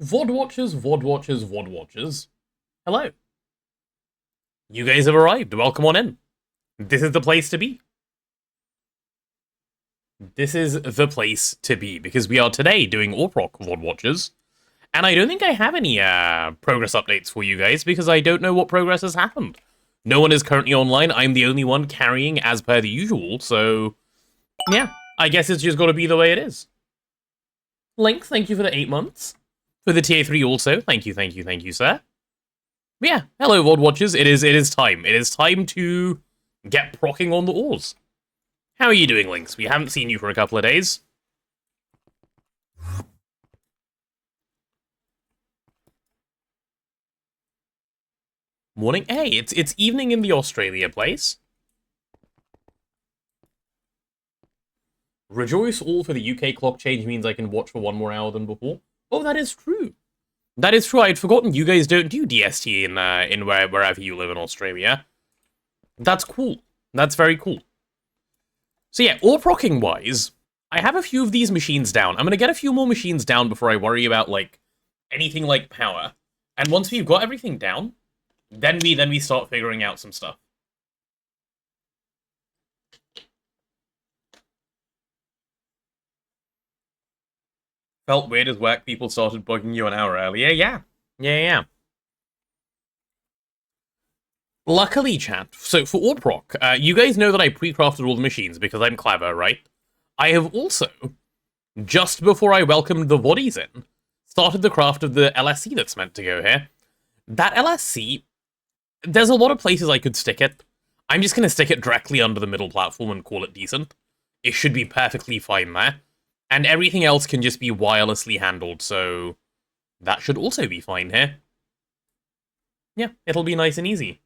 VOD watchers, VOD watchers, VOD watchers. Hello. You guys have arrived. Welcome on in. This is the place to be. This is the place to be, because we are today doing AUPROC VOD watchers, and I don't think I have any progress updates for you guys, because I don't know what progress has happened. No one is currently online. I'm the only one carrying as per the usual, so yeah, I guess it's just got to be the way it is. Link, thank you for the 8 months. For the tier 3 also, thank you, sir. But yeah, hello VOD watchers, it is time. It is time to get procking on the ores. How are you doing, Lynx? We haven't seen you for a couple of days. Morning. Hey, it's evening in the Australia place. Rejoice all for the UK clock change means I can watch for 1 more hour than before. Oh, that is true. That is true. I'd forgotten you guys don't do DST in wherever you live in Australia. That's cool. That's very cool. So yeah, AUPROCing wise, I have a few of these machines down. I'm gonna get a few more machines down before I worry about like anything like power. And once we've got everything down, then we start figuring out some stuff. Felt weird as work people started bugging you an hour earlier. Yeah. Luckily, chat, so for AUPROC, you guys know that I pre-crafted all the machines because I'm clever, right? I have also, just before I welcomed the VODs in, started the craft of the LSC that's meant to go here. That LSC, there's a lot of places I could stick it. I'm just going to stick it directly under the middle platform and call it decent. It should be perfectly fine there. And everything else can just be wirelessly handled, so that should also be fine here. Yeah, it'll be nice and easy.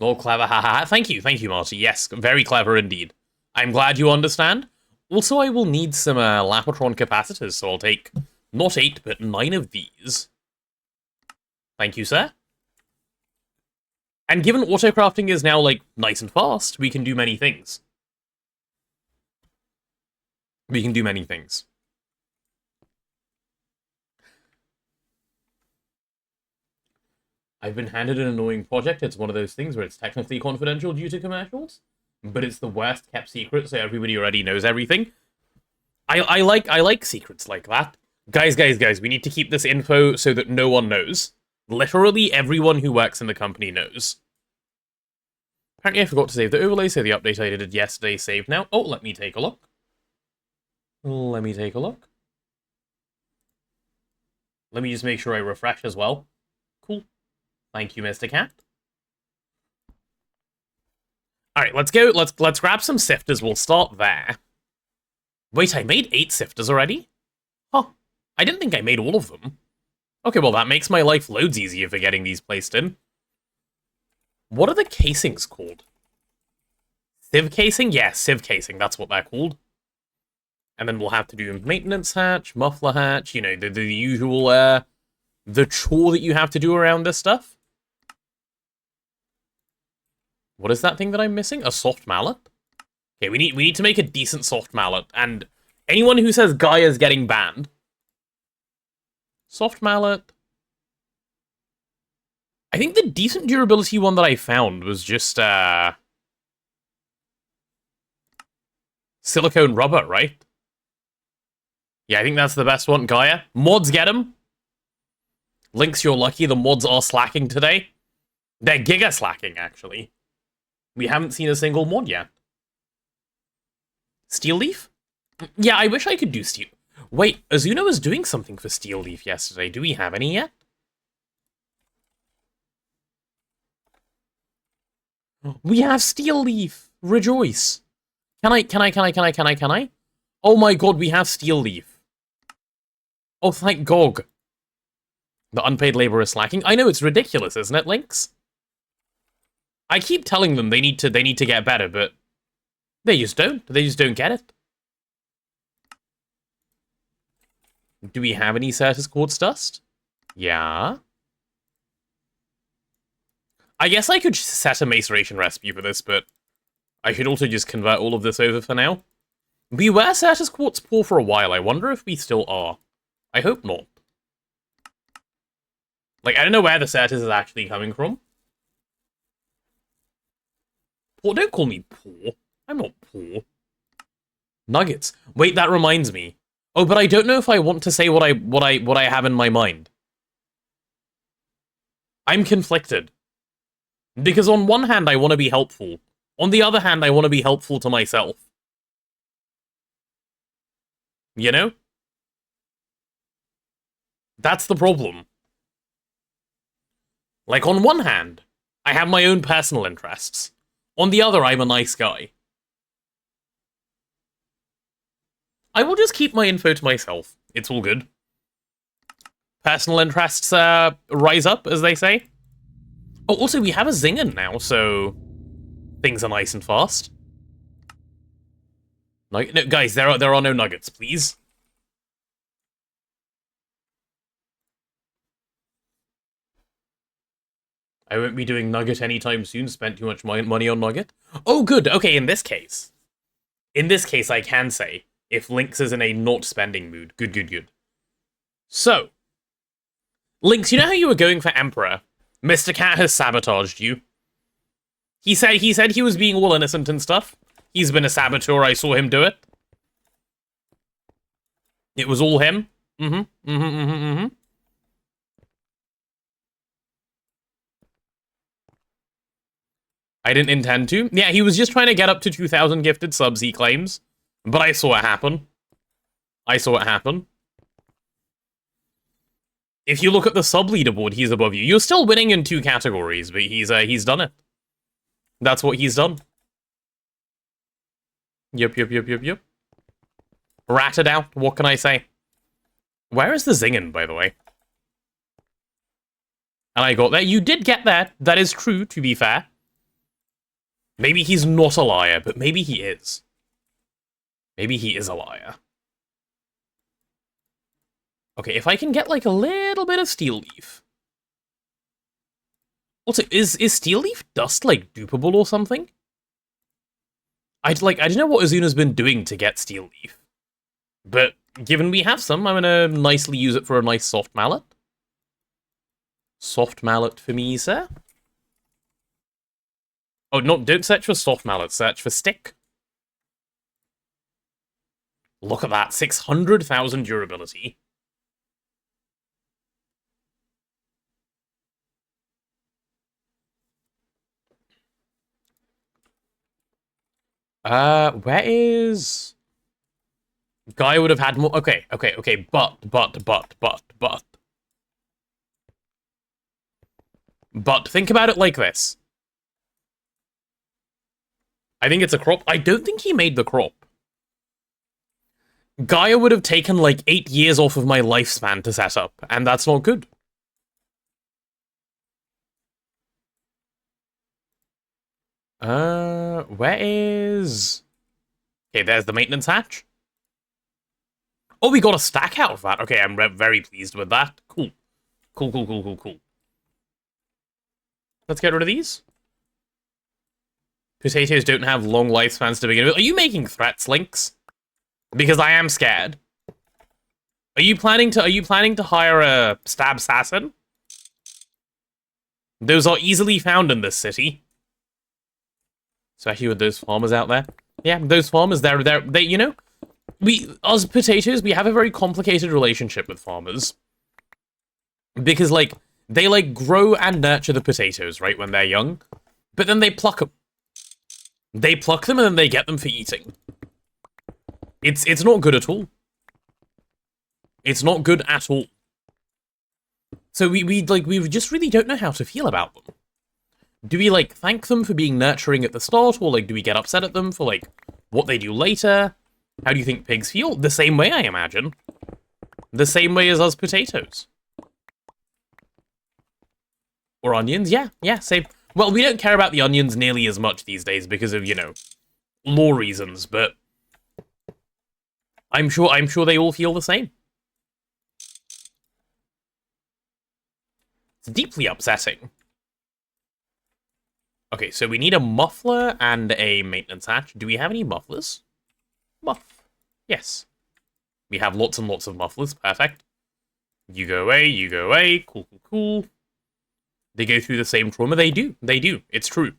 Oh, clever, haha. Thank you, Marty. Yes, very clever indeed. I'm glad you understand. Also, I will need some Lapotron capacitors, so I'll take not 8, but 9 of these. Thank you, sir. And given autocrafting is now, like, nice and fast, we can do many things. We can do many things. I've been handed an annoying project. It's one of those things where it's technically confidential due to commercials, but it's the worst kept secret, so everybody already knows everything. I like secrets like that. Guys, we need to keep this info so that no one knows. Literally everyone who works in the company knows. Apparently I forgot to save the overlay, so the update I did yesterday saved now. Oh, let me take a look. Let me just make sure I refresh as well. Cool. Thank you, Mr. Cat. Alright, let's go. Let's grab some sifters. We'll start there. Wait, I made 8 sifters already? Huh. I didn't think I made all of them. Okay, well, that makes my life loads easier for getting these placed in. What are the casings called? Sieve casing? Yeah, sieve casing. That's what they're called. And then we'll have to do maintenance hatch, muffler hatch, you know, the usual, the chore that you have to do around this stuff. What is that thing that I'm missing? A soft mallet? Okay, we need to make a decent soft mallet, and anyone who says Gaia's getting banned. Soft mallet. I think the decent durability one that I found was just, silicone rubber, right? Yeah, I think that's the best one. Gaia. Mods, get him. Lynx, you're lucky. The mods are slacking today. They're giga slacking, actually. We haven't seen a single mod yet. Steel Leaf? Yeah, I wish I could do Steel. Wait, Azuna was doing something for Steel Leaf yesterday. Do we have any yet? We have Steel Leaf. Rejoice. Can I? Oh my god, we have Steel Leaf. Oh, thank GoG. The unpaid labor is slacking. I know, it's ridiculous, isn't it, Lynx? I keep telling them they need to get better, but they just don't. They just don't get it. Do we have any Certus Quartz Dust? Yeah. I guess I could set a maceration recipe for this, but I should also just convert all of this over for now. We were Certus Quartz poor for a while. I wonder if we still are. I hope not. Like, I don't know where the Certus is actually coming from. Poor, don't call me poor. I'm not poor. Nuggets. Wait, that reminds me. Oh, but I don't know if I want to say what I have in my mind. I'm conflicted. Because on one hand, I want to be helpful. On the other hand, I want to be helpful to myself. You know? That's the problem. Like, on one hand, I have my own personal interests. On the other, I'm a nice guy. I will just keep my info to myself. It's all good. Personal interests rise up, as they say. Oh, also, we have a Zingen now, so things are nice and fast. No, guys, there are no nuggets, please. I won't be doing Nugget anytime soon. Spent too much money on Nugget. Oh, good. Okay, in this case, I can say if Lynx is in a not spending mood. Good, good, good. So, Lynx, you know how you were going for Emperor? Mr. Cat has sabotaged you. He said he was being all innocent and stuff. He's been a saboteur. I saw him do it. It was all him. I didn't intend to. Yeah, he was just trying to get up to 2,000 gifted subs, he claims. But I saw it happen. If you look at the sub leaderboard, he's above you. You're still winning in 2 categories, but he's done it. That's what he's done. Yep. Ratted out, what can I say? Where is the Zingen, by the way? And I got there. You did get that. That is true, to be fair. Maybe he's not a liar, but maybe he is. Maybe he is a liar. Okay, if I can get, like, a little bit of Steel Leaf. Also, is Steel Leaf dust, like, dupable or something? I don't know what Azuna's been doing to get Steel Leaf. But, given we have some, I'm gonna nicely use it for a nice soft mallet. Soft mallet for me, sir. Oh, don't search for soft mallet, search for stick. Look at that, 600,000 durability. Where is... Guy would have had more... Okay, but. But think about it like this. I think it's a crop. I don't think he made the crop. Gaia would have taken like 8 years off of my lifespan to set up, and that's not good. Where is... Okay, there's the maintenance hatch. Oh, we got a stack out of that. Okay, I'm very pleased with that. Cool. Cool. Let's get rid of these. Potatoes don't have long lifespans to begin with. Are you making threats, Lynx? Because I am scared. Are you planning to hire a stab assassin? Those are easily found in this city. Especially with those farmers out there. Yeah, those farmers, they you know, us potatoes, we have a very complicated relationship with farmers. Because, like, they, like, grow and nurture the potatoes, right, when they're young. But then they pluck them. They pluck them and then they get them for eating. It's not good at all. It's not good at all. So we just really don't know how to feel about them. Do we, like, thank them for being nurturing at the start, or, like, do we get upset at them for, like, what they do later? How do you think pigs feel? The same way, I imagine. The same way as us potatoes. Or onions? Yeah, same. Well, we don't care about the onions nearly as much these days because of, you know, law reasons, but I'm sure they all feel the same. It's deeply upsetting. Okay, so we need a muffler and a maintenance hatch. Do we have any mufflers? Muff. Yes. We have lots and lots of mufflers. Perfect. You go away, you go away. Cool, cool, cool. They go through the same trauma. They do. They do. It's true.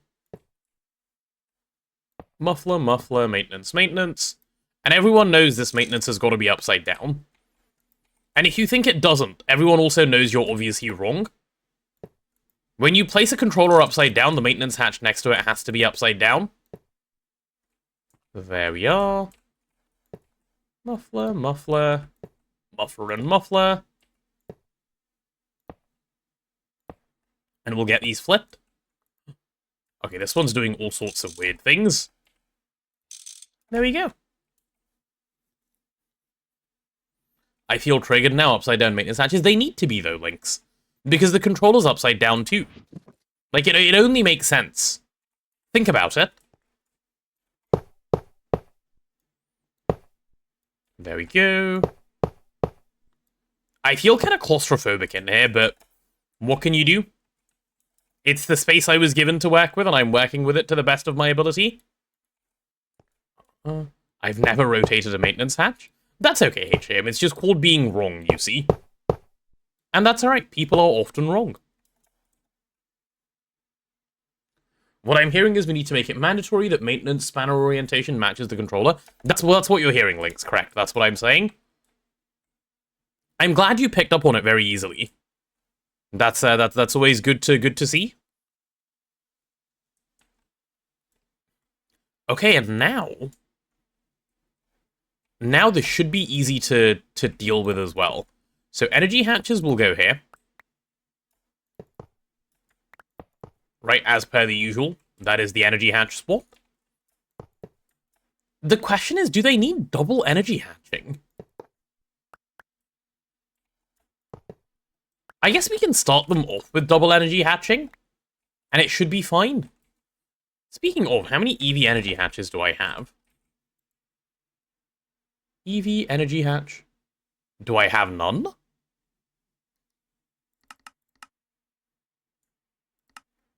Muffler, muffler, maintenance, maintenance. And everyone knows this maintenance has got to be upside down. And if you think it doesn't, everyone also knows you're obviously wrong. When you place a controller upside down, the maintenance hatch next to it has to be upside down. There we are. Muffler, muffler, muffler and muffler. And we'll get these flipped. Okay, this one's doing all sorts of weird things. There we go. I feel triggered now, upside down maintenance hatches. They need to be, though, Lynx. Because the controller's upside down, too. Like, it only makes sense. Think about it. There we go. I feel kind of claustrophobic in here, but what can you do? It's the space I was given to work with, and I'm working with it to the best of my ability. I've never rotated a maintenance hatch. That's okay, HM. It's just called being wrong, you see. And that's alright. People are often wrong. What I'm hearing is we need to make it mandatory that maintenance spanner orientation matches the controller. That's what you're hearing, Lynx, correct? That's what I'm saying. I'm glad you picked up on it very easily. That's always good to see. Okay, and now this should be easy to deal with as well. So energy hatches will go here. Right, as per the usual. That is the energy hatch spot. The question is, do they need double energy hatching? I guess we can start them off with double energy hatching, and it should be fine. Speaking of, how many EV energy hatches do I have? EV energy hatch. Do I have none?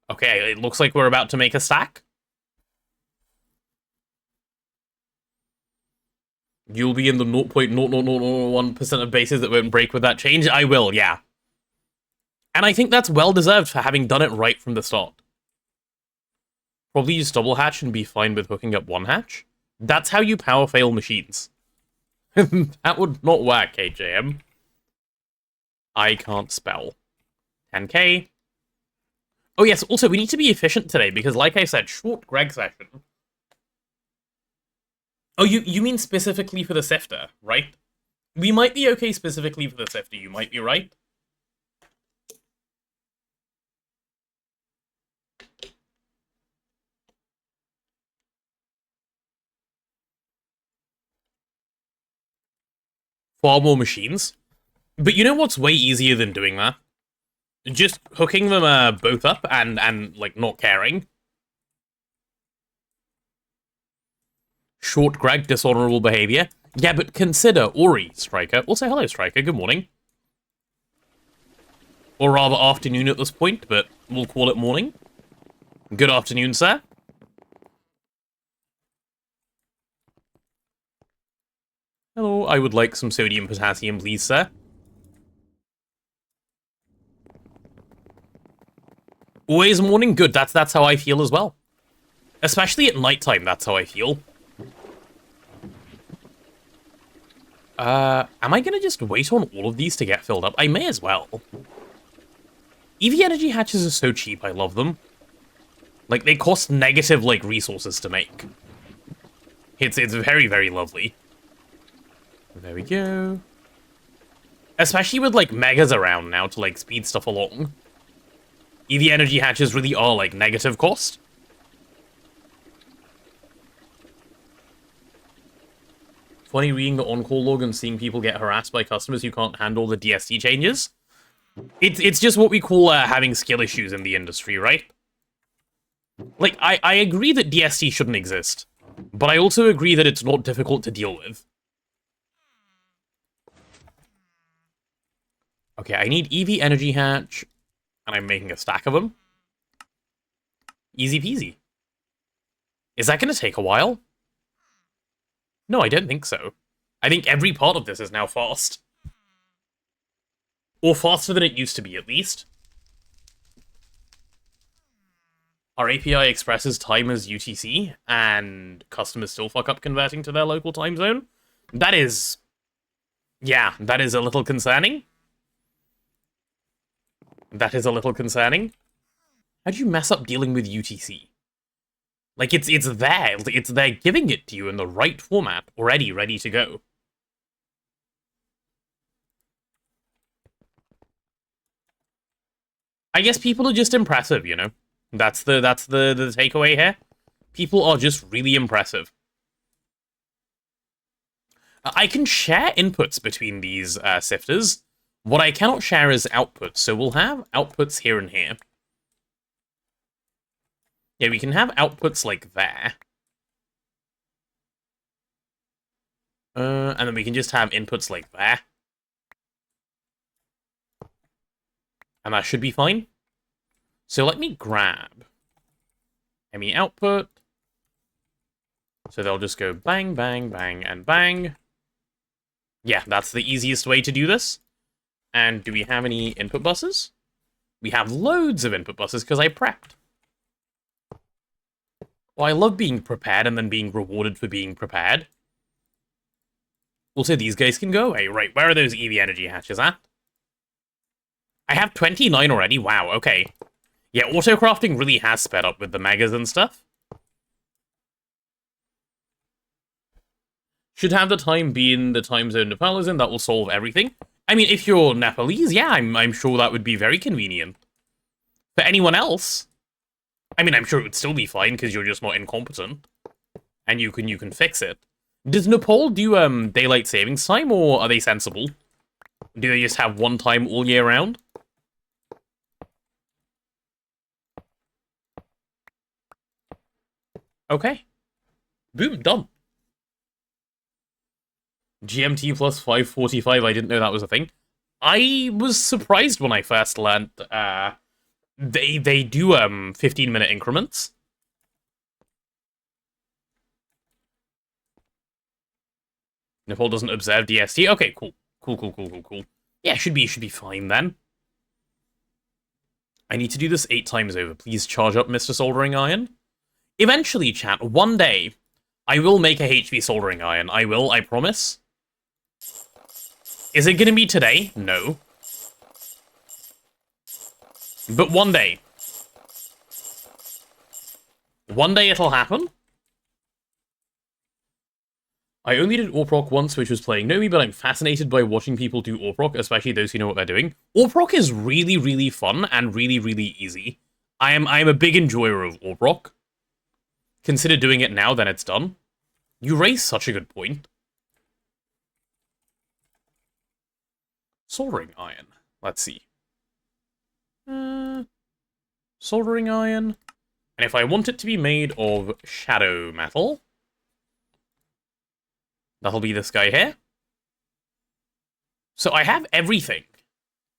Okay, it looks like we're about to make a stack. You'll be in the 0.0001% of bases that won't break with that change? I will, yeah. And I think that's well-deserved for having done it right from the start. Probably use double hatch and be fine with hooking up one hatch. That's how you power fail machines. That would not work, KJM. I can't spell. 10k. Oh yes, also, we need to be efficient today, because like I said, short Greg session. Oh, you mean specifically for the sifter, right? We might be okay specifically for the sifter, you might be right. Far more machines. But you know what's way easier than doing that? Just hooking them both up and like, not caring. Short Greg, dishonorable behavior. Yeah, but consider Ori, Striker. Also, hello, Striker. Good morning. Or rather, afternoon at this point, but we'll call it morning. Good afternoon, sir. Hello, I would like some sodium potassium, please, sir. Always morning? Good, that's how I feel as well. Especially at nighttime, that's how I feel. Am I gonna just wait on all of these to get filled up? I may as well. EV energy hatches are so cheap, I love them. Like, they cost negative, like, resources to make. It's very, very lovely. There we go. Especially with, like, megas around now to, like, speed stuff along. EV energy hatches really are, like, negative cost. Funny reading the on-call log and seeing people get harassed by customers who can't handle the DST changes. It's just what we call having skill issues in the industry, right? Like, I agree that DST shouldn't exist, but I also agree that it's not difficult to deal with. Okay, I need EV energy hatch, and I'm making a stack of them. Easy peasy. Is that going to take a while? No, I don't think so. I think every part of this is now fast. Or faster than it used to be, at least. Our API expresses time as UTC, and customers still fuck up converting to their local time zone. That is... yeah, that is a little concerning. That is a little concerning. How'd you mess up dealing with UTC? Like, it's there. It's there giving it to you in the right format, already ready to go. I guess people are just impressive, you know? That's the takeaway here. People are just really impressive. I can share inputs between these sifters. What I cannot share is outputs, so we'll have outputs here and here. Yeah, we can have outputs like there. And then we can just have inputs like there. And that should be fine. So let me grab ME output. So they'll just go bang, bang, bang, and bang. Yeah, that's the easiest way to do this. And do we have any input buses? We have loads of input buses because I prepped. Well, I love being prepared and then being rewarded for being prepared. Also, these guys can go away. Right, where are those EV energy hatches at? I have 29 already. Wow, okay. Yeah, auto-crafting really has sped up with the megas and stuff. Should have the time be in the time zone Nepal is in. That will solve everything. I mean, if you're Nepalese, yeah, I'm sure that would be very convenient. For anyone else, I mean, I'm sure it would still be fine because you're just not incompetent, and you can fix it. Does Nepal do daylight savings time, or are they sensible? Do they just have one time all year round? Okay. Boom, done. GMT plus 545, I didn't know that was a thing. I was surprised when I first learned they do 15-minute increments. Nepal doesn't observe DST. Okay, cool. Cool. Yeah, should be fine then. I need to do this 8 times over. Please charge up, Mr. Soldering Iron. Eventually, chat, one day, I will make a HV Soldering Iron. I will, I promise. Is it gonna be today? No. But one day. One day it'll happen. I only did AWP once, which was playing Nomi, but I'm fascinated by watching people do AWP, especially those who know what they're doing. AWP is really, really fun and really, really easy. I'm a big enjoyer of AWP. Consider doing it now, then it's done. You raise such a good point. Soldering iron. Let's see. Soldering iron. And if I want it to be made of shadow metal, that'll be this guy here. So I have everything,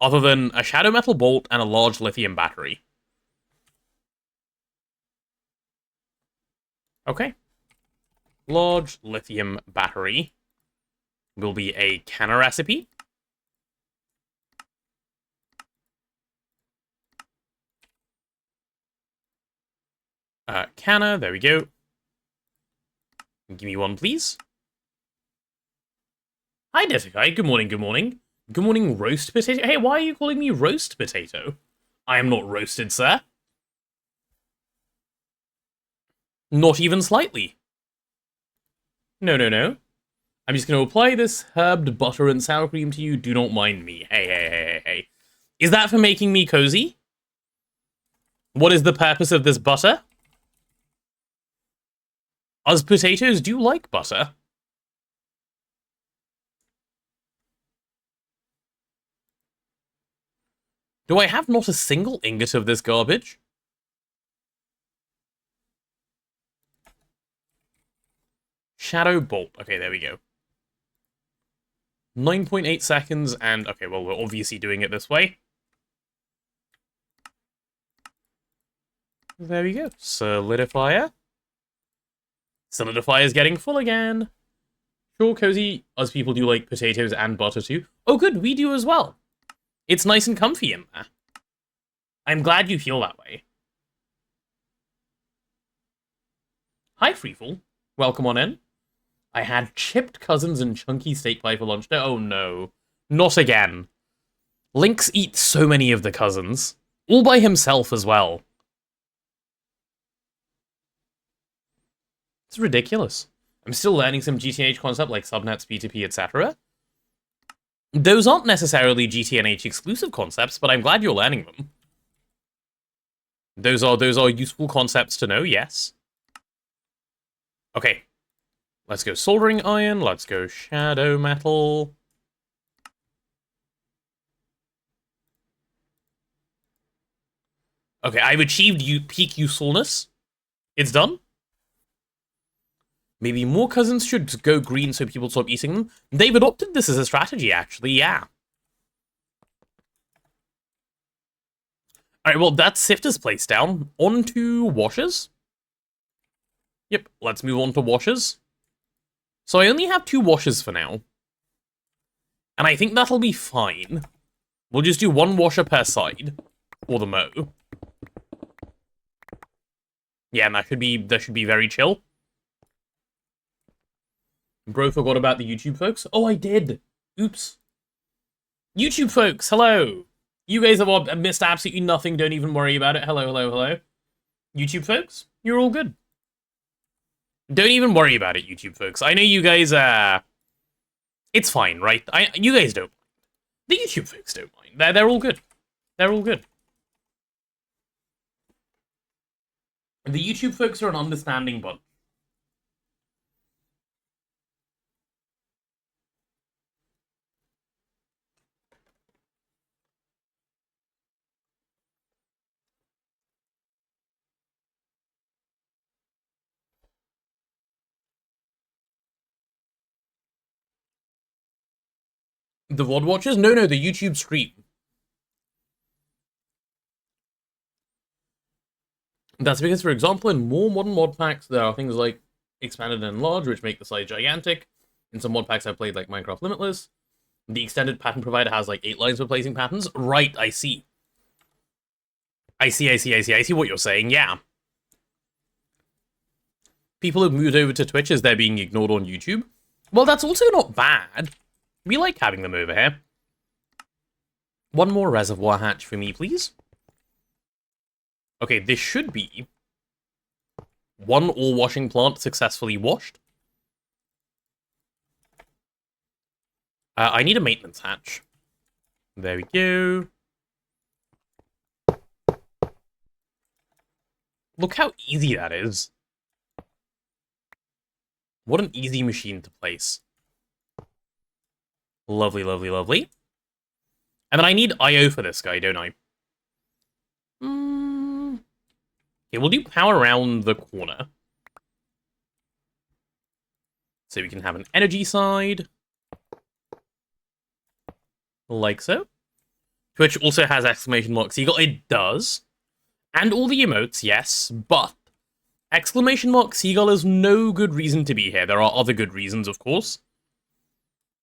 other than a shadow metal bolt and a large lithium battery. Okay. Large lithium battery will be a canna recipe. Canna, there we go. Give me one, please. Hi, Detekai. Good morning, good morning. Good morning, roast potato. Hey, why are you calling me roast potato? I am not roasted, sir. Not even slightly. No. I'm just going to apply this herbed butter and sour cream to you. Do not mind me. Hey. Is that for making me cozy? What is the purpose of this butter? Us potatoes do like butter. Do I have not a single ingot of this garbage? Shadow bolt. Okay, there we go. 9.8 seconds, and okay, well, we're obviously doing it this way. There we go. Solidifier. Solidifier is getting full again. Sure, cozy, us people do like potatoes and butter too. Oh good, we do as well. It's nice and comfy in there. I'm glad you feel that way. Hi, Freefall. Welcome on in. I had chipped cousins and chunky steak pie for lunch. Oh no. Not again. Lynx eats so many of the cousins. All by himself as well. It's ridiculous. I'm still learning some GTNH concept like subnets, P2P, etc. Those aren't necessarily GTNH exclusive concepts, but I'm glad you're learning them. Those are useful concepts to know, yes. Okay. Let's go soldering iron, let's go shadow metal. Okay, I've achieved peak usefulness. It's done. Maybe more cousins should go green so people stop eating them. They've adopted this as a strategy, actually, yeah. Alright, well, that's Sifter's place down. On to washers. Yep, let's move on to washers. So I only have 2 washers for now. And I think that'll be fine. We'll just do 1 washer per side. Or the mow. Yeah, and that should be very chill. Bro forgot about the YouTube folks. Oh, I did. Oops. YouTube folks, hello. You guys have missed absolutely nothing. Don't even worry about it. Hello, hello, hello. YouTube folks, you're all good. Don't even worry about it, YouTube folks. I know you guys, it's fine, right? You guys don't mind. The YouTube folks don't mind. They're all good. They're all good. The YouTube folks are an understanding bunch. The VOD watchers? No, the YouTube stream. That's because, for example, in more modern mod packs, there are things like expanded and enlarged, which make the size gigantic. In some mod packs I've played, like Minecraft Limitless, the extended pattern provider has like 8 lines for placing patterns. Right, I see. I see what you're saying, yeah. People have moved over to Twitch as they're being ignored on YouTube. Well, that's also not bad. We like having them over here. 1 more reservoir hatch for me, please. Okay, this should be 1 ore washing plant successfully washed. I need a maintenance hatch. There we go. Look how easy that is. What an easy machine to place. Lovely, lovely, lovely. And then I need IO for this guy, don't I? Okay, we'll do power around the corner. So we can have an energy side. Like so. Twitch also has exclamation mark Seagull. It does. And all the emotes, yes, but exclamation mark Seagull is no good reason to be here. There are other good reasons, of course.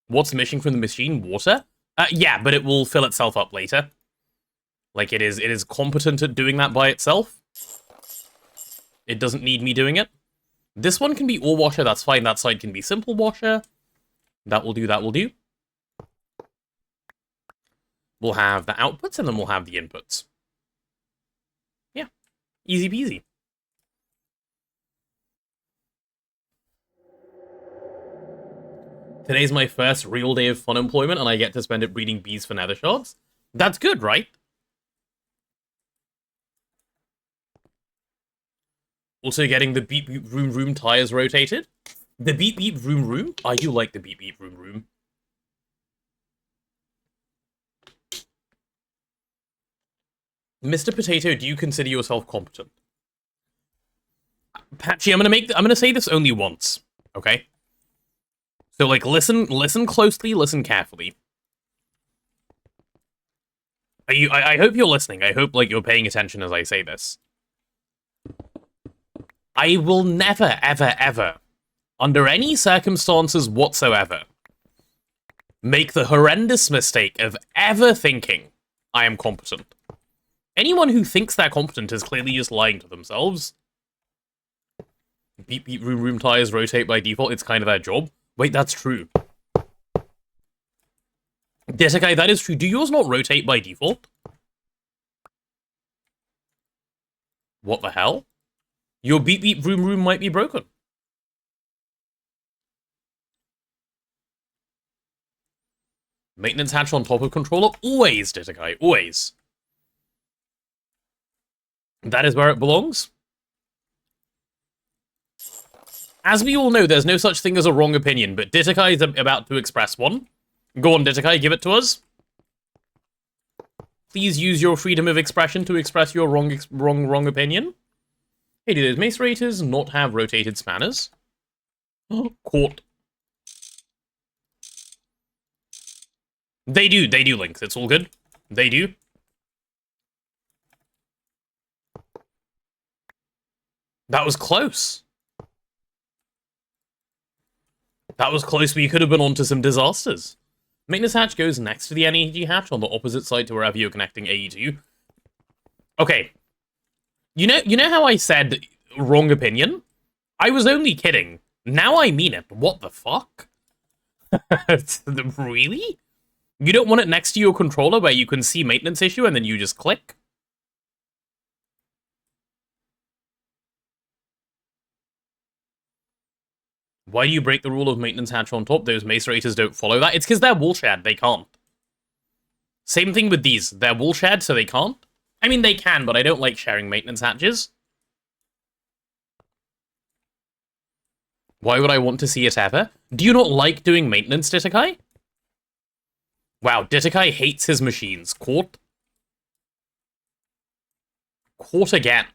What's missing from the machine? Water? Yeah, but it will fill itself up later. Like, it is competent at doing that by itself. It doesn't need me doing it. This one can be ore washer, that's fine. That side can be simple washer. That will do, that will do. We'll have the outputs, and then we'll have the inputs. Yeah, easy peasy. Today's my first real day of fun employment, and I get to spend it breeding bees for nether shards. That's good, right? Also getting the beep beep room room tires rotated. The beep beep room room? I do like the beep beep room room. Mr. Potato, do you consider yourself competent? Patchy, I'm gonna say this only once, okay? So, like, listen closely, listen carefully. I hope you're listening. I hope, like, you're paying attention as I say this. I will never, ever, ever under any circumstances whatsoever, make the horrendous mistake of ever thinking I am competent. Anyone who thinks they're competent is clearly just lying to themselves. Beep beep room tires rotate by default, it's kind of their job. Wait, that's true. Detekai, that is true. Do yours not rotate by default? What the hell? Your beep beep room might be broken. Maintenance hatch on top of controller? Always, Detekai, always. That is where it belongs. As we all know, there's no such thing as a wrong opinion, but Detekai is about to express one. Go on, Detekai, give it to us. Please use your freedom of expression to express your wrong opinion. Hey, do those mace raters not have rotated spanners? Caught. They do, Lynx. It's all good. They do. That was close. That was close, but you could have been onto some disasters. Maintenance hatch goes next to the NEG hatch on the opposite side to wherever you're connecting AE2. Okay. You know how I said wrong opinion? I was only kidding. Now I mean it. What the fuck? Really? You don't want it next to your controller where you can see maintenance issue and then you just click? Why do you break the rule of maintenance hatch on top? Those mace raters don't follow that. It's because they're wall shared. They can't. Same thing with these. They're wall shared, so they can't. I mean, they can, but I don't like sharing maintenance hatches. Why would I want to see it ever? Do you not like doing maintenance, Detekai? Wow, Detekai hates his machines. Caught? Caught again.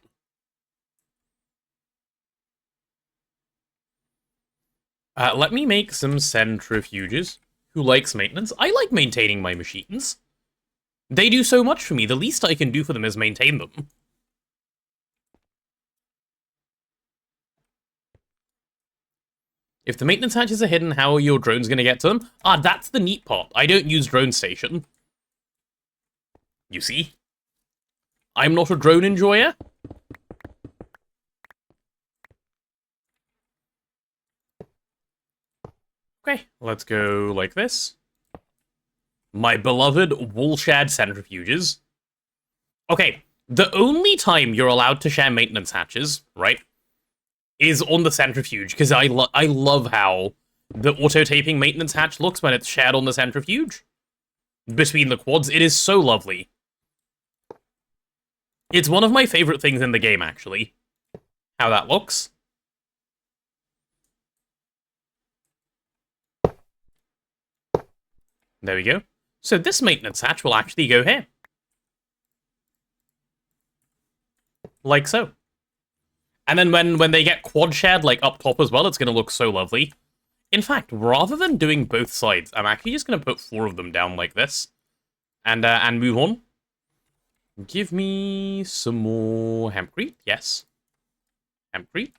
Let me make some centrifuges. Who likes maintenance? I like maintaining my machines. They do so much for me. The least I can do for them is maintain them. If the maintenance hatches are hidden, how are your drones going to get to them? Ah, that's the neat part. I don't use drone station. You see? I'm not a drone enjoyer. Okay, let's go like this. My beloved wall-shared centrifuges. Okay, the only time you're allowed to share maintenance hatches, right, is on the centrifuge, because I love how the auto-taping maintenance hatch looks when it's shared on the centrifuge. Between the quads, it is so lovely. It's one of my favorite things in the game, actually. How that looks. There we go. So this maintenance hatch will actually go here. Like so. And then when they get quad shared, like up top as well, it's going to look so lovely. In fact, rather than doing both sides, I'm actually just going to put 4 of them down like this. And move on. Give me some more hempcrete. Yes. Hempcrete.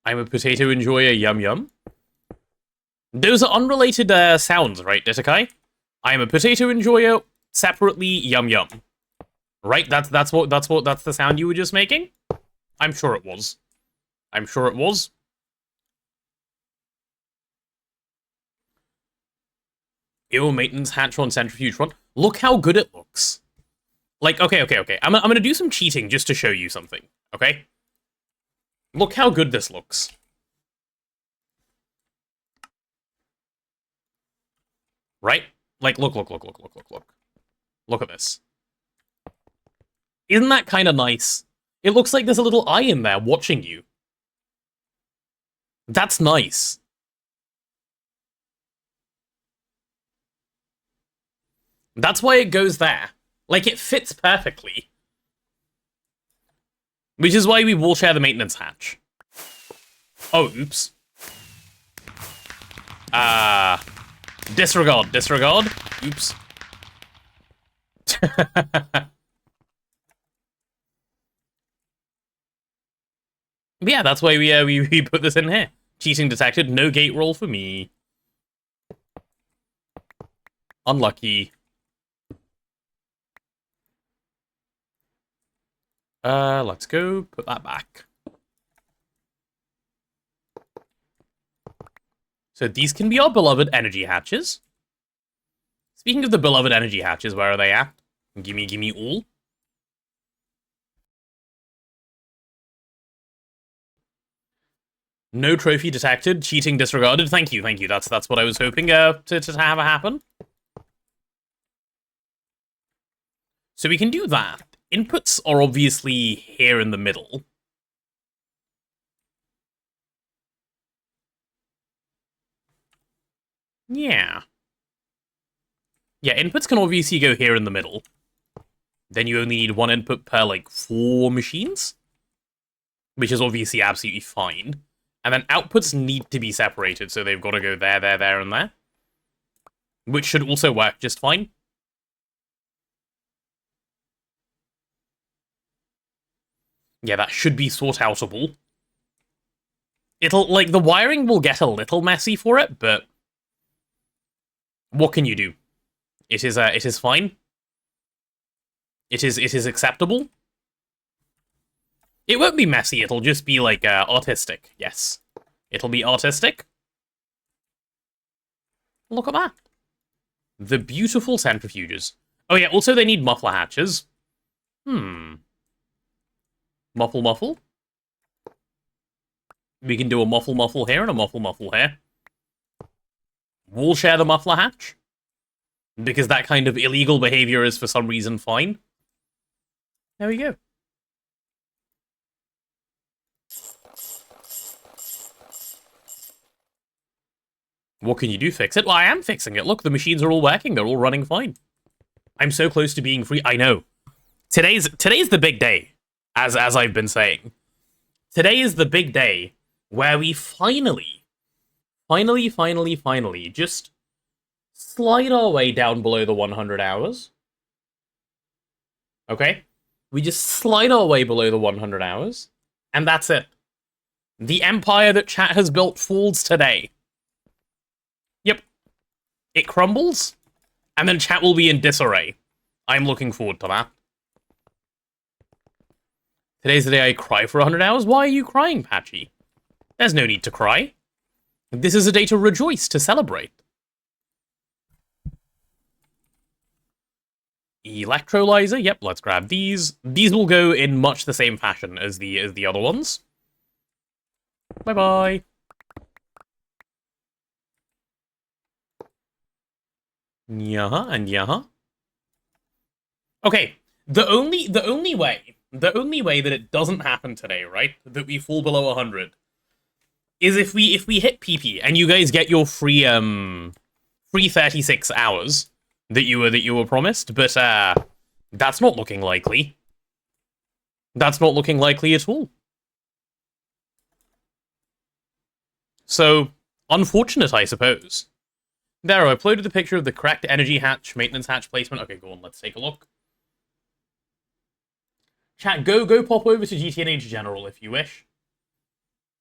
I'm a potato enjoyer, yum yum. Those are unrelated sounds, right, Detekai? I am a potato enjoyer, separately, yum yum. Right? That's the sound you were just making? I'm sure it was. I'm sure it was. Ew, maintenance hatch on centrifuge front. Look how good it looks. Like, okay. I'm gonna do some cheating just to show you something, okay? Look how good this looks. Right? Like, look. Look at this. Isn't that kind of nice? It looks like there's a little eye in there watching you. That's nice. That's why it goes there. Like, it fits perfectly. Which is why we wall share the maintenance hatch. Oh, oops. Disregard. Oops. But yeah, that's why we put this in here. Cheating detected, no gate roll for me. Unlucky. Let's go put that back. So these can be our beloved energy hatches. Speaking of the beloved energy hatches, where are they at? Gimme all. No trophy detected. Cheating disregarded. Thank you. That's what I was hoping to have happen. So we can do that. Inputs are obviously here in the middle. Yeah. Yeah, inputs can obviously go here in the middle. Then you only need one input per, like, 4 machines. Which is obviously absolutely fine. And then outputs need to be separated, so they've got to go there, and there. Which should also work just fine. Yeah, that should be sort-outable. It'll, like, the wiring will get a little messy for it, but what can you do? It is fine. It is acceptable. It won't be messy, it'll just be, like, artistic. Yes. It'll be artistic. Look at that. The beautiful centrifuges. Oh yeah, also they need muffler hatches. Muffle. We can do a muffle here and a muffle here. We'll share the muffler hatch. Because that kind of illegal behavior is for some reason fine. There we go. What can you do? Fix it? Well, I am fixing it. Look, the machines are all working. They're all running fine. I'm so close to being free. I know. Today's the big day, as I've been saying. Today is the big day where we finally just slide our way down below the 100 hours. Okay? We just slide our way below the 100 hours, and that's it. The empire that chat has built falls today. Yep. It crumbles, and then chat will be in disarray. I'm looking forward to that. Today's the day I cry for 100 hours. Why are you crying, Patchy? There's no need to cry. This is a day to rejoice, to celebrate. Electrolyzer, yep, let's grab these. These will go in much the same fashion as the other ones. Bye-bye. Yeah, and yeah. Okay, the only way that it doesn't happen today, right? That we fall below 100 is if we hit PP and you guys get your free 36 hours that you were promised, but that's not looking likely. That's not looking likely at all. So, unfortunate, I suppose. There, I uploaded the picture of the correct energy hatch, maintenance hatch placement. Okay, go on, let's take a look. Chat, go pop over to GTNH General if you wish.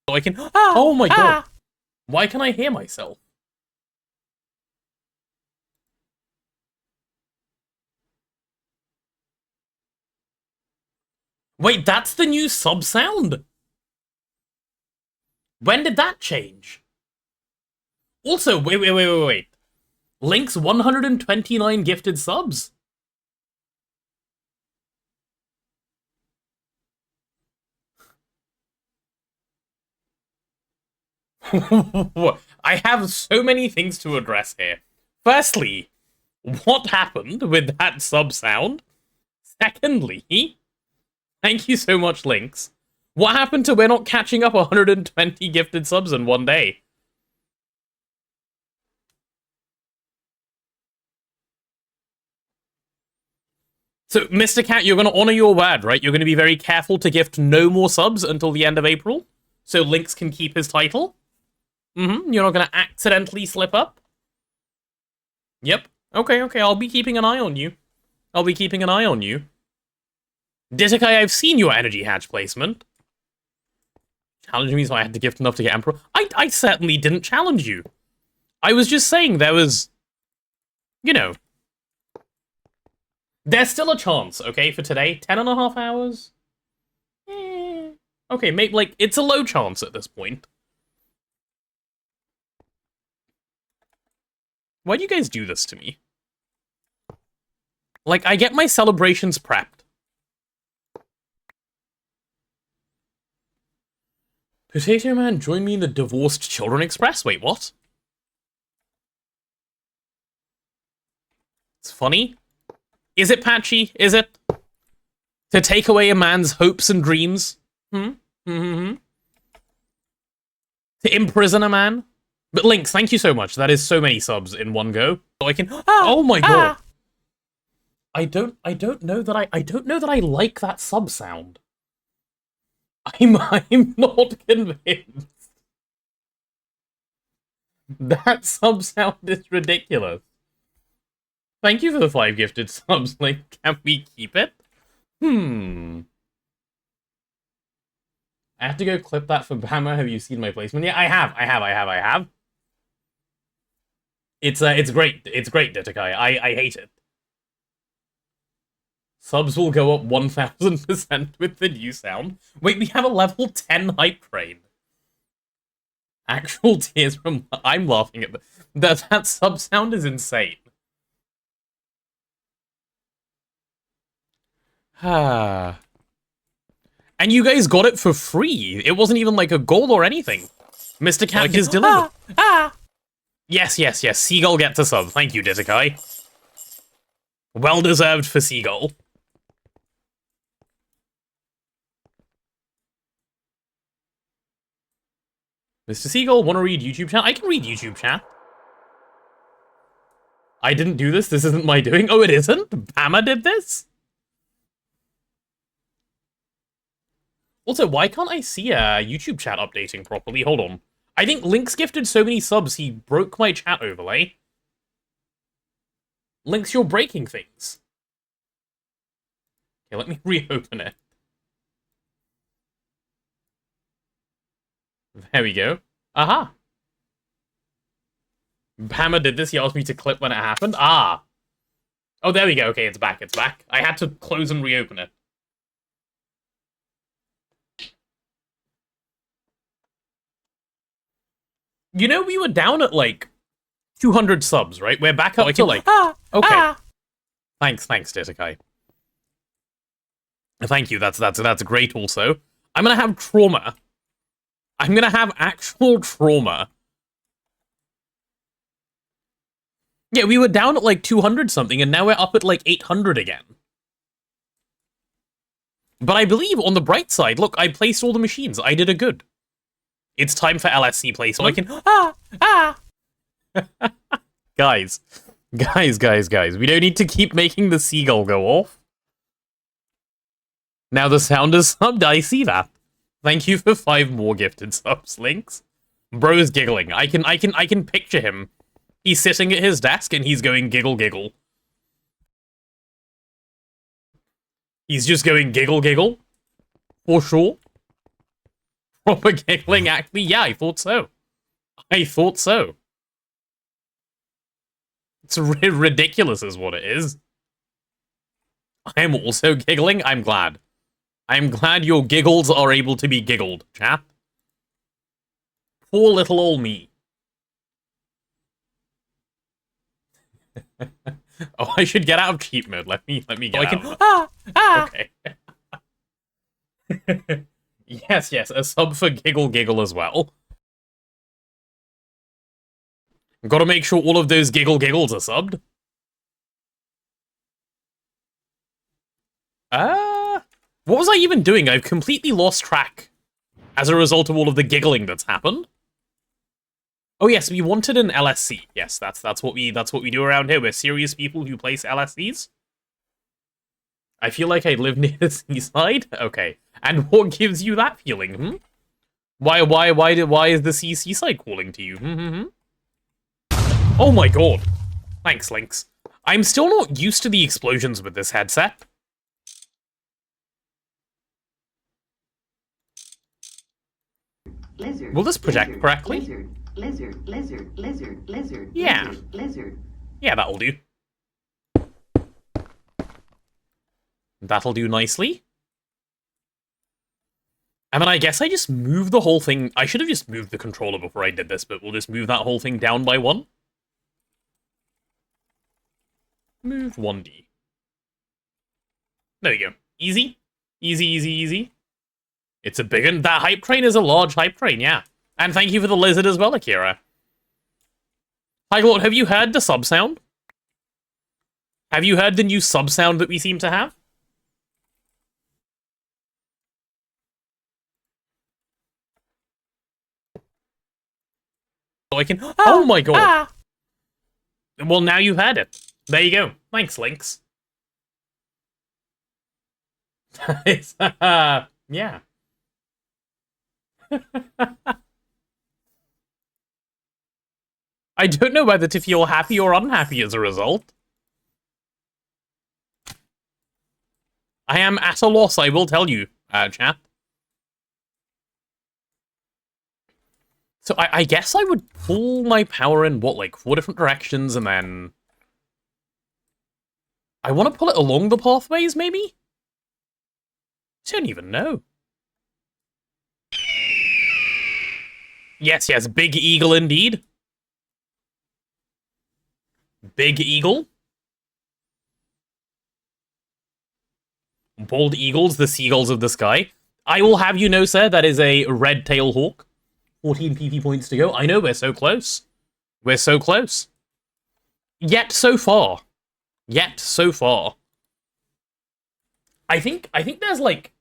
So I can... Oh my god! Why can I hear myself? Wait, that's the new sub sound? When did that change? Also, wait. Link's 129 gifted subs? I have so many things to address here. Firstly, what happened with that sub sound? Secondly, thank you so much, Links. What happened to we're not catching up 120 gifted subs in one day? So, Mr. Cat, you're going to honor your word, right? You're going to be very careful to gift no more subs until the end of April, so Links can keep his title? You're not going to accidentally slip up? Yep. Okay, I'll be keeping an eye on you. Ditakai, I've seen your energy hatch placement. challenging me, so I had to gift enough to get Emperor. I certainly didn't challenge you. I was just saying there was, you know, there's still a chance, okay, for today. 10.5 hours? Okay, maybe, like, it's a low chance at this point. Why do you guys do this to me? Like, I get my celebrations prepped. Potato Man, join me in the Divorced Children Express. Wait, what? It's funny. Is it patchy? Is it? To take away a man's hopes and dreams? To imprison a man? But Lynx, thank you so much. That is so many subs in one go. So I can. Oh my god. I don't know that I like that sub sound. I'm not convinced. That sub sound is ridiculous. Thank you for the 5 gifted subs. Like, can we keep it? I have to go clip that for Bama. Have you seen my placement? Yeah, I have. It's great. It's great, Ditakai. I hate it. Subs will go up 1000% with the new sound. Wait, we have a level 10 hype train. Actual tears from... I'm laughing at that sub sound is insane. And you guys got it for free. It wasn't even like a goal or anything. Mr. Cat just delivered. Yes. Seagull gets a sub. Thank you, Ditakai. Well deserved for Seagull. Mr. Seagull, want to read YouTube chat? I can read YouTube chat. I didn't do this. This isn't my doing. Oh, it isn't? Bama did this? Also, why can't I see YouTube chat updating properly? Hold on. I think Lynx gifted so many subs, he broke my chat overlay. Lynx, you're breaking things. Okay, let me reopen it. There we go. Aha! Bama did this, he asked me to clip when it happened. Ah! Oh, there we go. Okay, it's back, it's back. I had to close and reopen it. You know, we were down at, like, 200 subs, right? We're back up to, like... Okay. Thanks, Ditakai. Thank you, that's great also. I'm gonna have trauma. I'm gonna have actual trauma. Yeah, we were down at, like, 200 something, and now we're up at, like, 800 again. But I believe, on the bright side, look, I placed all the machines. I did a good. It's time for LSC play, so I can... Guys. We don't need to keep making the seagull go off. Now the sound is subbed, I see that. Thank you for 5 more gifted subs, Lynx. Bro's giggling. I can picture him. He's sitting at his desk and he's going giggle giggle. He's just going giggle giggle. For sure. Proper giggling, actually. Yeah, I thought so. It's ridiculous is what it is. I am also giggling. I'm glad. I'm glad your giggles are able to be giggled, chat. Poor little old me. Oh, I should get out of cheat mode. Let me get out. Okay. Yes, a sub for giggle as well. Gotta make sure all of those giggles are subbed. What was I even doing? I've completely lost track as a result of all of the giggling that's happened. Oh yes, we wanted an LSC. Yes, that's what we do around here. We're serious people who place LSCs. I feel like I live near the seaside. Okay, and what gives you that feeling? Why is the seaside calling to you? Oh my god! Thanks, Lynx. I'm still not used to the explosions with this headset. lizard, Will this project correctly? lizard, lizard, lizard, lizard, lizard, Yeah. lizard, lizard. Yeah, that'll do. That'll do nicely. And then I guess I just move the whole thing. I should have just moved the controller before I did this, but we'll just move that whole thing down by 1. Move 1D. There we go. Easy. Easy, easy, easy. It's a big one. That hype train is a large hype train, yeah. And thank you for the lizard as well, Akira. Hi, Lord, have you heard the sub sound? Have you heard the new sub sound that we seem to have? So I can... Oh my god. Well, now you've heard it. There you go. Thanks, Lynx. It's, yeah. I don't know whether to feel happy or unhappy as a result. I am at a loss, I will tell you, chat. So I guess I would pull my power in, what, like 4 different directions, and then... I want to pull it along the pathways, maybe? I don't even know. Yes, yes, Big Eagle indeed. Big Eagle. Bald eagles, the seagulls of the sky. I will have you know, sir, that is a red tail hawk. 14 PP points to go. I know, we're so close. We're so close. Yet so far. Yet so far. I think there's like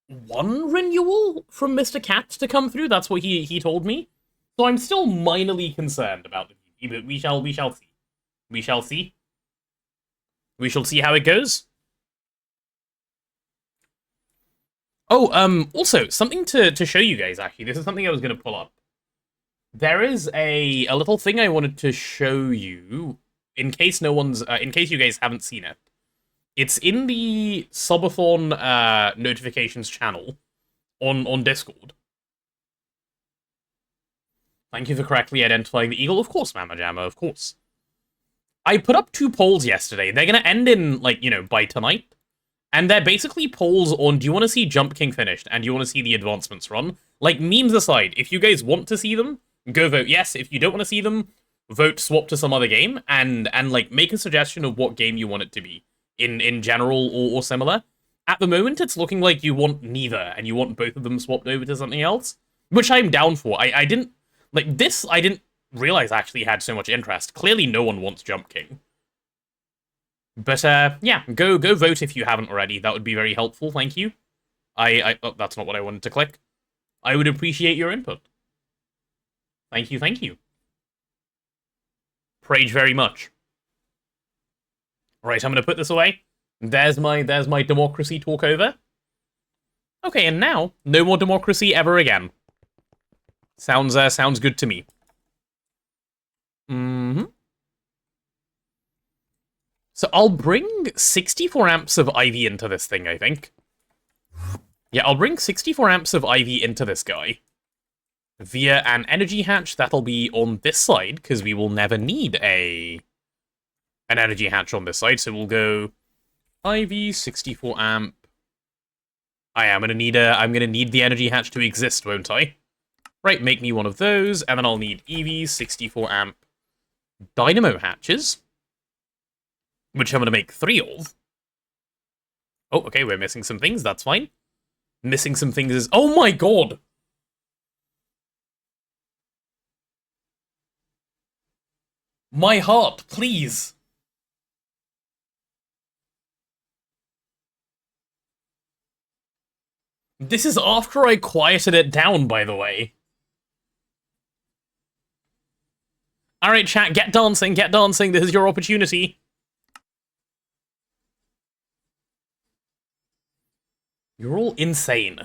1 renewal from Mr. Cat to come through. That's what he told me. So I'm still minorly concerned about the PP, but we shall see. We shall see. We shall see how it goes. Oh, also, something to show you guys, actually. This is something I was going to pull up. There is a little thing I wanted to show you, in case no one's, in case you guys haven't seen it. It's in the Subathon notifications channel on Discord. Thank you for correctly identifying the eagle. Of course, Mama Jamma, of course. I put up 2 polls yesterday. They're going to end in, like, you know, by tonight. And they're basically polls on, do you want to see Jump King finished? And do you want to see the advancements run? Like, memes aside, if you guys want to see them, go vote yes. If you don't want to see them, vote swap to some other game. And like, make a suggestion of what game you want it to be. In general or similar. At the moment, it's looking like you want neither. And you want both of them swapped over to something else. Which I'm down for. I didn't... Like, this, I didn't realize actually had so much interest. Clearly no one wants Jump King. But, yeah, go vote if you haven't already. That would be very helpful, thank you. Oh, that's not what I wanted to click. I would appreciate your input. Thank you, thank you. Praise very much. Right, I'm gonna put this away. There's my democracy talk over. Okay, and now, no more democracy ever again. Sounds good to me. Mm-hmm. So I'll bring 64 amps of IV into this thing, I think. Yeah, I'll bring 64 amps of IV into this guy. Via an energy hatch that'll be on this side, because we will never need an energy hatch on this side, so we'll go IV 64 amp. I'm gonna need the energy hatch to exist, won't I? Right, make me one of those, and then I'll need EV 64 amp dynamo hatches, which I'm gonna make 3 of. Oh, okay, we're missing some things, that's fine. Missing some things is... Oh my god! My heart, please! This is after I quieted it down, by the way. Alright, chat, get dancing, this is your opportunity. You're all insane.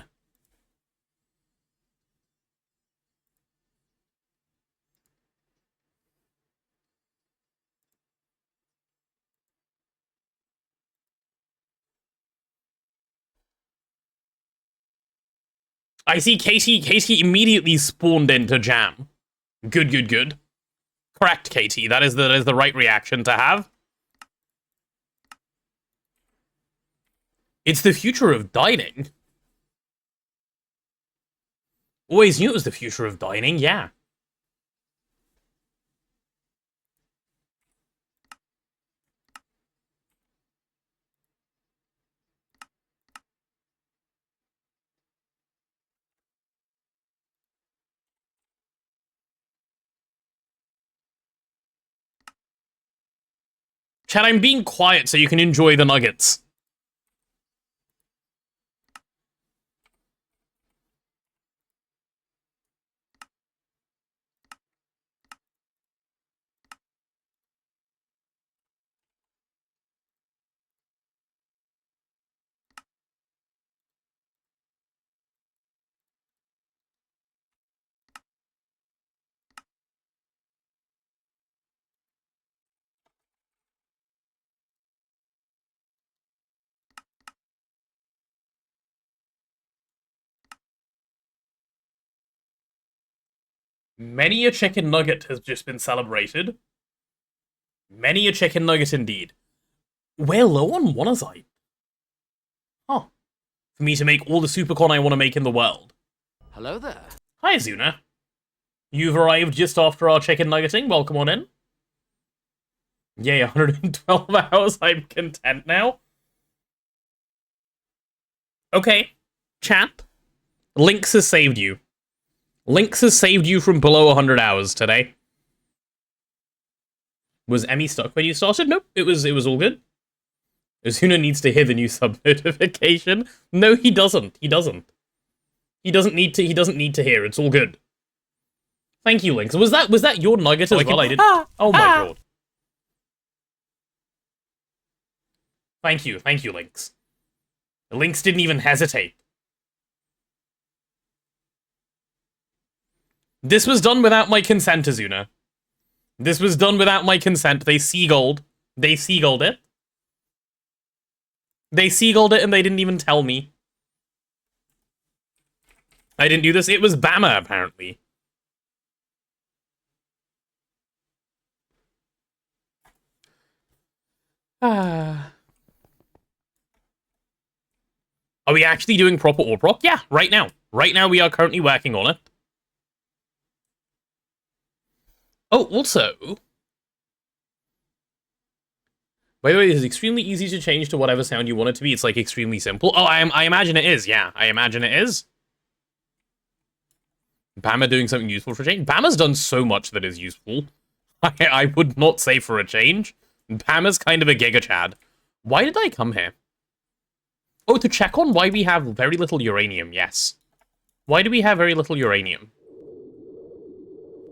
I see Katie immediately spawned into jam. Good, good, good. Correct, Katie. That is the right reaction to have. It's the future of dining. Always knew it was the future of dining, yeah. Chat, I'm being quiet so you can enjoy the nuggets. Many a chicken nugget has just been celebrated. Many a chicken nugget indeed. We're low on monazite. Huh. For me to make all the supercon I want to make in the world. Hello there. Hi, Azuna. You've arrived just after our chicken nuggeting. Welcome on in. Yay, 112 hours. I'm content now. Okay. Chat. Lynx has saved you. Lynx has saved you from below 100 hours today. Was Emmy stuck when you started? Nope, it was all good. Azuna needs to hear the new sub notification. No, he doesn't. He doesn't. He doesn't need to hear. It's all good. Thank you, Lynx. Was that your nugget as well? I did. Oh my god. Thank you, Lynx. Lynx didn't even hesitate. This was done without my consent, Azuna. This was done without my consent. They seagulled. They seagulled it. They seagulled it and they didn't even tell me. I didn't do this. It was Bama, apparently. Are we actually doing proper orb rock? Yeah, right now. Right now we are currently working on it. Oh, also... By the way, it is extremely easy to change to whatever sound you want it to be. It's, like, extremely simple. Oh, I imagine it is, yeah. I imagine it is. Bama doing something useful for a change? Bama's done so much that is useful. I would not say for a change. Bama's kind of a giga chad. Why did I come here? Oh, to check on why we have very little uranium, yes. Why do we have very little uranium?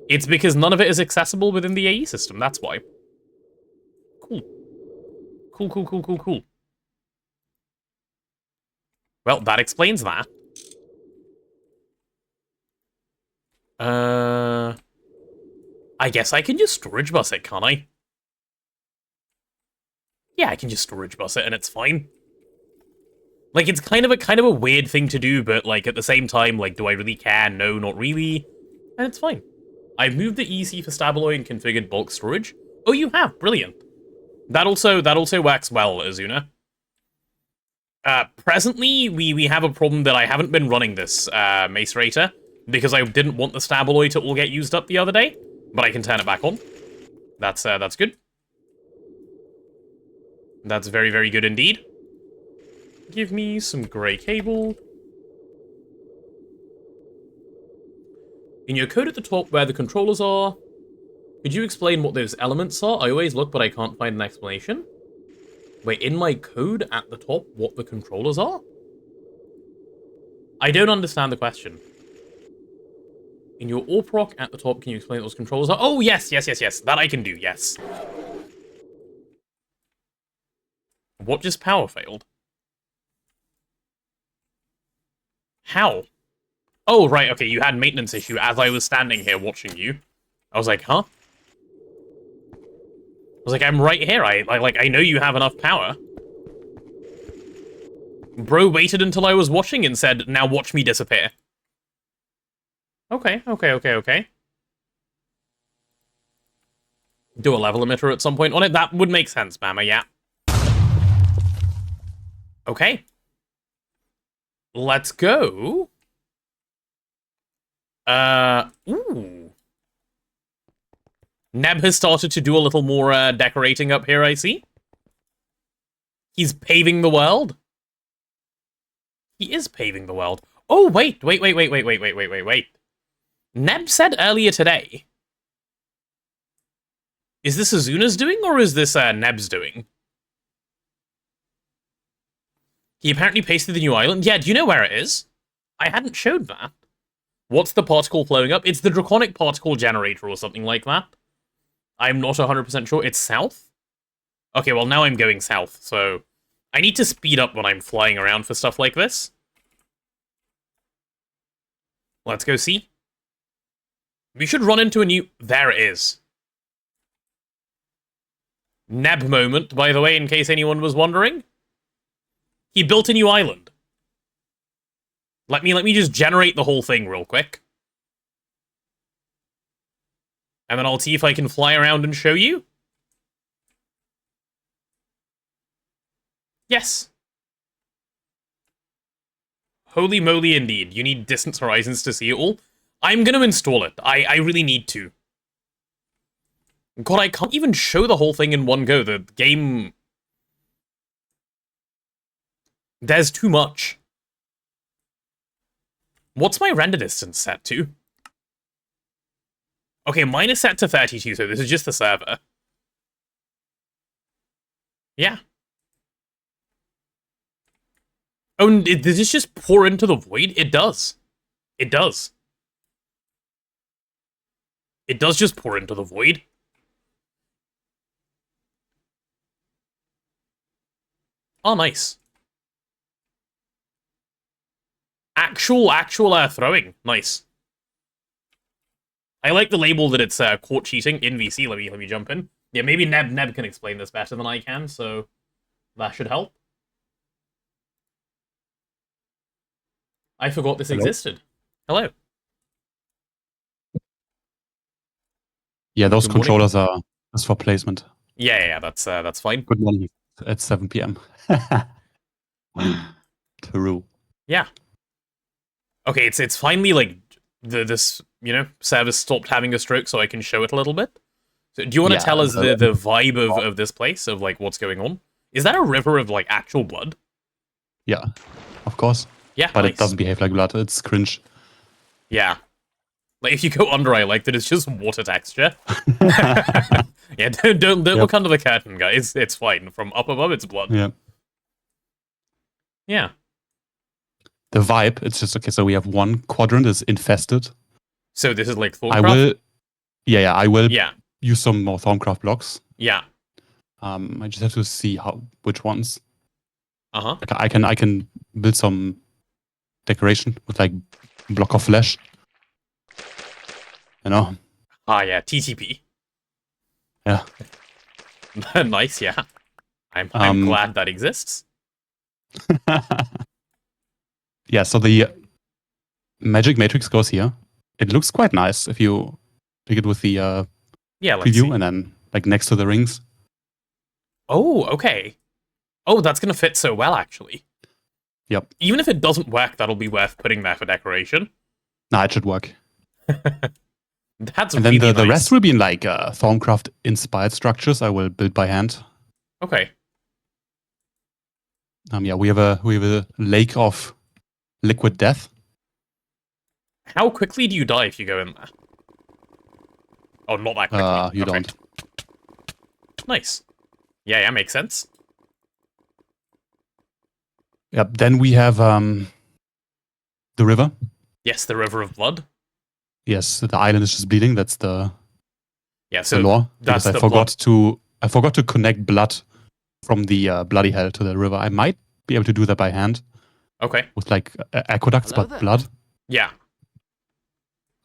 It's because none of it is accessible within the AE system, that's why. Cool. Cool. Well, that explains that. I guess I can just storage bus it, can't I? Yeah, I can just storage bus it and it's fine. Like, it's kind of a weird thing to do, but, like, at the same time, like, do I really care? No, not really. And it's fine. I've moved the EC for Stabaloy and configured bulk storage. Oh, you have? Brilliant. That also works well, Azuna. Presently, we have a problem that I haven't been running this Macerator, because I didn't want the Stabaloy to all get used up the other day, but I can turn it back on. That's good. That's very, very good indeed. Give me some grey cable. In your code at the top where the controllers are, could you explain what those elements are? I always look, but I can't find an explanation. Wait, in my code at the top, what the controllers are? I don't understand the question. In your ARP rock at the top, can you explain what those controllers are? Oh, yes. That I can do, yes. What just power failed? How? Oh, right, okay, you had maintenance issue as I was standing here watching you. I was like, huh? I was like, I'm right here, I know you have enough power. Bro waited until I was watching and said, now watch me disappear. Okay, okay, okay, okay. Do a level emitter at some point on it. That would make sense, Bama, yeah. Okay. Let's go. Ooh. Neb has started to do a little more decorating up here, I see. He's paving the world. He is paving the world. Oh, wait. Neb said earlier today. Is this Azuna's doing, or is this Neb's doing? He apparently pasted the new island. Yeah, do you know where it is? I hadn't showed that. What's the particle flowing up? It's the draconic particle generator or something like that. I'm not 100% sure. It's south? Okay, well, now I'm going south, so I need to speed up when I'm flying around for stuff like this. Let's go see. We should run into a new... There it is. Neb moment, by the way, in case anyone was wondering. He built a new island. Let me just generate the whole thing real quick. And then I'll see if I can fly around and show you. Yes. Holy moly indeed. You need distance horizons to see it all. I'm going to install it. I really need to. God, I can't even show the whole thing in one go. The game... There's too much. What's my render distance set to? Okay, mine is set to 32, so this is just the server. Yeah. Oh, and does this just pour into the void? It does. It does. It does just pour into the void. Oh, nice. Actual throwing. Nice. I like the label that it's caught cheating in VC. Let me jump in. Yeah, maybe Neb can explain this better than I can, so that should help. I forgot this existed. Hello. Yeah, those Good controllers are just for placement. Yeah, that's fine. Good morning at 7 p.m. True. Yeah. Okay, it's finally like this service stopped having a stroke, so I can show it a little bit. So, do you want to tell us the vibe of this place, of like what's going on? Is that a river of like actual blood? Yeah, of course. Yeah, but nice. It doesn't behave like blood. It's cringe. Yeah. Like if you go under, I like that it's just water texture. Yeah, don't look under the curtain, guys. It's fine. From up above, it's blood. Yeah. Yeah. The vibe, it's just okay. So we have one quadrant is infested. So this is like Thorncraft? I will Yeah. use some more Thorncraft blocks. Yeah. I just have to see which ones. Uh-huh. I can build some decoration with like block of flesh. You know? Ah, yeah, TTP. Yeah. Nice, yeah. I'm glad that exists. Yeah, so the magic matrix goes here. It looks quite nice if you pick it with the preview and then like next to the rings. Oh, okay. Oh, that's going to fit so well, actually. Yep. Even if it doesn't work, that'll be worth putting there for decoration. Nah, it should work. That's and really then the nice. rest will be in like Thorncraft inspired structures I will build by hand. Okay. Yeah, we have a lake of liquid death. How quickly do you die if you go in there? Oh, not that quickly. You don't. Nice. Yeah, makes sense. Yep. Then we have the river. Yes, the River of Blood. Yes, the island is just bleeding. That's the so the lore. That's because I forgot to connect blood from the bloody hell to the river. I might be able to do that by hand. Okay. With like aqueducts, but blood. Yeah.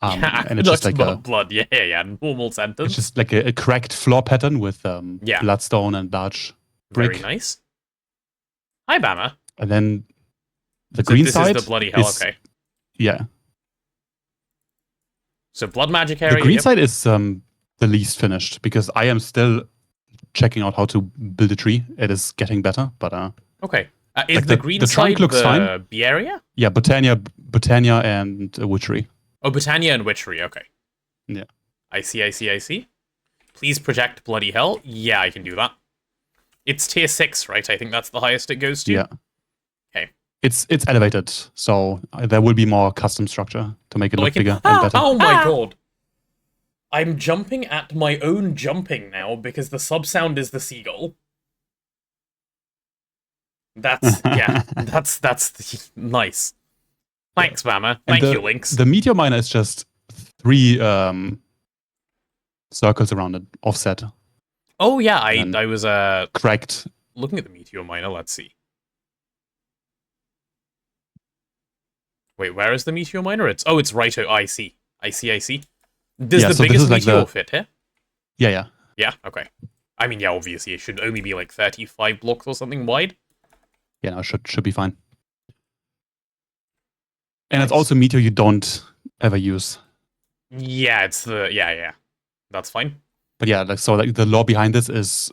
And it's just like blood. Yeah. Normal sentence. It's just like a cracked floor pattern with bloodstone and large brick. Very nice. Hi, Bama. And then the green side is the bloody hell. Okay. Yeah. So blood magic area. The green side is the least finished because I am still checking out how to build a tree. It is getting better, but okay. Is like the green trunk side looks the fine. B area? Yeah, Botania and Witchery. Oh, Botania and Witchery. Okay. Yeah. I see. Please project bloody hell. Yeah, I can do that. It's tier 6, right? I think that's the highest it goes to. Yeah. Okay. It's elevated, so there will be more custom structure to make it look bigger and better. Oh my god. I'm jumping at my own jumping now because the sub sound is the seagull. That's nice. Thanks, Bama. Thank you, Lynx. The meteor miner is just 3 circles around it, offset. Oh yeah, I was cracked. Looking at the meteor miner. Let's see. Wait, where is the meteor miner? It's right. Oh, I see. Does the biggest meteor fit here? Yeah. Yeah. Okay. I mean, yeah. Obviously, it should only be like 35 blocks or something wide. Yeah, no, should be fine. And it's also meteor you don't ever use. Yeah, it's the yeah. That's fine. But yeah, the lore behind this is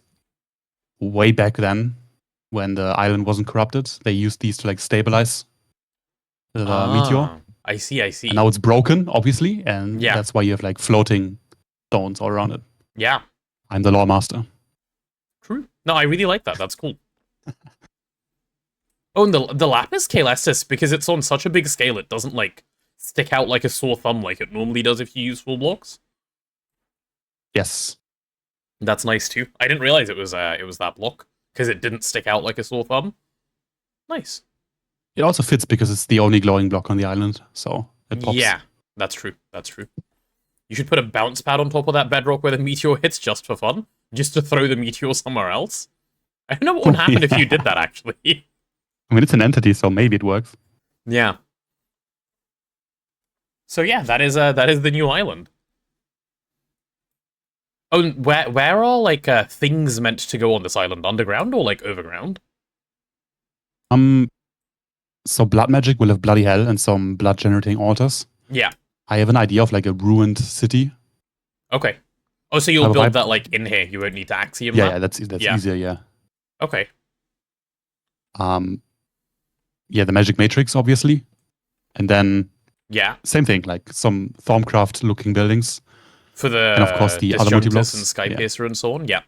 way back then, when the island wasn't corrupted. They used these to like stabilize the meteor. I see. And now it's broken, obviously, and that's why you have like floating stones all around it. Yeah. I'm the lore master. True. No, I really like that. That's cool. Oh, and the lapis caelestis, because it's on such a big scale, it doesn't like stick out like a sore thumb like it normally does if you use full blocks. Yes. That's nice too. I didn't realize it was that block because it didn't stick out like a sore thumb. Nice. It also fits because it's the only glowing block on the island, so it pops. Yeah, that's true. You should put a bounce pad on top of that bedrock where the meteor hits just for fun, just to throw the meteor somewhere else. I don't know what would happen if you did that, actually. I mean, it's an entity, so maybe it works. Yeah. So yeah, that is the new island. Oh, where are like things meant to go on this island? Underground or like overground? So blood magic will have bloody hell and some blood generating altars. Yeah. I have an idea of like a ruined city. Okay. Oh, so you'll build that like in here. You won't need to axiom that? Yeah, that's easier. Yeah. Okay. Yeah, the magic matrix, obviously, and then same thing, like some Thorncraft looking buildings. For the and of course the other multi-blocks and Skypacer and so on, yeah.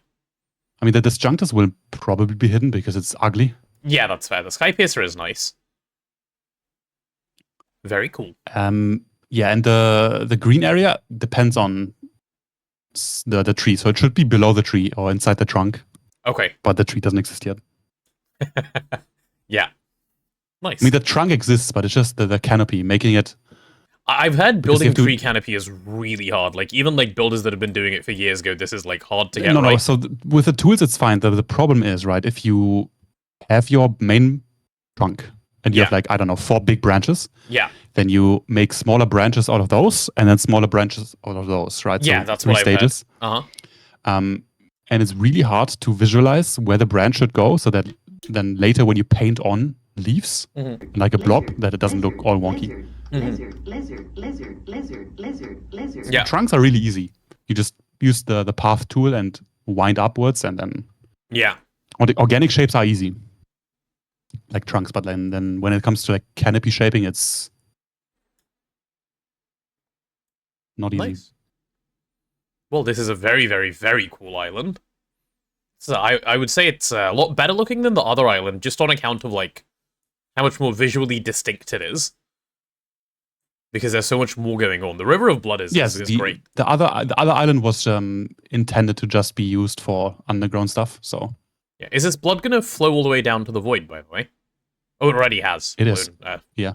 I mean, the disjunctors will probably be hidden because it's ugly. Yeah, that's fair. The Skypacer is nice. Very cool. Yeah, and the green area depends on the tree, so it should be below the tree or inside the trunk. Okay. But the tree doesn't exist yet. Yeah. Nice. I mean, the trunk exists, but it's just the canopy, making it... I've heard building tree canopy is really hard. Like, even like builders that have been doing it for years go, this is like hard to get right. No, so with the tools, it's fine. The problem is, right, if you have your main trunk and you have like, I don't know, 4 big branches, then you make smaller branches out of those and then smaller branches out of those, right? Yeah, so that's 3 what stages. I've heard. And it's really hard to visualize where the branch should go so that then later when you paint on leaves, like a blob, that it doesn't look all wonky. Yeah. Trunks are really easy. You just use the path tool and wind upwards and then... Yeah. Organic shapes are easy. Like trunks, but then when it comes to like canopy shaping, it's not easy. Nice. Well, this is a very, very, very cool island. So I would say it's a lot better looking than the other island, just on account of like how much more visually distinct it is. Because there's so much more going on. The River of Blood is great. The other island was intended to just be used for underground stuff. So yeah, is this blood gonna flow all the way down to the void? By the way, oh, it already has. It is. Yeah.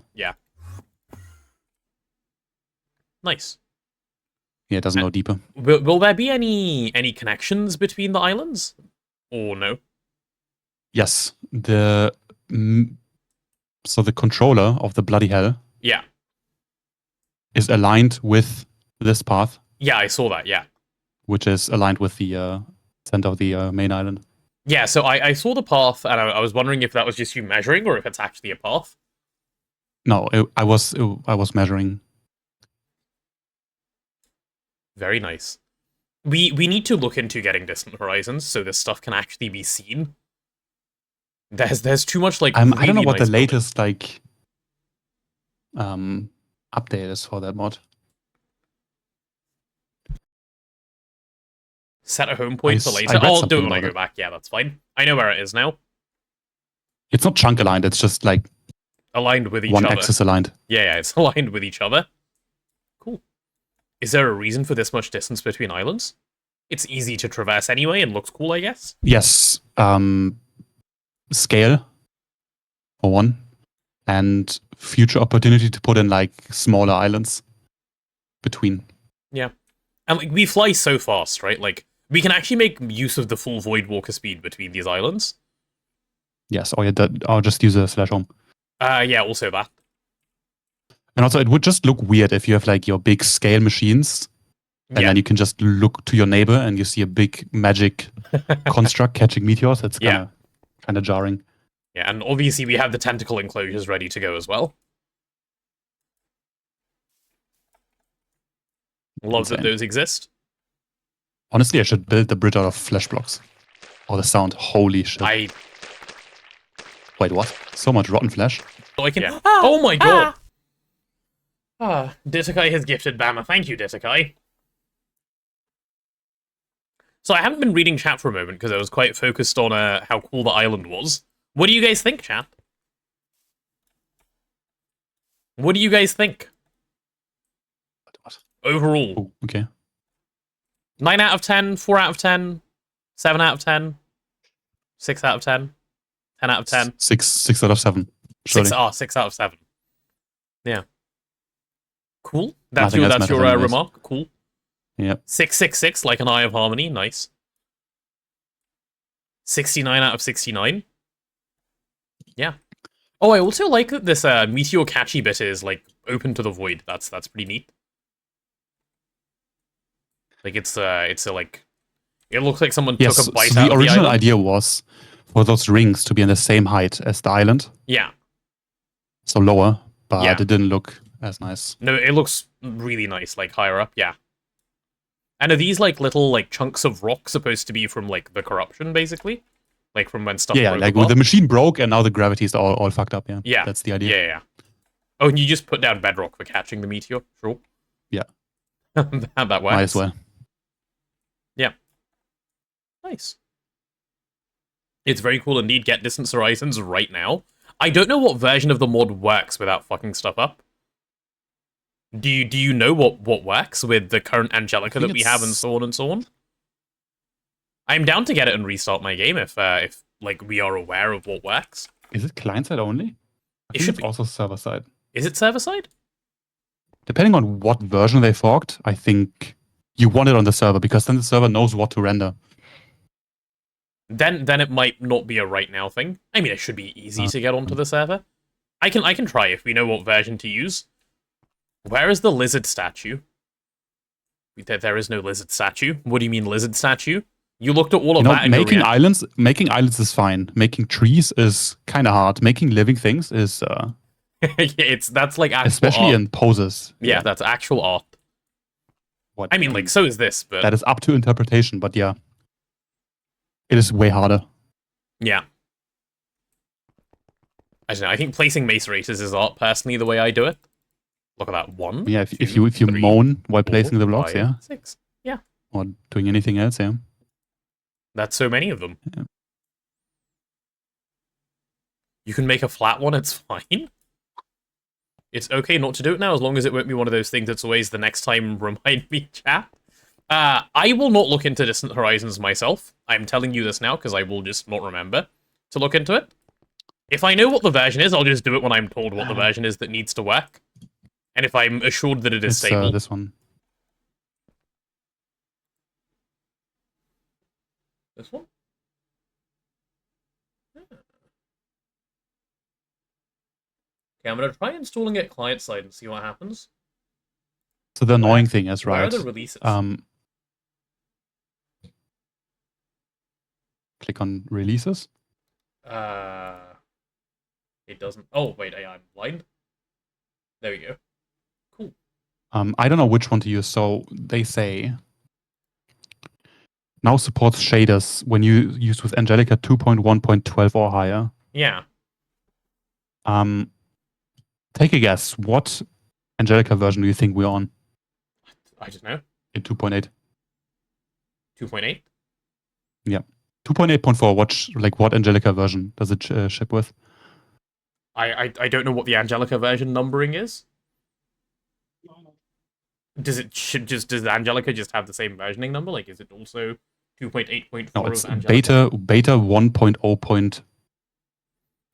Nice. Yeah, it doesn't go deeper. Will there be any connections between the islands, or no? Yes. So the controller of the bloody hell. Yeah. Is aligned with this path. Yeah, I saw that, yeah. Which is aligned with the center of the main island. Yeah, so I saw the path, and I was wondering if that was just you measuring, or if it's actually a path. No, I was measuring. Very nice. We need to look into getting distant horizons so this stuff can actually be seen. There's too much like really I don't know what nice the latest like update is for that mod. Set a home point for later. I read I'll do it something when I about go it. back. Yeah, that's fine. I know where it is now. It's not chunk aligned. It's just like Aligned with each one other. axis aligned. Yeah, it's aligned with each other. Cool. Is there a reason for this much distance between islands? It's easy to traverse anyway and looks cool, I guess. Yes. Scale for one, and future opportunity to put in like smaller islands between. Yeah. And like we fly so fast, right? Like we can actually make use of the full void walker speed between these islands. Yes, or I'll just use a /home. Yeah, also that. And also, it would just look weird if you have like your big scale machines, and then you can just look to your neighbor and you see a big magic construct catching meteors. It's kind of jarring. Yeah, and obviously we have the tentacle enclosures ready to go as well. Love that those exist. Honestly, I should build the bridge out of flesh blocks. Oh, the sound. Holy shit. Wait, what? So much rotten flesh? Oh my god! Ditakai has gifted Bama. Thank you, Ditakai. So I haven't been reading chat for a moment because I was quite focused on how cool the island was. What do you guys think, chat? What do you guys think? What? Overall. Oh, okay. 9 out of 10, 4 out of 10, 7 out of 10, 6 out of 10, 10 out of 10. 6 out of 7. Surely. 6 out of 7. Yeah. Cool. That's Nothing else your matters anyways. remark. Cool. Yep. 666, like an Eye of Harmony. Nice. 69 out of 69. Yeah. Oh, I also like that this meteor catchy bit is like open to the void. That's pretty neat. Like it's a like it looks like someone took a bite out of the island. The original idea was for those rings to be in the same height as the island. Yeah. So lower, but it didn't look as nice. No, it looks really nice, like higher up, yeah. And are these like little like chunks of rock supposed to be from like the corruption, basically? Like from when stuff broke like apart? the machine broke and now the gravity is all fucked up, yeah. Yeah. That's the idea. Yeah. Oh, and you just put down bedrock for catching the meteor? Sure. Yeah. that works. Might as well. Yeah. Nice. It's very cool indeed. Get distance horizons right now. I don't know what version of the mod works without fucking stuff up. Do you know what works with the current Angelica that we have and so on and so on? I'm down to get it and restart my game if like we are aware of what works. Is it client side only? It should be. Also server side. Is it server side? Depending on what version they forked, I think you want it on the server because then the server knows what to render. Then it might not be a right now thing. I mean, it should be easy to get onto the server. I can try if we know what version to use. Where is the lizard statue? There is no lizard statue. What do you mean lizard statue? You looked at all of that. Making islands is fine. Making trees is kind of hard. Making living things is that's like actual especially art. In poses. Yeah, that's actual art. What I mean, like so is this, but that is up to interpretation. But yeah, it is way harder. Yeah. I don't know. I think placing mace races is art personally the way I do it. Look at that. 1. Yeah, if you three, moan while 4, placing the blocks, 5, 6. Yeah. Or doing anything else, yeah. That's so many of them. Yeah. You can make a flat one, it's fine. It's okay not to do it now, as long as it won't be one of those things that's always the next time remind me, chat. I will not look into Distant Horizons myself. I'm telling you this now, because I will just not remember to look into it. If I know what the version is, I'll just do it when I'm told what the version is that needs to work. And if I'm assured that it is stable. This one. This one? Okay, I'm going to try installing it client-side and see what happens. So the annoying thing is, right? Where are the releases? Click on releases. It doesn't... Oh, wait, I'm blind. There we go. Cool. I don't know which one to use. So they say now supports shaders when you use with Angelica 2.1.12 or higher. Yeah. Take a guess. What Angelica version do you think we're on? I don't know. In 2.8. 2.8? Yeah. 2.8.4. What Angelica version does it ship with? I don't know what the Angelica version numbering is. Does Angelica just have the same versioning number? Like, is it also 2.8.4 No, it's of Angelica? beta 1.0.12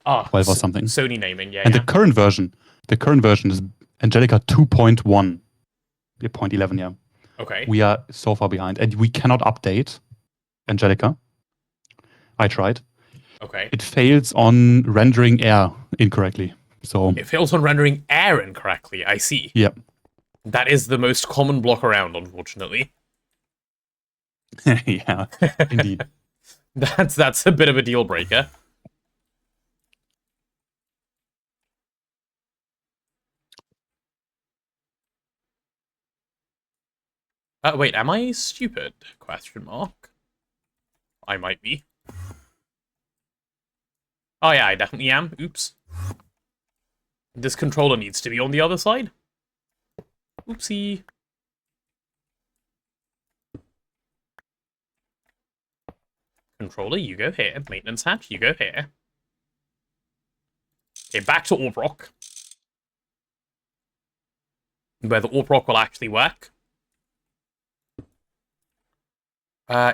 or something. Sony naming, yeah. And the current version is Angelica 2.1. 0.11, yeah. Okay. We are so far behind, and we cannot update Angelica. I tried. Okay. It fails on rendering air incorrectly. So it fails on rendering air incorrectly. I see. Yep. That is the most common block around, unfortunately. Yeah, indeed. That's a bit of a deal breaker. Wait, am I stupid? Question mark. I might be. Oh yeah, I definitely am. Oops. This controller needs to be on the other side. Oopsie. Controller, you go here. Maintenance hatch, you go here. Okay, back to Orbrock. Where the Orbrock will actually work.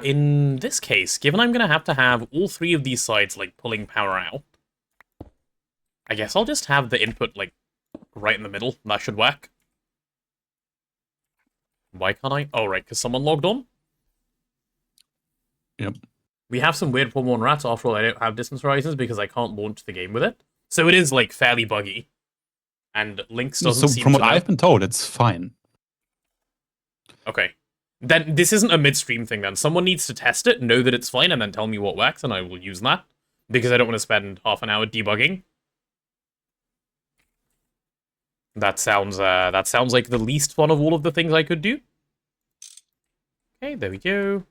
In this case, given I'm going to have all three of these sides, like, pulling power out, I guess I'll just have the input, like, right in the middle. That should work. Why can't I? Oh, right, because someone logged on? Yep. We have some weird problem on rats. After all, I don't have distance horizons because I can't launch the game with it. So it is, like, fairly buggy. And Lynx doesn't seem to from what know. I've been told, it's fine. Okay. Then this isn't a midstream thing, then. Someone needs to test it, know that it's fine, and then tell me what works, and I will use that. Because I don't want to spend half an hour debugging. That sounds like the least fun of all of the things I could do. Okay, there we go.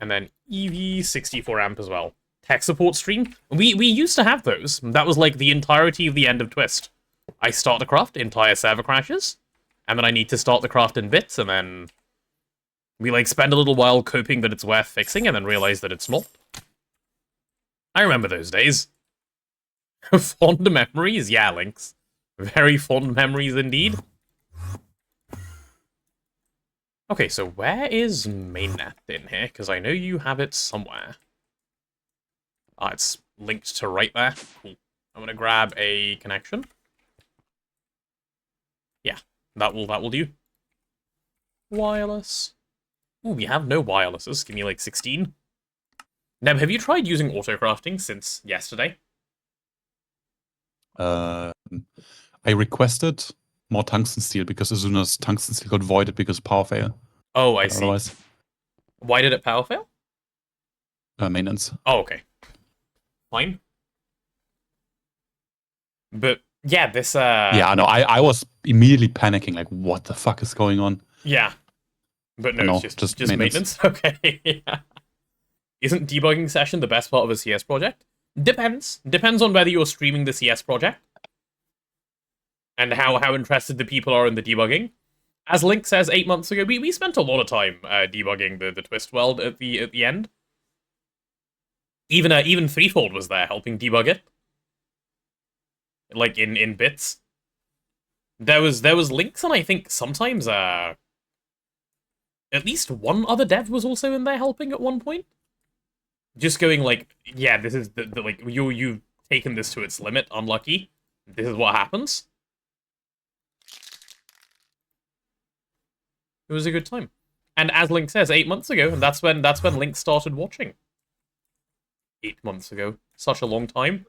And then EV 64 amp as well. Tech support stream. We used to have those. That was like the entirety of the end of Twist. I start the craft, entire server crashes. And then I need to start the craft in bits, and then we, like, spend a little while coping that it's worth fixing, and then realize that it's not. I remember those days. Fond memories? Yeah, Lynx. Very fond memories indeed. Okay, so where is mainnet in here? Because I know you have it somewhere. Ah, it's linked to right there. Cool. I'm going to grab a connection. Yeah, that will do. Wireless. Ooh, we have no wirelesses. Give me like 16. Neb, have you tried using autocrafting since yesterday? I requested more tungsten steel because Azuna's tungsten steel got voided because of power fail. Oh, I see. Otherwise, why did it power fail? Maintenance. Oh, okay. Fine. But yeah, this Yeah, no, I was immediately panicking, like, what the fuck is going on? Yeah. But no, it's just maintenance. Okay. Yeah. Isn't debugging session the best part of a CS project? Depends. Depends on whether you're streaming the CS project. And how interested the people are in the debugging. As Link says 8 months ago, we spent a lot of time debugging the Twist world at the end. Even Threefold was there helping debug it. Like in bits. There was Lynx, and I think sometimes at least one other dev was also in there helping at one point. Just going like, yeah, this is the like you've taken this to its limit, unlucky. This is what happens. It was a good time. And as Link says, 8 months ago, and that's when Link started watching. 8 months ago. Such a long time.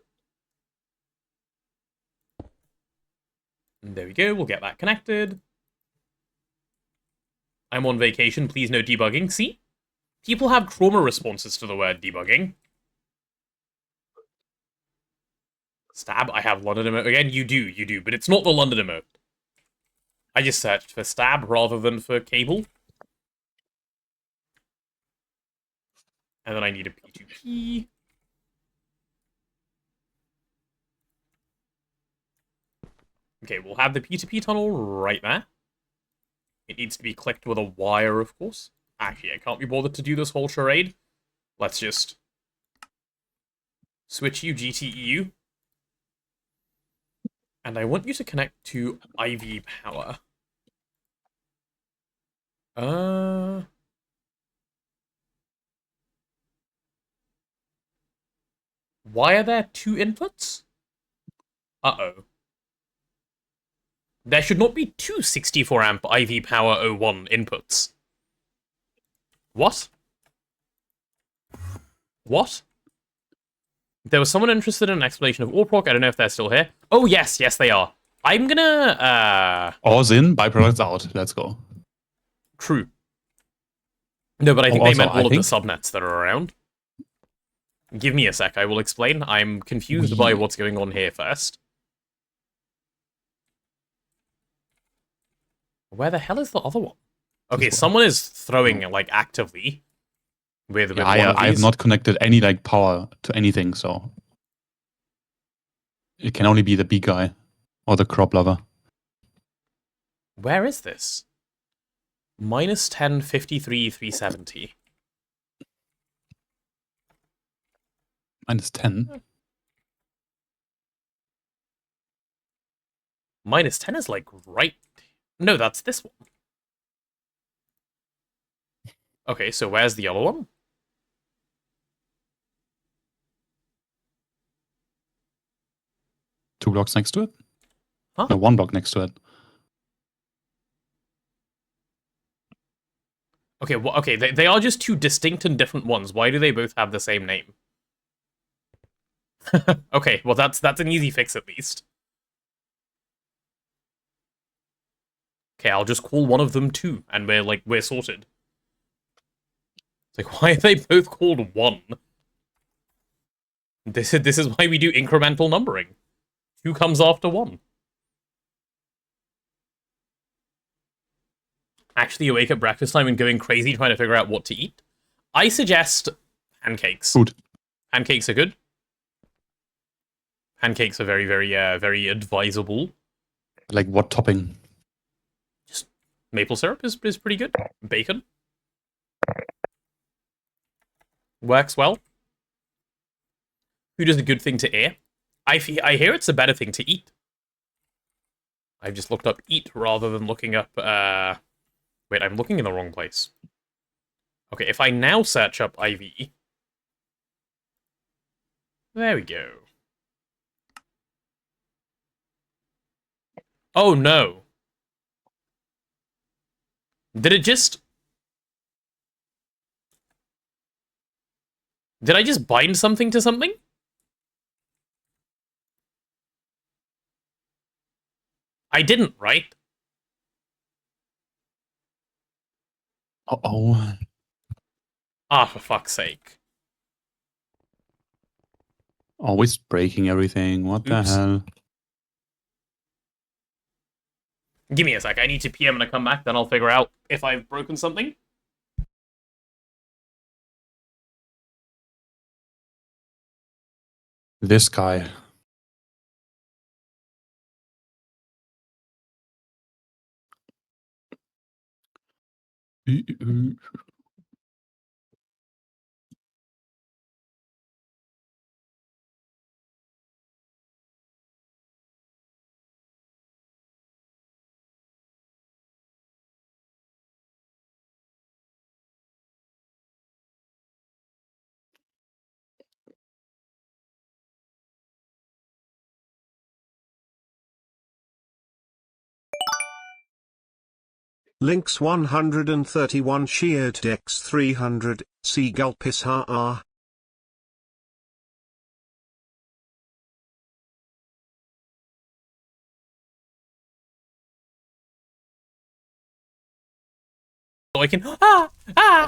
And there we go, we'll get that connected. I'm on vacation, please no debugging. See? People have trauma responses to the word debugging. Stab, I have London emote again. You do, but it's not the London emote. I just searched for stab rather than for cable. And then I need a P2P. Okay, we'll have the P2P tunnel right there. It needs to be clicked with a wire, of course. Actually, I can't be bothered to do this whole charade. Let's just switch you GTEU. And I want you to connect to IV power. Why are there two inputs? Uh-oh. There should not be two 64 amp IV power 01 inputs. What? What? There was someone interested in an explanation of AllProc. I don't know if they're still here. Oh, yes, they are. I'm gonna, Ores in, byproducts out. Let's go. True. No, but I think they Also, meant all of the subnets that are around. Give me a sec, I will explain. I'm confused by what's going on here first. Where the hell is the other one? Okay, someone is throwing, like, actively. With one of these. I have not connected any, like, power to anything, so... It can only be the B guy. Or the crop lover. Where is this? Minus 10, 53, 370. Minus 10? Minus 10 is, like, right... No, that's this one. Okay, so where's the other one? Two blocks next to it? Huh? No, one block next to it. Okay, well, okay, they are just two distinct and different ones. Why do they both have the same name? Okay, well that's an easy fix at least. Okay, I'll just call one of them 2, and we're sorted. It's like, why are they both called 1? This is why we do incremental numbering. 2 comes after 1. Actually awake at breakfast time and going crazy trying to figure out what to eat? I suggest pancakes. Food. Pancakes are good. Pancakes are very, very, very advisable. Like what topping? Just maple syrup is pretty good. Bacon. Works well. Food is a good thing to air. I hear it's a better thing to eat. I've just looked up eat rather than looking up, Wait, I'm looking in the wrong place. Okay, if I now search up IV... There we go. Oh, no. Did it just... Did I just bind something to something? I didn't, right? Uh-oh. Ah, for fuck's sake. Always breaking everything. What the hell? Give me a sec. I need to PM and I come back, then I'll figure out if I've broken something. This guy. Links 131 Sheared Dex 300, Seagulpis HR. So I can... Ah! Ah!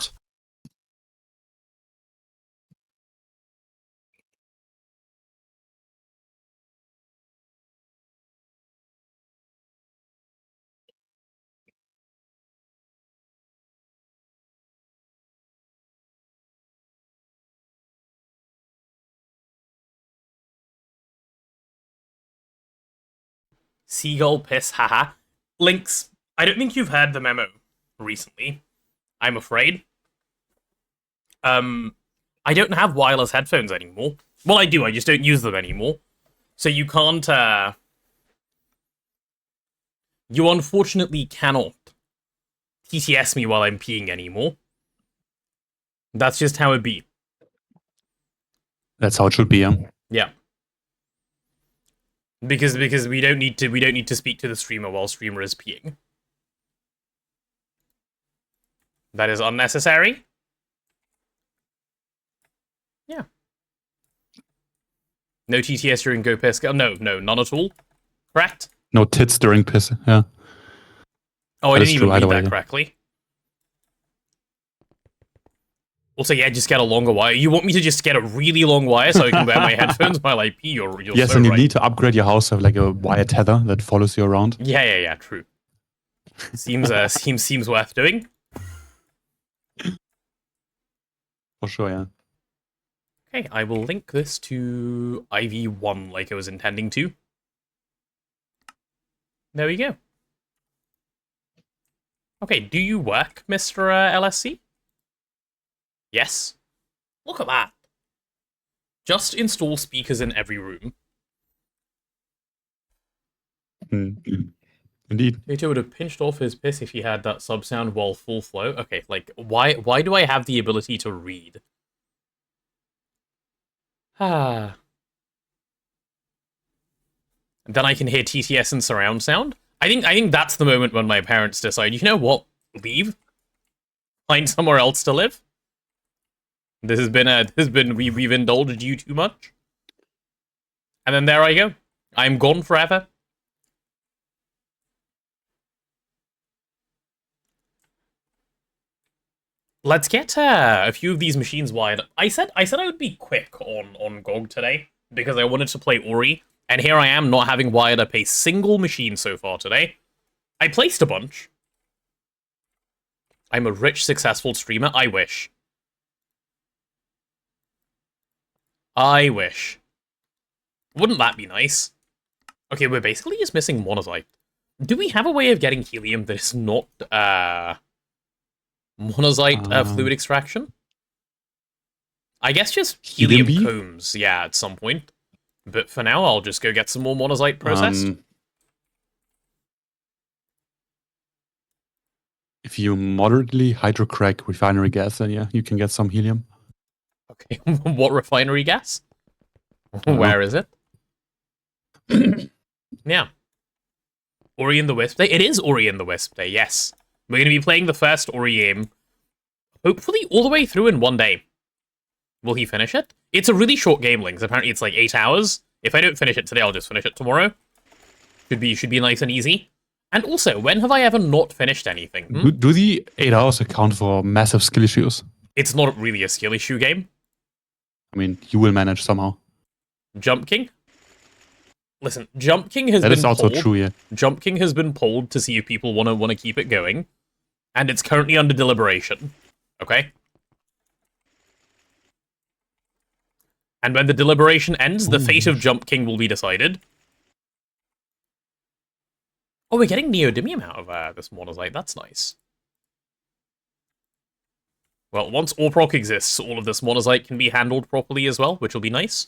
Seagull piss, haha. Links, I don't think you've heard the memo recently, I'm afraid. I don't have wireless headphones anymore. Well, I do, I just don't use them anymore. So you can't, you unfortunately cannot TTS me while I'm peeing anymore. That's just how it be. That's how it should be, yeah. Yeah. Because we don't need to speak to the streamer while streamer is peeing. That is unnecessary. Yeah. No TTS during Go Piss. No, none at all. Correct? No tits during piss, yeah. Oh, I didn't even read that yeah. correctly. Also, yeah, just get a longer wire. You want me to just get a really long wire so I can wear my headphones while I pee? You're yes, so and you right. need to upgrade your house to have like a wire tether that follows you around. Yeah, true. Seems worth doing. For sure, yeah. Okay, I will link this to IV1 like I was intending to. There we go. Okay, do you work, Mr. LSC? Yes. Look at that. Just install speakers in every room. Indeed. Vito would have pinched off his piss if he had that sub sound while full flow. Okay, like, why do I have the ability to read? Ah. Then I can hear TTS and surround sound. I think that's the moment when my parents decide, you know what? Leave. Find somewhere else to live. We've indulged you too much. And then there I go. I'm gone forever. Let's get a few of these machines wired. I said I would be quick on GOG today because I wanted to play Ori, and here I am not having wired up a single machine so far today. I placed a bunch. I'm a rich, successful streamer. I wish. I wish. Wouldn't that be nice? Okay, we're basically just missing monazite. Do we have a way of getting helium that is not monazite fluid extraction? I guess just helium combs, yeah, at some point. But for now, I'll just go get some more monazite processed. If you moderately hydrocrack refinery gas, then yeah, you can get some helium. Okay, what refinery gas? Where is it? Yeah. Ori and the Wisp Day? It is Ori and the Wisp Day, yes. We're going to be playing the first Ori game, hopefully all the way through in one day. Will he finish it? It's a really short game, Links. Apparently it's like 8 hours. If I don't finish it today, I'll just finish it tomorrow. Should be nice and easy. And also, when have I ever not finished anything? Do the 8 hours account for massive skill issues? It's not really a skill issue game. I mean, you will manage somehow. Jump King? Listen, Jump King has been That is also polled. true, yeah. Jump King has been polled to see if people want to keep it going. And it's currently under deliberation. Okay? And when the deliberation ends, the fate of Jump King will be decided. Oh, we're getting neodymium out of this monazite. That's nice. Well, once AUPROC exists, all of this monazite can be handled properly as well, which will be nice.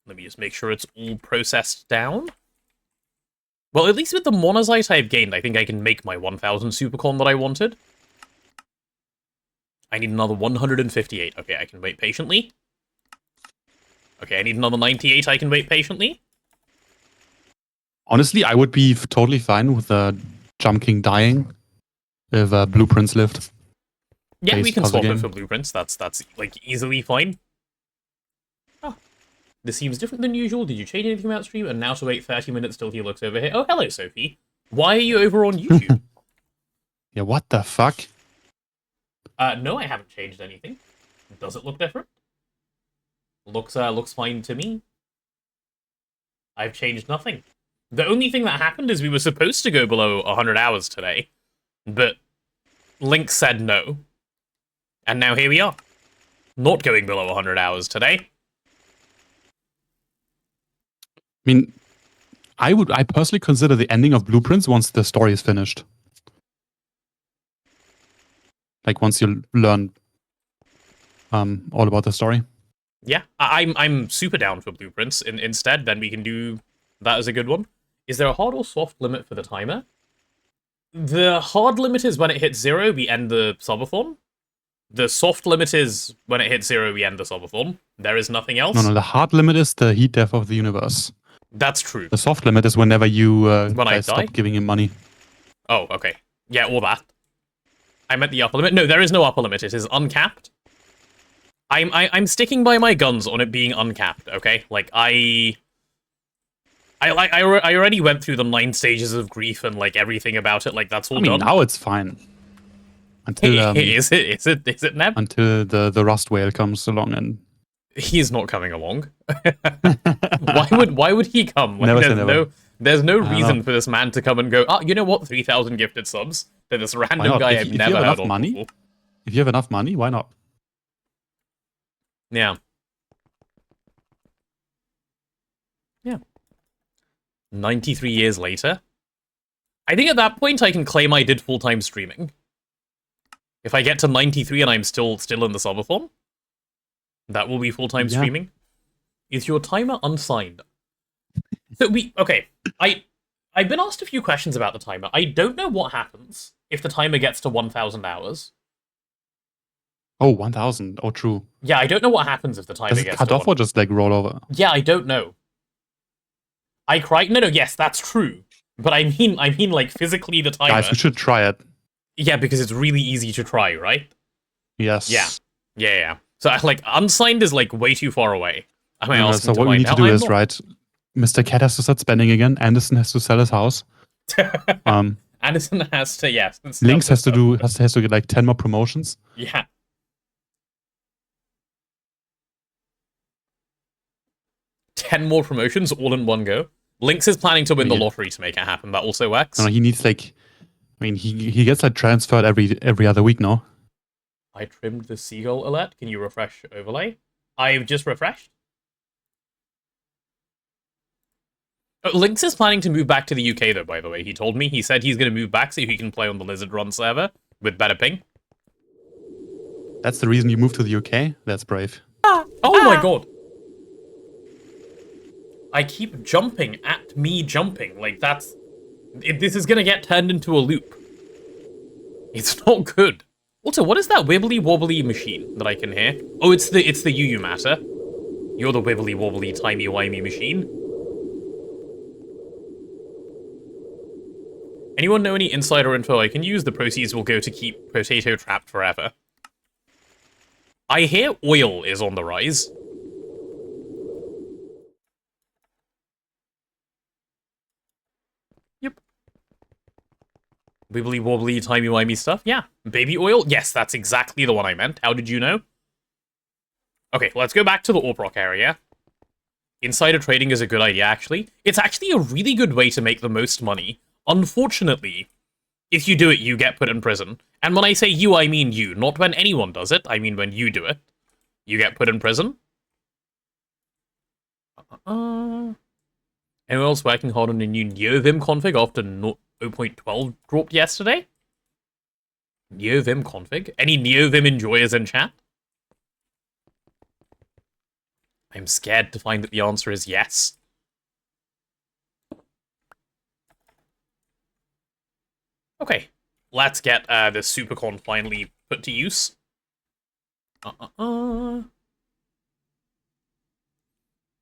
Let me just make sure it's all processed down. Well, at least with the monazite I've gained, I think I can make my 1000 supercon that I wanted. I need another 158. Okay, I can wait patiently. Okay, I need another 98. I can wait patiently. Honestly, I would be totally fine with Jump King dying if blueprints lived. Yeah, we can swap it for blueprints. That's like easily fine. Oh, this seems different than usual. Did you change anything about stream? And now to wait 30 minutes till he looks over here. Oh, hello, Sophie. Why are you over on YouTube? Yeah, what the fuck? No, I haven't changed anything. Does it look different? Looks fine to me. I've changed nothing. The only thing that happened is we were supposed to go below 100 hours today, but Link said no. And now here we are. Not going below 100 hours today. I mean, I personally consider the ending of Blueprints once the story is finished. Like once you learn all about the story. Yeah, I'm super down for Blueprints. Instead, then we can do that as a good one. Is there a hard or soft limit for the timer? The hard limit is when it hits 0, we end the subathon. The soft limit is when it hits 0, we end the subathon. There is nothing else. No, the hard limit is the heat death of the universe. That's true. The soft limit is whenever you when I die? stop giving him money. Oh, okay. Yeah, or that. I meant the upper limit. No, there is no upper limit. It is uncapped. I'm sticking by my guns on it being uncapped. Okay, like I already went through the 9 stages of grief and like everything about it. Like that's all done. Now it's fine. Until is it Neb? Until the rust whale comes along and he's not coming along. Why would he come? Like, there's no reason for this man to come and go. Oh, you know what? 3,000 gifted subs to this random guy I've never heard of before. If you have enough money, why not? Yeah. Yeah. 93 years later. I think at that point I can claim I did full-time streaming. If I get to 93 and I'm still in the subathon, that will be full-time streaming. Is your timer unsigned? So okay. I've been asked a few questions about the timer. I don't know what happens if the timer gets to 1,000 hours. Oh, 1,000. Oh, true. Yeah, I don't know what happens if the timer gets cut off or just like roll over? Yeah, I don't know. I cried. No, yes, that's true. But I mean, like physically the timer. Guys, we should try it. Yeah, because it's really easy to try, right? Yes. Yeah. So like unsigned is like way too far away. So what we need to do is right. Mr. Cat has to start spending again. Anderson has to sell his house. Anderson has to Lynx has to get like 10 more promotions. Yeah. Ten more promotions all in one go. Lynx is planning to win the lottery to make it happen. That also works. No, he needs like, he gets like transferred every other week now. I trimmed the seagull alert. Can you refresh overlay? I've just refreshed. Lynx is planning to move back to the UK though, by the way. He told me. He said he's going to move back so he can play on the Lizard Run server with better ping. That's the reason you moved to the UK? That's brave. Oh my god. I keep jumping at me jumping. Like, this is gonna get turned into a loop. It's not good. Also, what is that wibbly wobbly machine that I can hear? Oh, it's the UU matter. You're the wibbly wobbly timey wimey machine. Anyone know any insider info I can use? The proceeds will go to keep Potato trapped forever. I hear oil is on the rise. Wibbly wobbly, timey wimey stuff? Yeah. Baby oil? Yes, that's exactly the one I meant. How did you know? Okay, let's go back to the ARP area. Insider trading is a good idea, actually. It's actually a really good way to make the most money. Unfortunately, if you do it, you get put in prison. And when I say you, I mean you. Not when anyone does it. I mean when you do it. You get put in prison. Anyone else working hard on a new NeoVim config after 0.12 dropped yesterday? NeoVim config? Any NeoVim enjoyers in chat? I'm scared to find that the answer is yes. Okay, let's get the SuperCon finally put to use.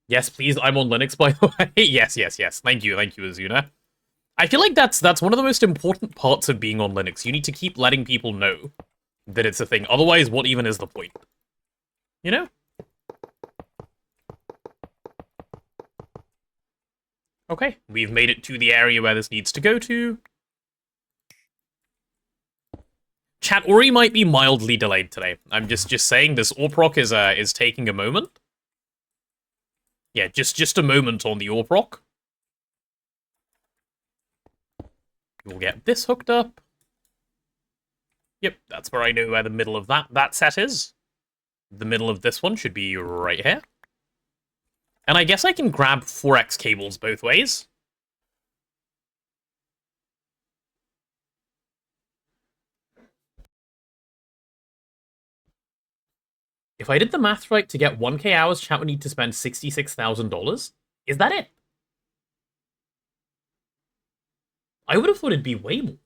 Yes, please, I'm on Linux, by the way. Yes. Thank you, Azuna. I feel like that's one of the most important parts of being on Linux. You need to keep letting people know that it's a thing. Otherwise, what even is the point? You know? Okay, we've made it to the area where this needs to go to. Chat, Ori might be mildly delayed today. I'm just saying this ARPROC is taking a moment. Yeah, just a moment on the ARPROC. We'll get this hooked up. Yep, that's where I know where the middle of that set is. The middle of this one should be right here. And I guess I can grab 4x cables both ways. If I did the math right, to get 1k hours, chat would need to spend $66,000. Is that it? I would have thought it'd be way more.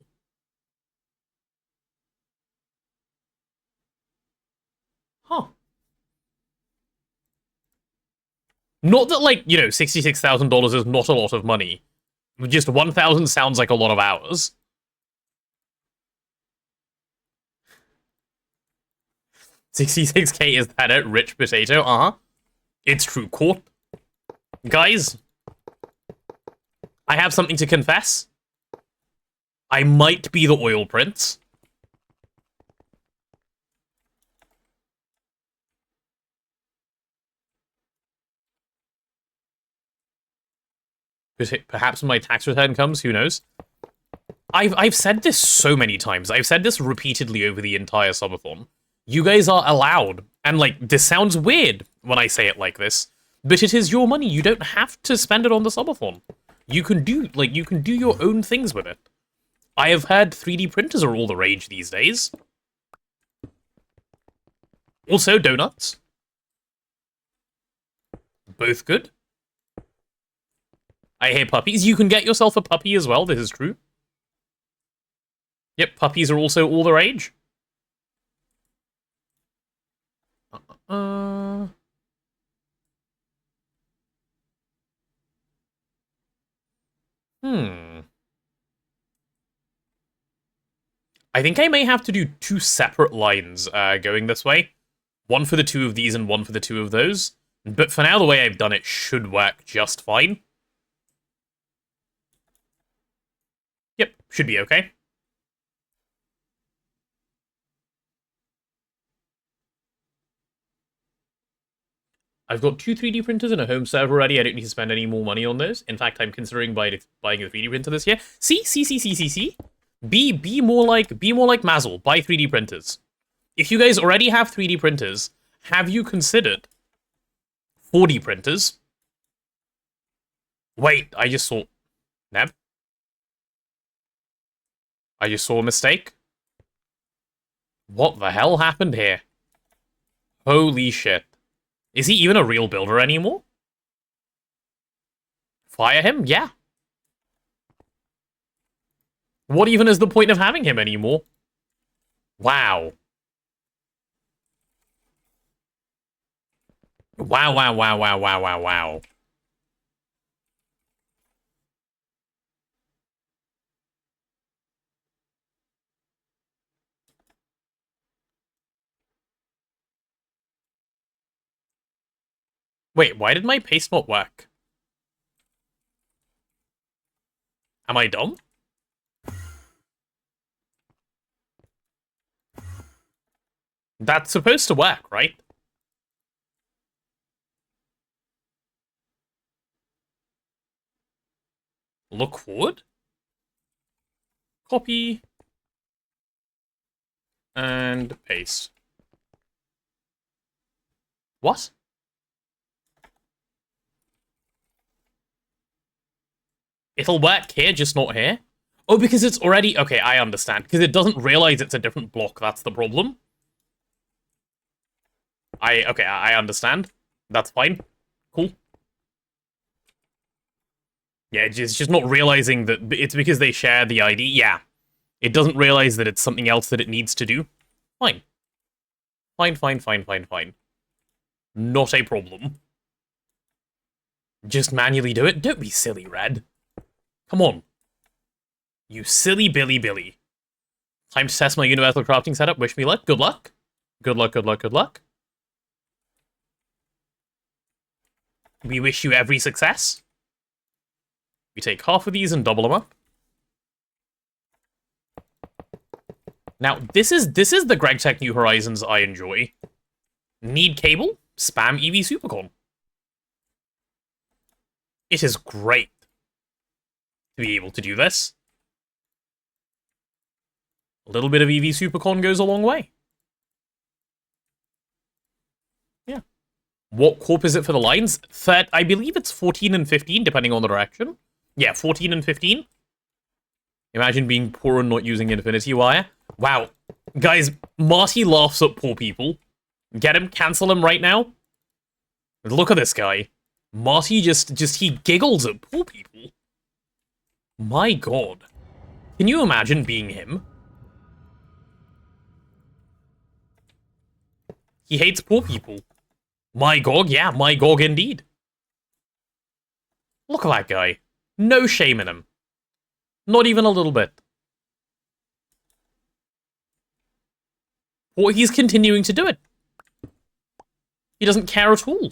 Huh. Not that, like, you know, $66,000 is not a lot of money. Just 1,000 sounds like a lot of hours. $66K, is that it? Rich potato? Uh-huh. It's true, court. Guys, I have something to confess. I might be the oil prince. Perhaps when my tax return comes, who knows? I've said this so many times. I've said this repeatedly over the entire subathon. You guys are allowed, and like, this sounds weird when I say it like this, but it is your money. You don't have to spend it on the subathon. You can do your own things with it. I have heard 3D printers are all the rage these days. Also, donuts. Both good. I hate puppies. You can get yourself a puppy as well, this is true. Yep, puppies are also all the rage. I think I may have to do 2 separate lines going this way. One for the 2 of these and one for the 2 of those. But for now, the way I've done it should work just fine. Yep, should be okay. I've got 2 3D printers and a home server already. I don't need to spend any more money on those. In fact, I'm considering buying a 3D printer this year. See. Be more like Mazel. Buy 3D printers. If you guys already have 3D printers, have you considered 4D printers? Wait, I just saw... Neb? I just saw a mistake. What the hell happened here? Holy shit. Is he even a real builder anymore? Fire him? Yeah. What even is the point of having him anymore? Wow. Wow. Wait, why did my paste not work? Am I dumb? That's supposed to work, right? Look forward. Copy. And paste. What? It'll work here, just not here? Oh, because it's already... Okay, I understand. Because it doesn't realize it's a different block, that's the problem. Okay, I understand. That's fine. Cool. Yeah, it's just not realizing that it's because they share the ID. Yeah. It doesn't realize that it's something else that it needs to do. Fine. Fine. Not a problem. Just manually do it. Don't be silly, Red. Come on. You silly Billy. Time to test my universal crafting setup. Wish me luck. Good luck. Good luck. We wish you every success. We take half of these and double them up. Now, this is the GregTech New Horizons I enjoy. Need cable? Spam EV Supercon. It is great to be able to do this. A little bit of EV Supercon goes a long way. Yeah. What corp is it for the lines? I believe it's 14 and 15, depending on the direction. Yeah, 14 and 15. Imagine being poor and not using Infinity Wire. Wow. Guys, Marty laughs at poor people. Get him, cancel him right now. Look at this guy. Marty he giggles at poor people. My god. Can you imagine being him? He hates poor people. My GOG, yeah, my GOG indeed. Look at that guy. No shame in him. Not even a little bit. Or he's continuing to do it. He doesn't care at all.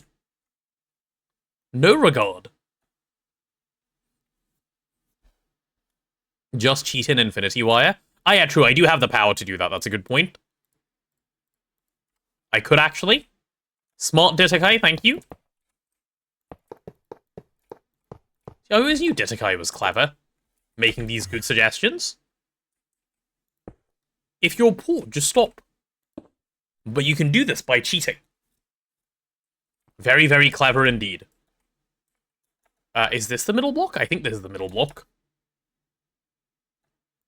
No regard. Just cheat in Infinity Wire. Ah, yeah, true, I do have the power to do that. That's a good point. I could actually. Smart Ditakai, thank you. I always knew Ditakai was clever, making these good suggestions. If you're poor, just stop. But you can do this by cheating. Very, very clever indeed. Is this the middle block? I think this is the middle block.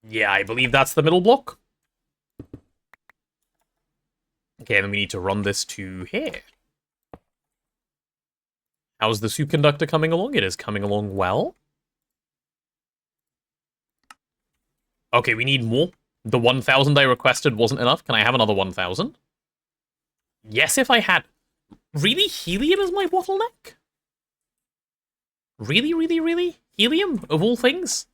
Yeah, I believe that's the middle block. Okay, then we need to run this to here. How's the superconductor coming along? It is coming along well. Okay, we need more. The 1,000 I requested wasn't enough. Can I have another 1,000? Yes, if I had... Really? Helium is my bottleneck? Really, really, really? Helium, of all things?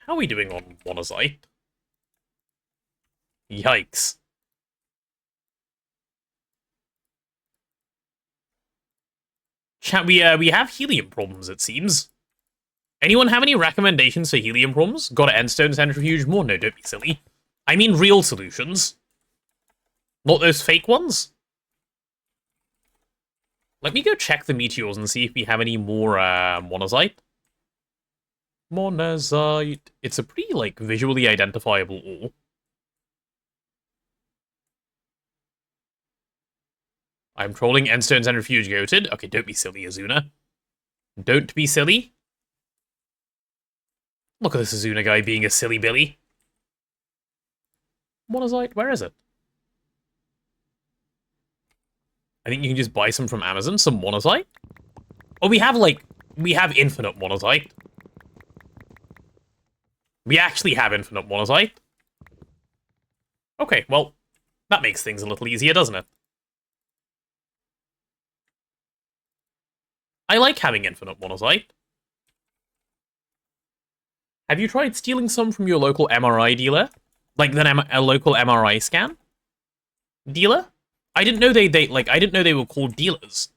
How are we doing on monazite? Yikes. Chat, we have helium problems, it seems. Anyone have any recommendations for helium problems? Got to endstone centrifuge more? No, don't be silly. I mean real solutions. Not those fake ones. Let me go check the meteors and see if we have any more monazite. Monazite. It's a pretty, like, visually identifiable ore. I'm trolling endstone centrifuge goated. Okay, don't be silly, Azuna. Don't be silly. Look at this Azuna guy being a silly Billy. Monazite, where is it? I think you can just buy some from Amazon, some monazite. Oh, we have infinite monazite. We actually have infinite monazite. Okay, well, that makes things a little easier, doesn't it? I like having infinite monazite. Have you tried stealing some from your local MRI dealer? Like a local MRI scan dealer? I didn't know I didn't know they were called dealers.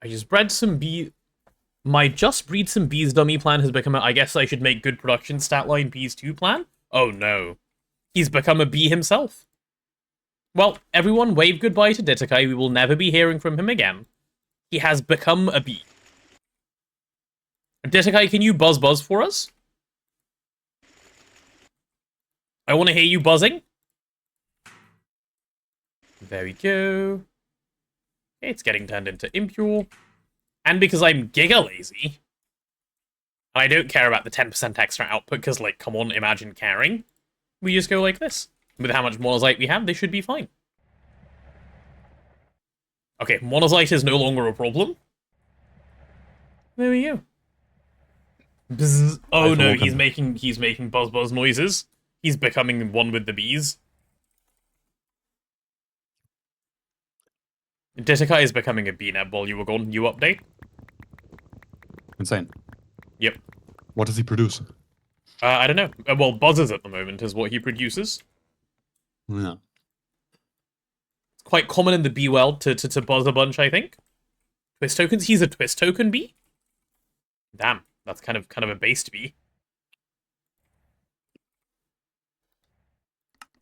I just bred some bee. My just breed some bees dummy plan has become I guess I should make good production stat line bees 2 plan? Oh no. He's become a bee himself. Well, everyone wave goodbye to Ditakai. We will never be hearing from him again. He has become a bee. Ditakai, can you buzz for us? I want to hear you buzzing. There we go. Okay, it's getting turned into impure. And because I'm giga lazy, and I don't care about the 10% extra output, because, like, come on, imagine caring. We just go like this. With how much monazite we have, they should be fine. Okay, monazite is no longer a problem. There we go. Bzz. Oh no, he's making buzz noises. He's becoming one with the bees. Ditakai is becoming a bee net while you were gone. New update. Insane. Yep. What does he produce? I don't know. Well, buzzes at the moment is what he produces. Yeah. It's quite common in the bee world to buzz a bunch, I think. Twist tokens? He's a twist token bee? Damn, that's kind of a based bee.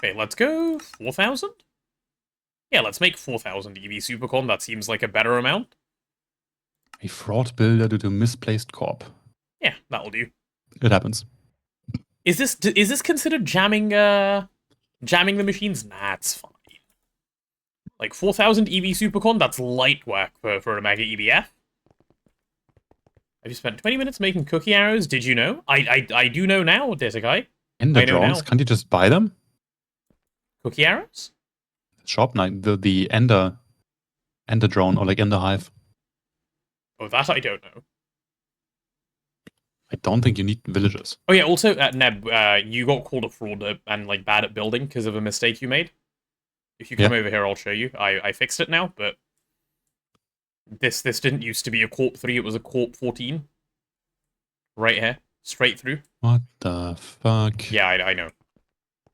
Okay, let's go 4,000? Yeah, let's make 4,000 EV Supercon. That seems like a better amount. A fraud builder due to misplaced corp. Yeah, that'll do. It happens. Is this considered jamming Jamming the machines? Nah, it's fine. Like, 4,000 EV Supercon? That's light work for a Mega EBF. Have you spent 20 minutes making cookie arrows? Did you know? I do know now, Desekai. Ender drones? Can't you just buy them? Cookie arrows? Shop night, the Ender drone or like Ender Hive. Oh, that I don't know. I don't think you need villagers. Oh yeah, also, Neb, you got called a fraud and like bad at building because of a mistake you made. If you come over here, I'll show you. I fixed it now, but this didn't used to be a Corp 3, it was a Corp 14. Right here. Straight through. What the fuck? Yeah, I know.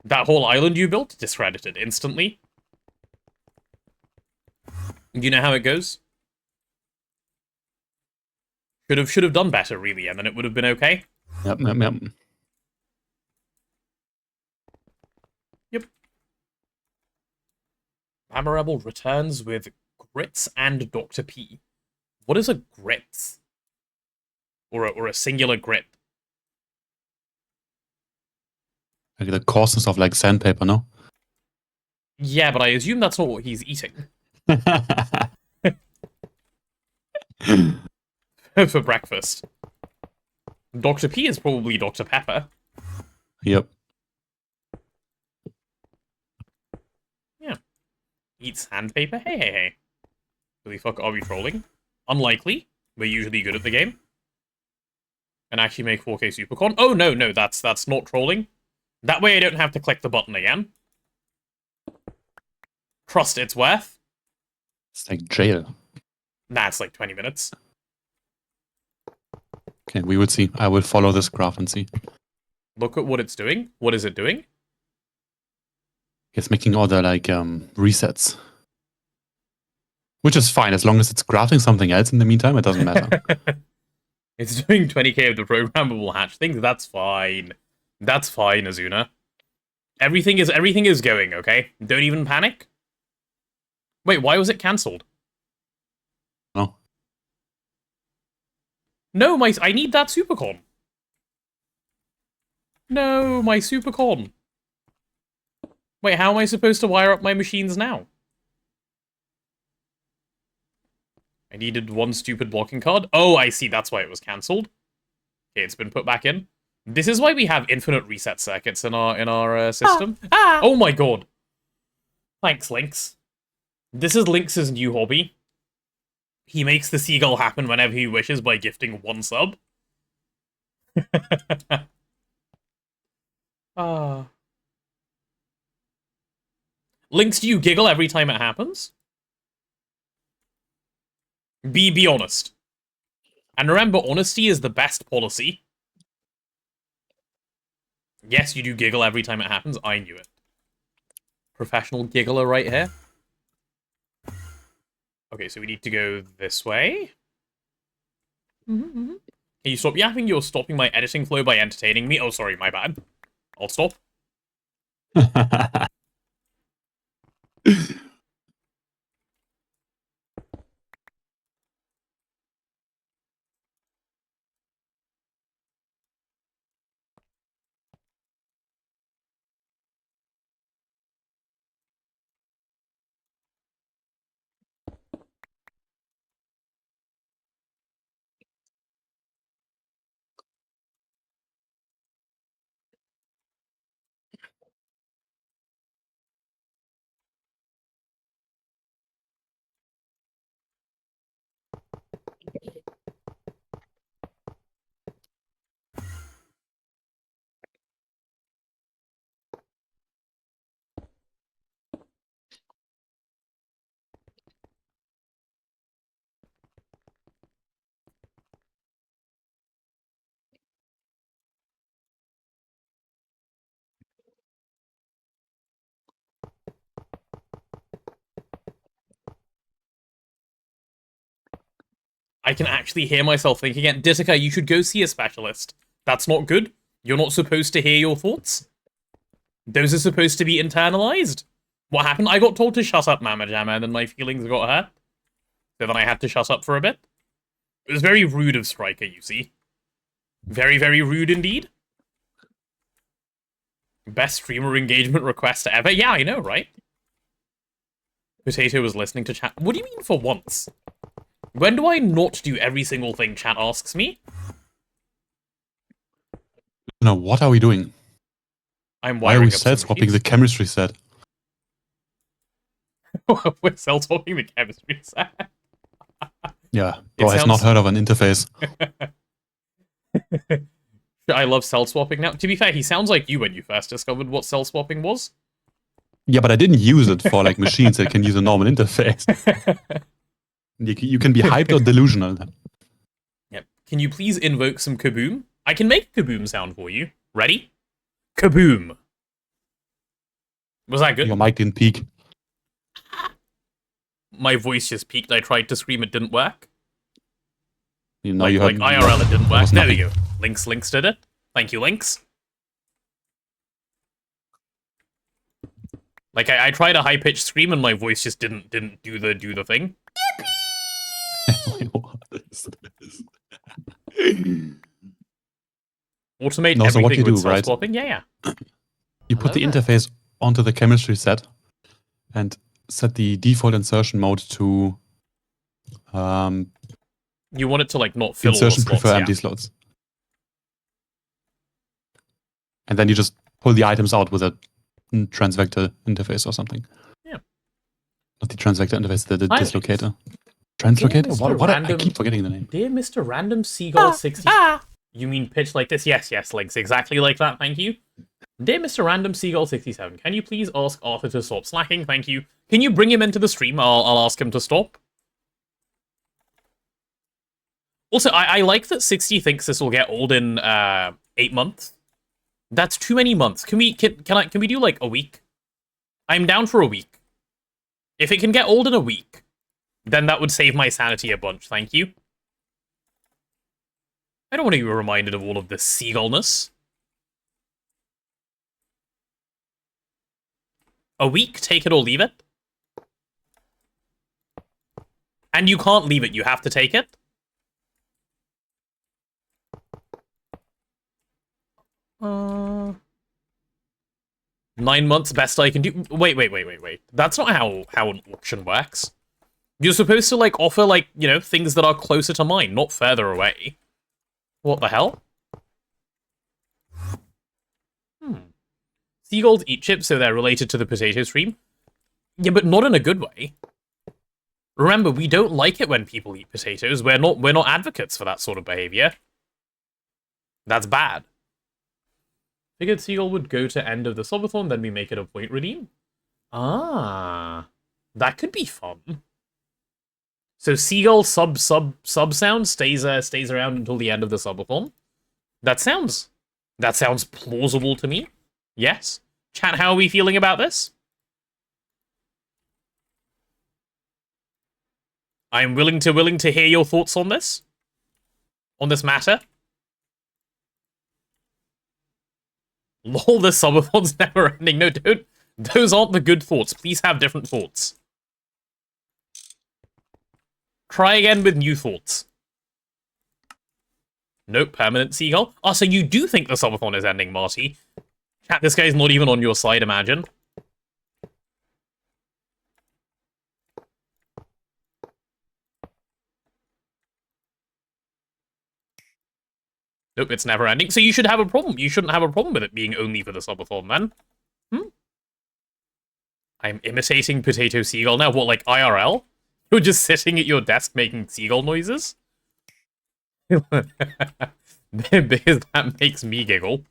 That whole island you built, discredited instantly. You know how it goes? Should have done better, really, and then it would have been okay. Yep. Yep. Mama Rebel returns with Grits and Dr. P. What is a grit? Or a singular grit? Like the coarseness of like sandpaper, no? Yeah, but I assume that's not what he's eating. For breakfast. Dr. P is probably Dr. Pepper. Yep. Yeah. Eat sandpaper? Hey. Holy fuck, are we trolling? Unlikely. We're usually good at the game. And actually make 4K Supercon. Oh, no, that's not trolling. That way I don't have to click the button again. Trust its worth. It's like jail. Nah, it's like 20 minutes. Okay, we will see. I will follow this graph and see. Look at what it's doing. What is it doing? It's making all the like resets. Which is fine, as long as it's crafting something else in the meantime, it doesn't matter. It's doing 20k of the programmable hatch things. That's fine. That's fine, Azuna. Everything is going, okay? Don't even panic. Wait, why was it cancelled? No. No, I need that Supercon. No, my Supercon. Wait, how am I supposed to wire up my machines now? I needed one stupid blocking card. Oh, I see. That's why it was cancelled. Okay, it's been put back in. This is why we have infinite reset circuits in our system. Oh my god. Thanks, Lynx. This is Lynx's new hobby. He makes the seagull happen whenever he wishes by gifting one sub. Lynx, do you giggle every time it happens? Be honest. And remember, honesty is the best policy. Yes, you do giggle every time it happens. I knew it. Professional giggler right here. Okay, so we need to go this way. Can you stop yapping? You're stopping my editing flow by entertaining me. Oh, sorry, my bad. I'll stop. I can actually hear myself thinking again. Ditika, you should go see a specialist. That's not good. You're not supposed to hear your thoughts. Those are supposed to be internalized. What happened? I got told to shut up, Mama Jamma, and then my feelings got hurt. So then I had to shut up for a bit. It was very rude of Striker, you see. Very, very rude indeed. Best streamer engagement request ever. Yeah, I know, right? Potato was listening to chat. What do you mean for once? When do I not do every single thing chat asks me? No, what are we doing? I'm Why are wiring we up cell some swapping the machines. chemistry set? We're cell swapping the chemistry set. Yeah, bro has not heard of an interface. I love cell swapping now. To be fair, he sounds like you when you first discovered what cell swapping was. Yeah, but I didn't use it for like machines that can use a normal interface. You can be hyped or delusional. Yep. Can you please invoke some kaboom? I can make a kaboom sound for you. Ready? Kaboom. Was that good? Your mic didn't peak. My voice just peaked. I tried to scream, it didn't work. You know, Like, you heard like IRL, it didn't work. was There we nothing. go. Links did it. Thank you, Links. Like I tried a high pitched scream and my voice just didn't do the thing. Automate No, so everything what you with do, cell right? swapping. Yeah. You put the interface onto the chemistry set and set the default insertion mode to You want it to like not fill all the insertion slots. prefer Yeah. empty slots. And then you just pull the items out with a transvector interface or something. Yeah. Not the transvector interface, the Hi, dislocator. Translocator? Mr. What? I Random- keep forgetting the name. Dear Mr. Random Seagull 60. You mean pitch like this? Yes, Links. Exactly like that. Thank you. Dear Mr. Random Seagull 67, can you please ask Arthur to stop slacking? Thank you. Can you bring him into the stream? I'll ask him to stop. Also, I like that 60 thinks this will get old in 8 months. That's too many months. Can we do like a week? I'm down for a week. If it can get old in a week, then that would save my sanity a bunch. Thank you. I don't want to be reminded of all of this seagullness. A week, take it or leave it. And you can't leave it, you have to take it. Uh, 9 months, best I can do. Wait. That's not how an auction works. You're supposed to, like, offer, like, you know, things that are closer to mine, not further away. What the hell? Seagulls eat chips, so they're related to the potato stream. Yeah, but not in a good way. Remember, we don't like it when people eat potatoes. We're not advocates for that sort of behavior. That's bad. Figured Seagull would go to end of the subathon, then we make it a point redeem. Ah, that could be fun. So Seagull sub sound stays around until the end of the subathon. That sounds plausible to me. Yes. Chat, how are we feeling about this? I'm willing to hear your thoughts on this. On this matter. Lol, the subathon's never ending. No, don't. Those aren't the good thoughts. Please have different thoughts. Try again with new thoughts. Nope, permanent seagull. Oh, so you do think the subathon is ending, Marty? Chat, this guy's not even on your side, imagine. Nope, it's never ending. So you should have a problem. You shouldn't have a problem with it being only for the subathon, then. I'm imitating Potato Seagull now. What, like IRL? You're just sitting at your desk making seagull noises? Because that makes me giggle.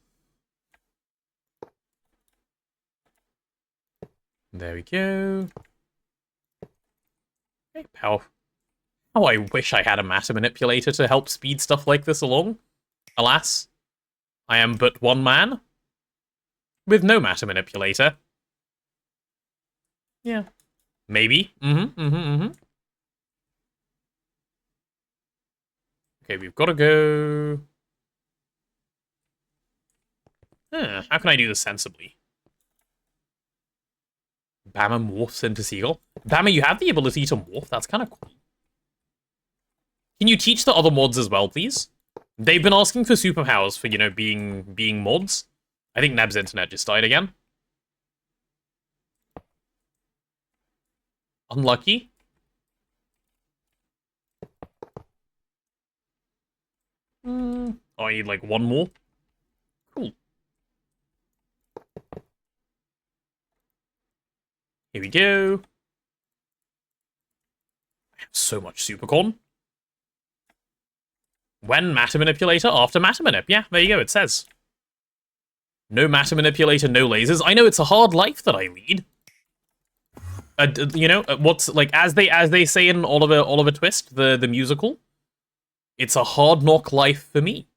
There we go. Okay, how I wish I had a matter manipulator to help speed stuff like this along. Alas, I am but one man with no matter manipulator. Yeah. Maybe. Okay, we've got to go... how can I do this sensibly? Bama morphs into Seagull. Bama, you have the ability to morph? That's kind of cool. Can you teach the other mods as well, please? They've been asking for superpowers for, you know, being mods. I think Neb's internet just died again. Unlucky. Oh, I need like one more. Cool. Here we go. I have so much supercorn. When matter manipulator, after matter manip. Yeah, there you go, it says. No matter manipulator, no lasers. I know it's a hard life that I lead. You know, what's like as they say in Oliver Twist, the musical. It's a hard knock life for me.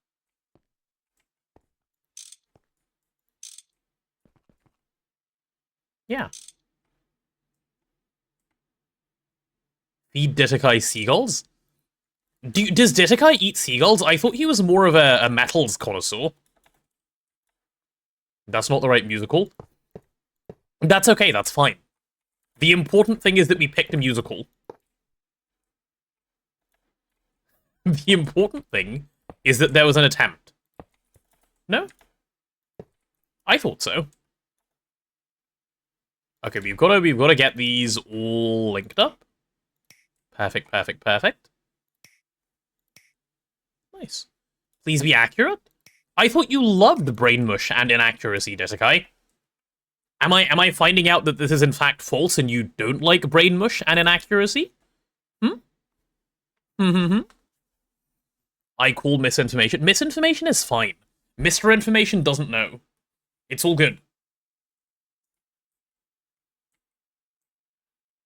Yeah. Feed Ditakai seagulls? Does Ditakai eat seagulls? I thought he was more of a metals connoisseur. That's not the right musical. That's okay, that's fine. The important thing is that we picked a musical. The important thing is that there was an attempt. No? I thought so. Okay, we've got to get these all linked up. Perfect, perfect, perfect. Nice. Please be accurate. I thought you loved brain mush and inaccuracy, Ditakai. Am I finding out that this is in fact false and you don't like brain mush and inaccuracy? I call misinformation. Misinformation is fine. Mr. Information doesn't know. It's all good.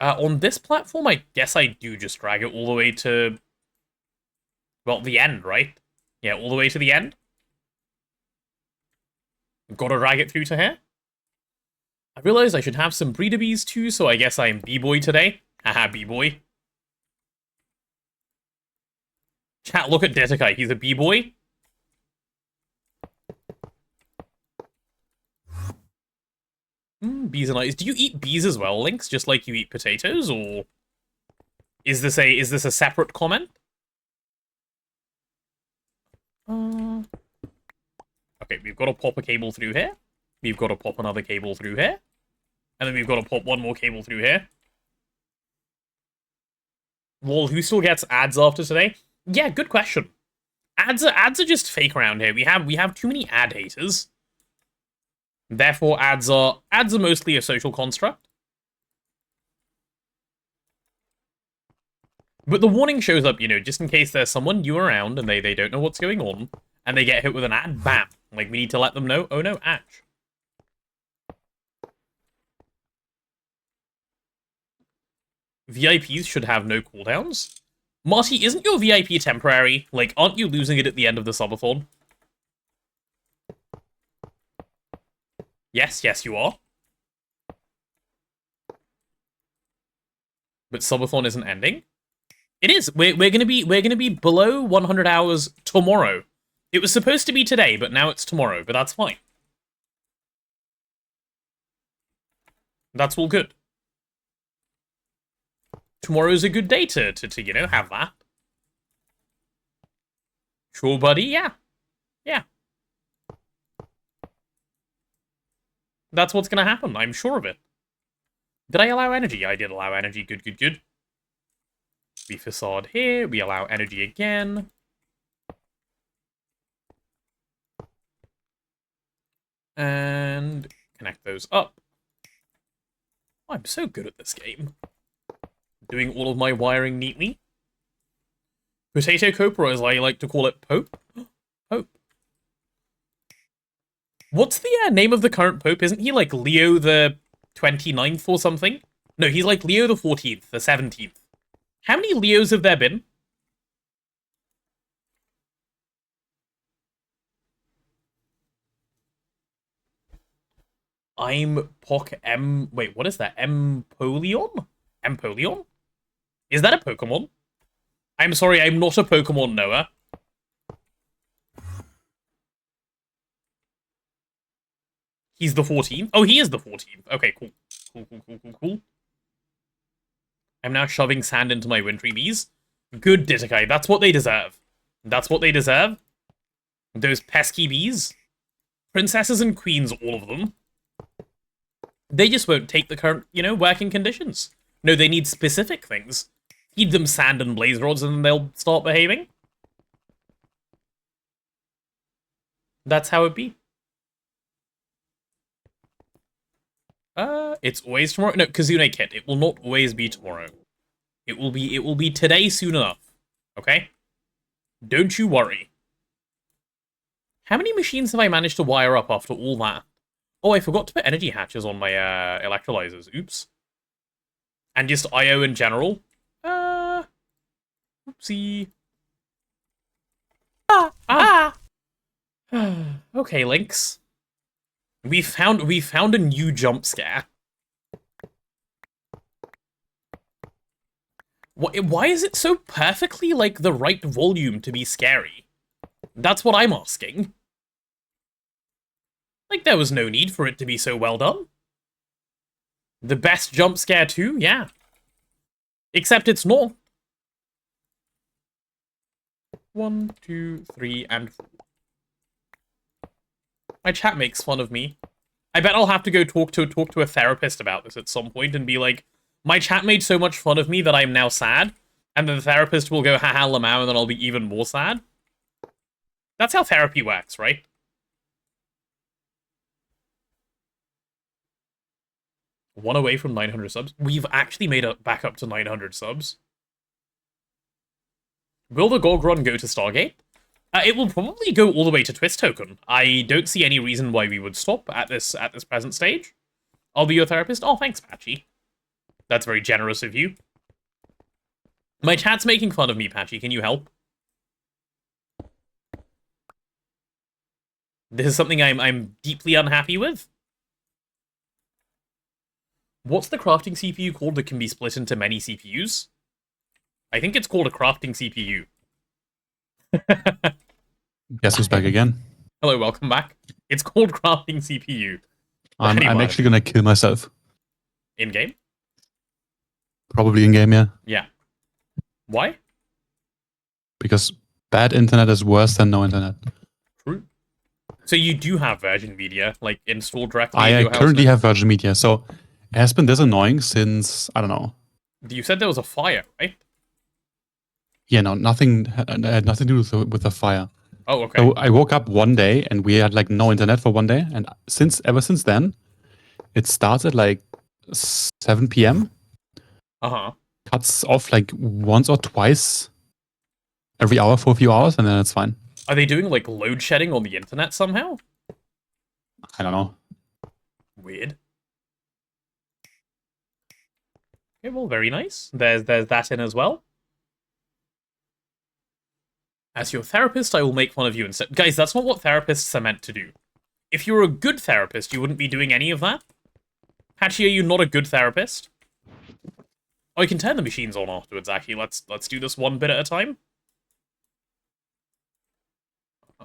On this platform, I guess I do just drag it all the way to... well, the end, right? Yeah, all the way to the end. Gotta drag it through to here. I realized I should have some breeder bees too, so I guess I'm B-boy today. Haha, B-boy. Chat, look at Ditakai. He's a B-boy. Bees are nice. Do you eat bees as well, Lynx? Just like you eat potatoes, or is this a separate comment? Okay, we've got to pop a cable through here. We've got to pop another cable through here. And then we've got to pop one more cable through here. Lol, who still gets ads after today? Yeah, good question. Ads are just fake around here. We have too many ad haters. Therefore, ads are mostly a social construct. But the warning shows up, you know, just in case there's someone new around and they don't know what's going on, and they get hit with an ad, bam. Like, we need to let them know, oh no, Atch. VIPs should have no cooldowns. Marty, isn't your VIP temporary? Like, aren't you losing it at the end of the subathon? Yes, you are. But subathon isn't ending. It is. We're gonna be below 100 hours tomorrow. It was supposed to be today, but now it's tomorrow. But that's fine. That's all good. Tomorrow's a good day to you know, have that. Sure, buddy. Yeah. That's what's gonna happen. I'm sure of it. Did I allow energy? I did allow energy. Good. We facade here. We allow energy again. And connect those up. I'm so good at this game. Doing all of my wiring neatly. Potato Cope, or as I like to call it, Pope. Pope. What's the name of the current Pope? Isn't he like Leo the 29th or something? No, he's like Leo the 14th, the 17th. How many Leos have there been? I'm Poc M... Wait, what is that? Empoleon? Empoleon? Is that a Pokemon? I'm sorry, I'm not a Pokemon knower. He's the 14th? Oh, he is the 14th. Okay, cool. Cool. I'm now shoving sand into my wintry bees. Good, Ditakai. That's what they deserve. That's what they deserve. Those pesky bees. Princesses and queens, all of them. They just won't take the current, working conditions. No, they need specific things. Feed them sand and blaze rods and then they'll start behaving. That's how it be. It's always tomorrow. No, Kazune Kit. It will not always be tomorrow. It will be today soon enough. Okay? Don't you worry. How many machines have I managed to wire up after all that? Oh, I forgot to put energy hatches on my electrolyzers. Oops. And just IO in general. Oopsie. Okay, Lynx. We found a new jump scare. Why is it so perfectly like the right volume to be scary? That's what I'm asking. Like, there was no need for it to be so well done. The best jump scare too? Yeah. Except it's not. 1, 2, 3, and 4. My chat makes fun of me. I bet I'll have to go talk to a therapist about this at some point and be like, my chat made so much fun of me that I'm now sad, and then the therapist will go haha lamau and then I'll be even more sad. That's how therapy works, right? One away from 900 subs. We've actually made it back up to 900 subs. Will the GoG run go to Stargate? It will probably go all the way to Twist Token. I don't see any reason why we would stop at this present stage. I'll be your therapist. Oh, thanks, Patchy. That's very generous of you. My chat's making fun of me, Patchy. Can you help? This is something I'm deeply unhappy with. What's the crafting CPU called that can be split into many CPUs? I think it's called a crafting CPU. Guess who's back again? Hello, welcome back. It's called crafting CPU. I'm actually gonna kill myself. In-game? Probably in-game, yeah. Yeah. Why? Because bad internet is worse than no internet. True. So you do have Virgin Media, like, installed directly I in your house currently now? have Virgin Media, so it has been this annoying since, I don't know. You said there was a fire, right? Yeah, no, nothing had nothing to do with the fire. Oh, okay. So I woke up one day and we had like no internet for one day, and ever since then, it starts at like 7 p.m. Uh-huh. Cuts off like once or twice every hour for a few hours, and then it's fine. Are they doing, like, load shedding on the internet somehow? I don't know. Weird. Okay, well, very nice. There's that in as well. As your therapist, I will make fun of you instead. Guys, that's not what therapists are meant to do. If you're a good therapist, you wouldn't be doing any of that. Patchy, are you not a good therapist? Oh, I can turn the machines on afterwards, actually. Let's do this one bit at a time.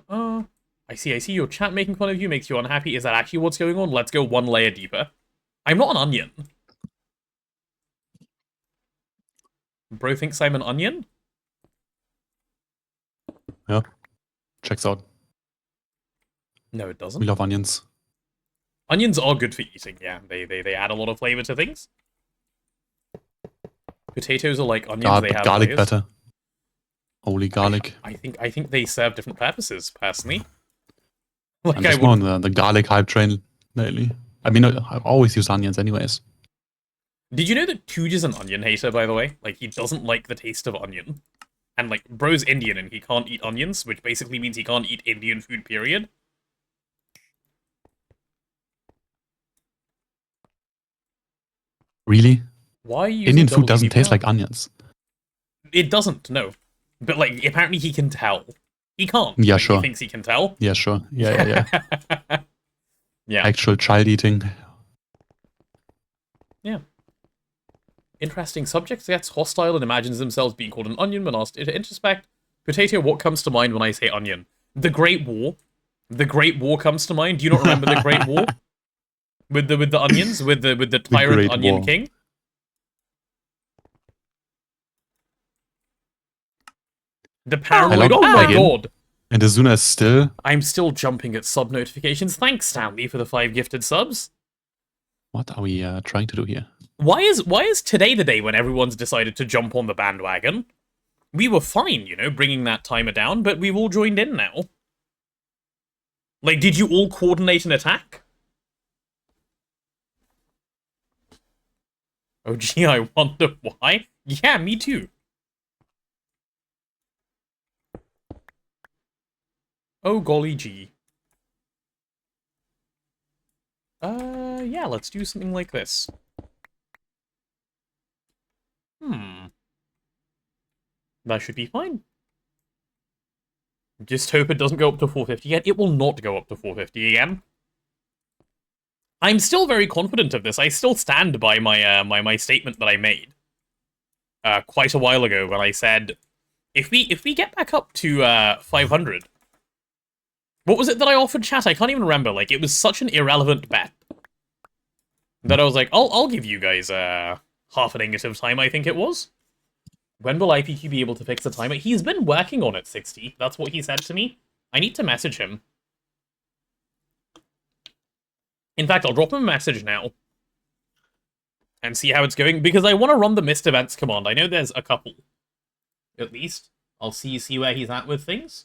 I see. Your chat making fun of you makes you unhappy. Is that actually what's going on? Let's go one layer deeper. I'm not an onion. Bro thinks I'm an onion? Yeah. Checks out. No, it doesn't. We love onions. Onions are good for eating, yeah. They add a lot of flavor to things. Potatoes are like onions, they have garlic layers. better. Holy garlic. I think they serve different purposes, personally. Like, I'm just more on the garlic hype train lately. I mean, I always use onions anyways. Did you know that Tooge is an onion hater, by the way? Like, he doesn't like the taste of onion. And, like, bro's Indian and he can't eat onions, which basically means he can't eat Indian food, period. Really? Why are you Indian food doesn't taste like onions. It doesn't, no. But, like, apparently he can tell. He can't. Yeah, but sure. He thinks he can tell. Yeah, sure. Yeah. Yeah. Actual child eating. Yeah. Interesting. Subject gets hostile and imagines themselves being called an onion when asked to introspect. Potato, what comes to mind when I say onion? The Great War. The Great War comes to mind. Do you not remember the Great War? With the onions? With the tyrant onion War. king? The paranoid. Oh my god! And Azuna is still... I'm still jumping at sub notifications. Thanks, Stanley, for the 5 gifted subs. What are we trying to do here? Why is today the day when everyone's decided to jump on the bandwagon? We were fine, you know, bringing that timer down, but we've all joined in now. Like, did you all coordinate an attack? Oh, gee, I wonder why. Yeah, me too. Oh, golly gee. Yeah, let's do something like this. That should be fine. Just hope it doesn't go up to 450 again. It will not go up to 450 again. I'm still very confident of this. I still stand by my my statement that I made quite a while ago when I said if we get back up to 500. What was it that I offered, chat? I can't even remember. Like, it was such an irrelevant bet that I was like, I'll give you guys half an ingot of time, I think it was. When will IPQ be able to fix the timer? He's been working on it, 60. That's what he said to me. I need to message him. In fact, I'll drop him a message now. And see how it's going, because I want to run the missed events command. I know there's a couple. At least. I'll see where he's at with things.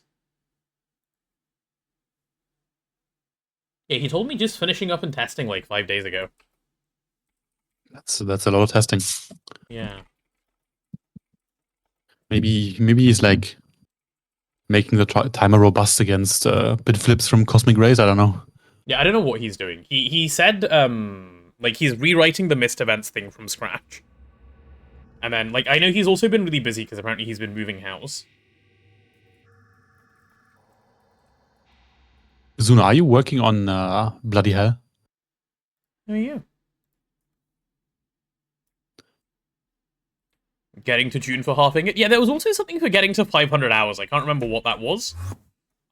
Yeah, he told me just finishing up and testing like 5 days ago. That's a lot of testing. Yeah. Maybe he's like making the timer robust against bit flips from Cosmic Rays. I don't know. Yeah, I don't know what he's doing. He said like he's rewriting the missed events thing from scratch. And then like I know he's also been really busy because apparently he's been moving house. Azuna, are you working on Bloody Hell? Oh yeah. Getting to June for half ingot. Yeah, there was also something for getting to 500 hours. I can't remember what that was.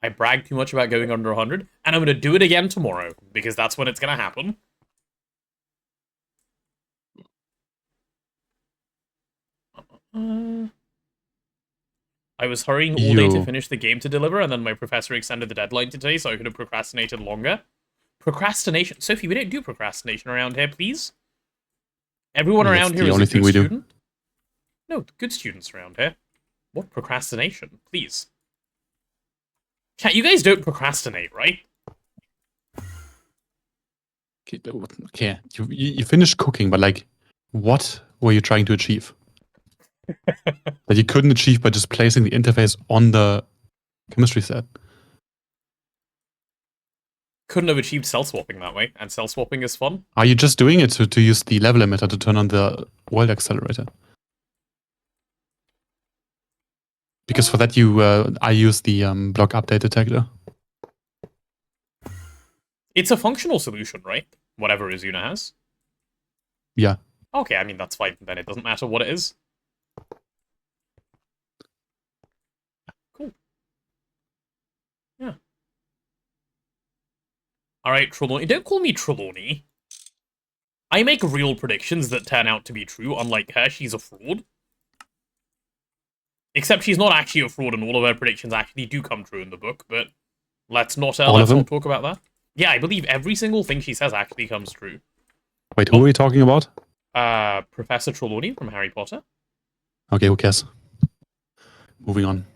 I bragged too much about going under 100, and I'm going to do it again tomorrow, because that's when it's going to happen. I was hurrying all day to finish the game to deliver, and then my professor extended the deadline today, so I could have procrastinated longer. Procrastination. Sophie, we don't do procrastination around here, please. Everyone around here is a good student. No, good students around here. What procrastination? Please. Chat, you guys don't procrastinate, right? Okay. You finished cooking, but like, what were you trying to achieve? That you couldn't achieve by just placing the interface on the chemistry set. Couldn't have achieved cell swapping that way, and cell swapping is fun. Are you just doing it to use the level limiter to turn on the world accelerator? Because for that I use the block update detector. It's a functional solution, right? Whatever Azuna has. Yeah. Okay, I mean that's fine. Then it doesn't matter what it is. Cool. Yeah. Alright, Trelawney. Don't call me Trelawney. I make real predictions that turn out to be true, unlike her, she's a fraud. Except she's not actually a fraud, and all of her predictions actually do come true in the book, but let's not talk about that. Yeah, I believe every single thing she says actually comes true. Wait, who are we talking about? Professor Trelawney from Harry Potter. Okay, who cares? Moving on.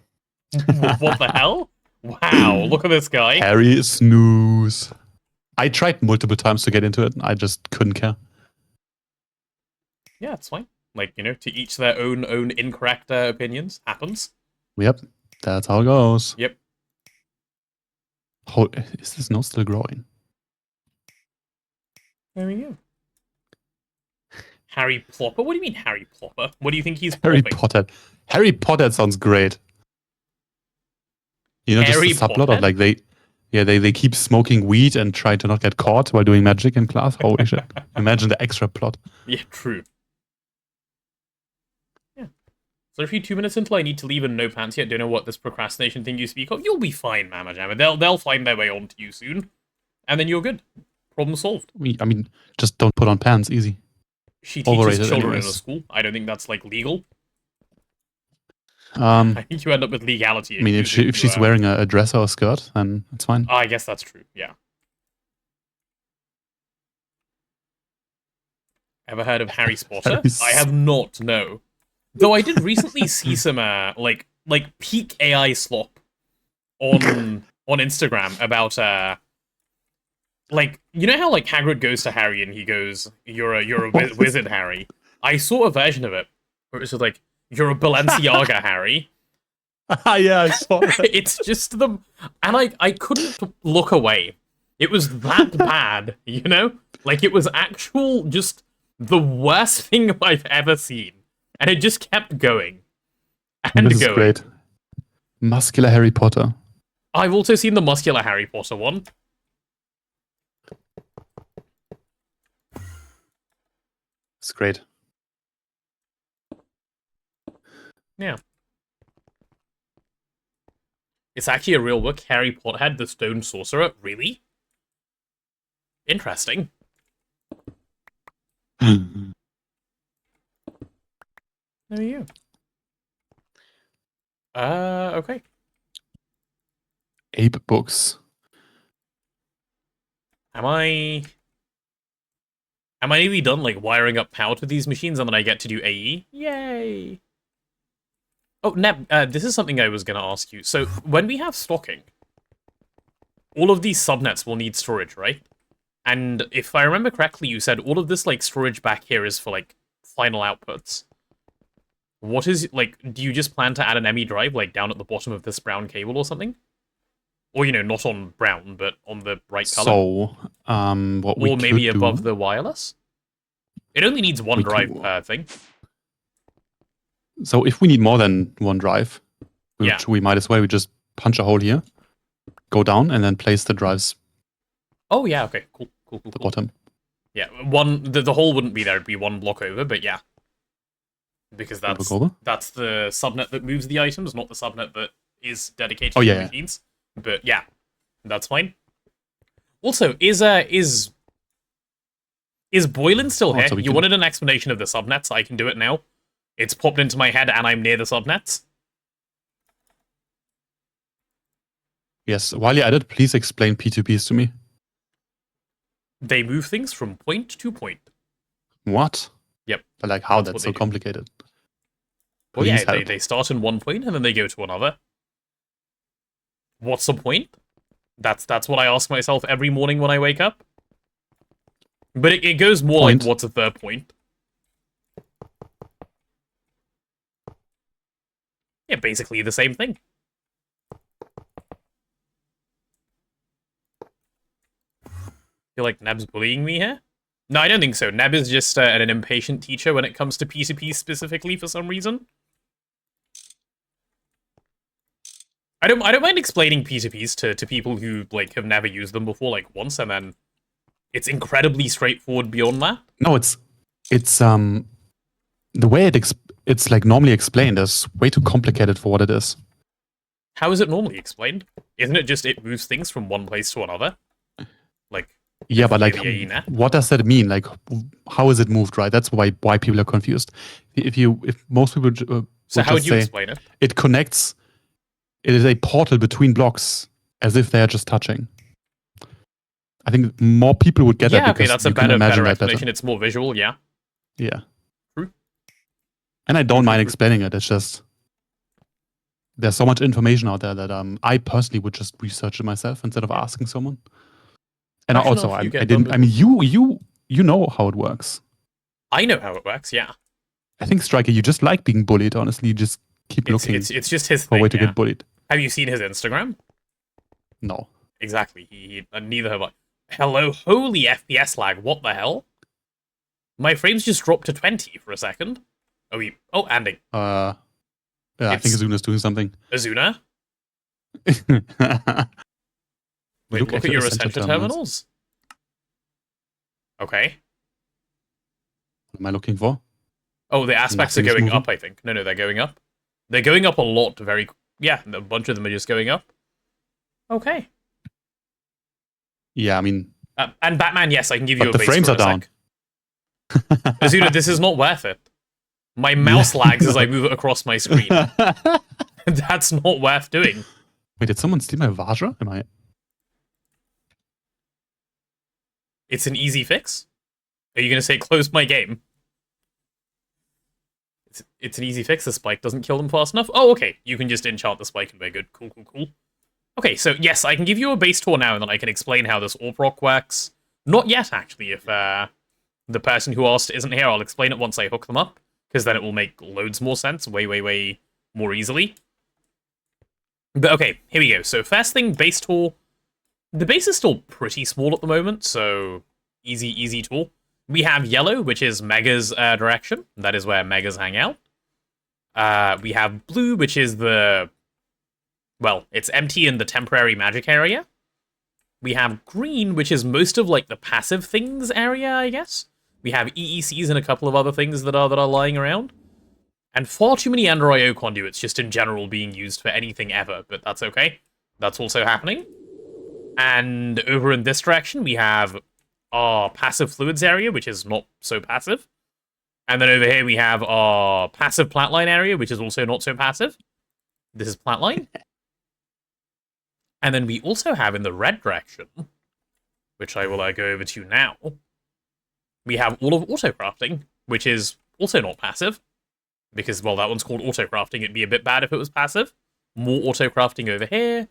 What the hell? Wow, look at this guy. Harry snooze. I tried multiple times to get into it, and I just couldn't care. Yeah, it's fine. Like, you know, to each their own incorrect opinions. Happens. Yep, that's how it goes. Yep. Oh, is this nose still growing? There we go. Harry Plopper? What do you mean Harry Plopper? What do you think he's Harry plopping? Potter. Harry Potter sounds great. You know, Harry just the subplot of like they keep smoking weed and try to not get caught while doing magic in class. Holy shit. Imagine the extra plot. Yeah, true. Yeah. So a few 2 minutes until I need to leave and no pants yet. Don't know what this procrastination thing you speak of. You'll be fine, Mama Jamma. They'll find their way onto you soon. And then you're good. Problem solved. I mean, just don't put on pants. Easy. She teaches Overrated children anyways. in a school. I don't think that's, like, legal. Um, I think you end up with legality. I mean, if she's wearing a dress or a skirt, then it's fine. I guess that's true. Yeah. Ever heard of Harry Spotter? I have not. No. Though I did recently see some like peak AI slop on Instagram about like, you know how like Hagrid goes to Harry and he goes, "You're a wizard, Harry." I saw a version of it where it was like, "You're a Balenciaga, Harry." Yeah, I saw that. It's just the, and I couldn't look away. It was that bad, you know? Like, it was actual just the worst thing I've ever seen, and it just kept going and this going. Is great. Muscular Harry Potter. I've also seen the muscular Harry Potter one. It's great. Yeah. It's actually a real book, Harry Potter, the Stone Sorcerer. Really? Interesting. There you go. Okay. Ape books. Am I nearly done, like, wiring up power to these machines and then I get to do AE? Yay! Oh, Neb, this is something I was going to ask you. So, when we have stocking, all of these subnets will need storage, right? And if I remember correctly, you said all of this, like, storage back here is for, like, final outputs. What is, like, do you just plan to add an ME drive, like, down at the bottom of this brown cable or something? Or, you know, not on brown, but on the right color? So, what we Or maybe could above do, the wireless? It only needs one drive per thing. So if we need more than one drive, which we might as well, we just punch a hole here, go down, and then place the drives. Oh yeah, okay, cool. The bottom. Yeah, the hole wouldn't be there; it'd be one block over. But yeah, because that's the subnet that moves the items, not the subnet that is dedicated to the machines. But yeah, that's fine. Also, is Boylan still here? You wanted an explanation of the subnets? I can do it now. It's popped into my head, and I'm near the subnets. Yes, while you're at it, please explain P2Ps to me. They move things from point to point. What? Yep. But like, how? That's so complicated. Well, yeah, they start in one point, and then they go to another. What's the point? That's what I ask myself every morning when I wake up. But it goes more like, what's a third point? Yeah, basically the same thing. Feel like Neb's bullying me here? No, I don't think so. Neb is just an impatient teacher when it comes to P2P specifically for some reason. I don't mind explaining P2Ps to people who like have never used them before, like once, and then it's incredibly straightforward beyond that. No, it's the way it's like normally explained is way too complicated for what it is. How is it normally explained? Isn't it just it moves things from one place to another? Like, yeah, but like, what does that mean? Like, how is it moved? Right? That's why people are confused. If most people, so how would you explain it? It connects. It is a portal between blocks, as if they are just touching. I think more people would get that. Yeah, okay, that's a better explanation. It's more visual, yeah. Yeah. True. And I don't mind explaining it. It's just there's so much information out there that I personally would just research it myself instead of asking someone. And also, I mean, you know how it works. I know how it works. Yeah. I think Striker, you just like being bullied. Honestly, you just keep looking. It's just his for thing, a way to get bullied. Have you seen his Instagram? No. Exactly. He neither have I. Hello, holy FPS lag. What the hell? My frames just dropped to 20 for a second. Andy. Yeah, I think Azuna's doing something. Azuna? Wait, look at your Essential terminals. Okay. What am I looking for? Oh, the aspects are going up, I think. No, they're going up. They're going up a lot yeah, a bunch of them are just going up. Okay. Yeah, I mean... and Batman, yes, I can give you a base. But the frames are down. Azuna, this is not worth it. My mouse lags as I move it across my screen. That's not worth doing. Wait, did someone steal my Vajra? Am I? It's an easy fix? Are you going to say close my game? It's an easy fix. The spike doesn't kill them fast enough. Oh, okay. You can just enchant the spike and we're good. Cool, cool, cool. Okay, so yes, I can give you a base tour now and then I can explain how this AWP rock works. Not yet, actually. If the person who asked isn't here, I'll explain it once I hook them up, because then it will make loads more sense way, way, way more easily. But okay, here we go. So first thing, base tour. The base is still pretty small at the moment, so easy tour. We have yellow, which is Mega's direction. That is where Megas hang out. We have blue, which is the... well, it's empty in the temporary magic area. We have green, which is most of, like, the passive things area, I guess. We have EECs and a couple of other things that are lying around. And far too many Ender IO conduits just in general being used for anything ever, but that's okay. That's also happening. And over in this direction, we have our passive fluids area, which is not so passive. And then over here, we have our passive plant-line area, which is also not so passive. This is plant-line. And then we also have in the red direction, which I will go over to now, we have all of auto-crafting, which is also not passive. Because, well, that one's called auto-crafting. It'd be a bit bad if it was passive. More auto-crafting over here.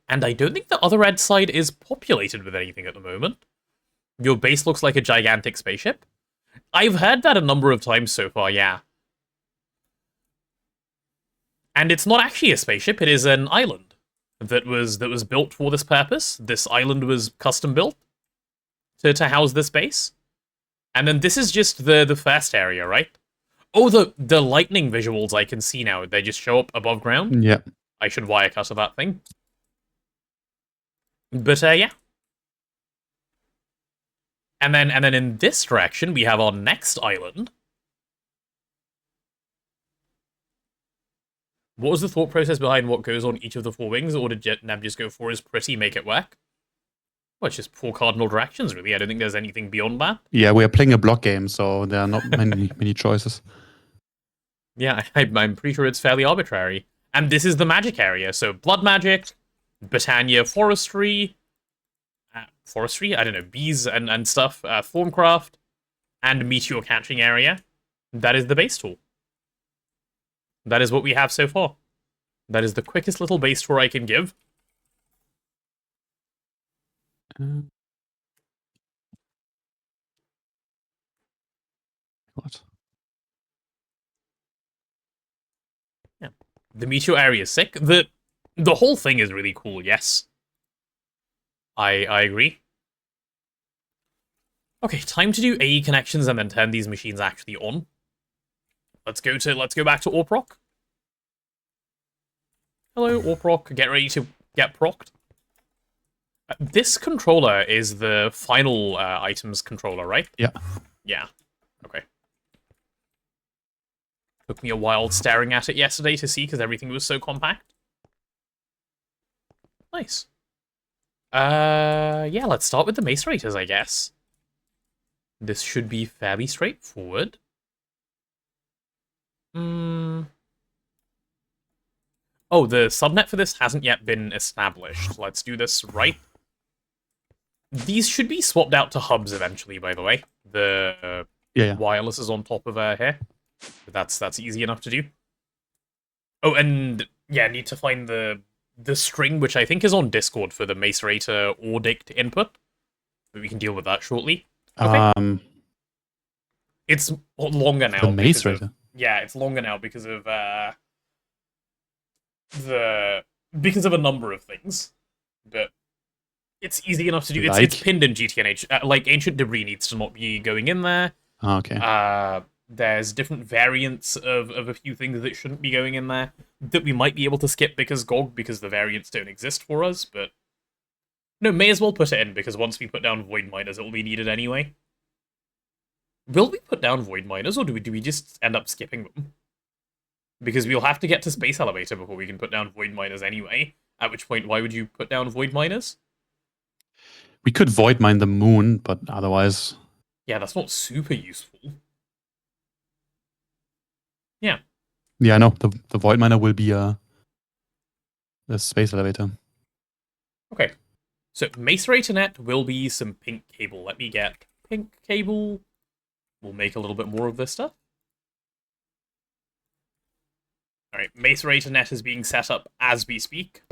And I don't think the other red side is populated with anything at the moment. Your base looks like a gigantic spaceship. I've heard that a number of times so far, yeah. And it's not actually a spaceship, it is an island that was built for this purpose. This island was custom built to house this base. And then this is just the first area, right? Oh, the lightning visuals I can see now. They just show up above ground. Yeah. I should wirecut that thing. But, yeah. And then in this direction, we have our next island. What was the thought process behind what goes on each of the four wings? Or did Neb just go for is pretty, make it work? Well, it's just four cardinal directions, really. I don't think there's anything beyond that. Yeah, we are playing a block game, so there are not many choices. Yeah, I'm pretty sure it's fairly arbitrary. And this is the magic area. So blood magic, Botania forestry, I don't know, bees and stuff, Formcraft, and meteor catching area. That is the base tool. That is what we have so far. That is the quickest little base tour I can give. What? Yeah. The meteor area is sick. The whole thing is really cool, yes. I agree. Okay, time to do AE connections and then turn these machines actually on. Let's go back to AWP. Hello, AWP. Get ready to get procced. This controller is the final items controller, right? Yeah. Yeah. Okay. Took me a while staring at it yesterday to see because everything was so compact. Nice. Yeah, let's start with the mace raters, I guess. This should be fairly straightforward. Oh, the subnet for this hasn't yet been established. Let's do this right. These should be swapped out to hubs eventually, by the way. The wireless is on top of here. But that's easy enough to do. Oh, and yeah, need to find the string, which I think is on Discord for the mace rater or dict input. But we can deal with that shortly. Okay. It's longer now. The mace rater? Yeah, it's longer now because of because of a number of things. But it's easy enough to do. It's pinned in GTNH. Like, Ancient Debris needs to not be going in there. Oh, okay. There's different variants of a few things that shouldn't be going in there that we might be able to skip because GOG, because the variants don't exist for us, but no, may as well put it in, because once we put down Void Miners, it will be needed anyway. Will we put down Void Miners, or do we just end up skipping them? Because we'll have to get to Space Elevator before we can put down Void Miners anyway, at which point, why would you put down Void Miners? We could Void Mine the moon, but otherwise... Yeah, that's not super useful. Yeah. Yeah, I know. The void miner will be a space elevator. Okay. So macerator net will be some pink cable. Let me get pink cable. We'll make a little bit more of this stuff. Alright, macerator net is being set up as we speak.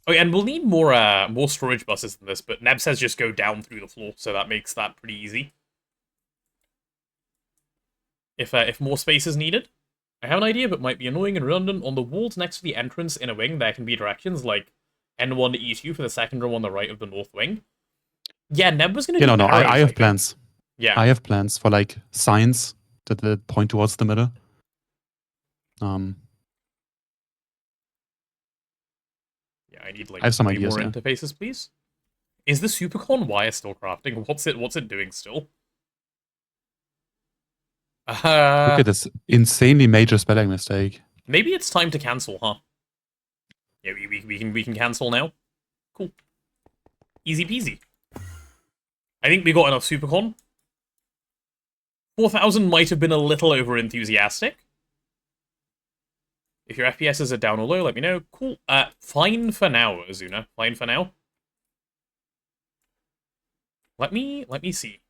Oh, yeah, and we'll need more storage buses than this, but Neb says just go down through the floor, so that makes that pretty easy. If more space is needed, I have an idea, but might be annoying and redundant. On the walls next to the entrance in a wing, there can be directions like N1 to E2 for the second row on the right of the north wing. Yeah, Neb was going to do No, arrows, I have plans. Yeah. I have plans for like signs that point towards the middle. Yeah, I need like I have some way ideas, more yeah. interfaces, please. Is the Supercon wire still crafting? What's it doing still? Look at this insanely major spelling mistake. Maybe it's time to cancel, huh? Yeah, we can cancel now. Cool. Easy peasy. I think we got enough Supercon. 4,000 might have been a little over enthusiastic. If your FPSs are down or low, let me know. Cool. Fine for now, Azuna. Fine for now. Let me see.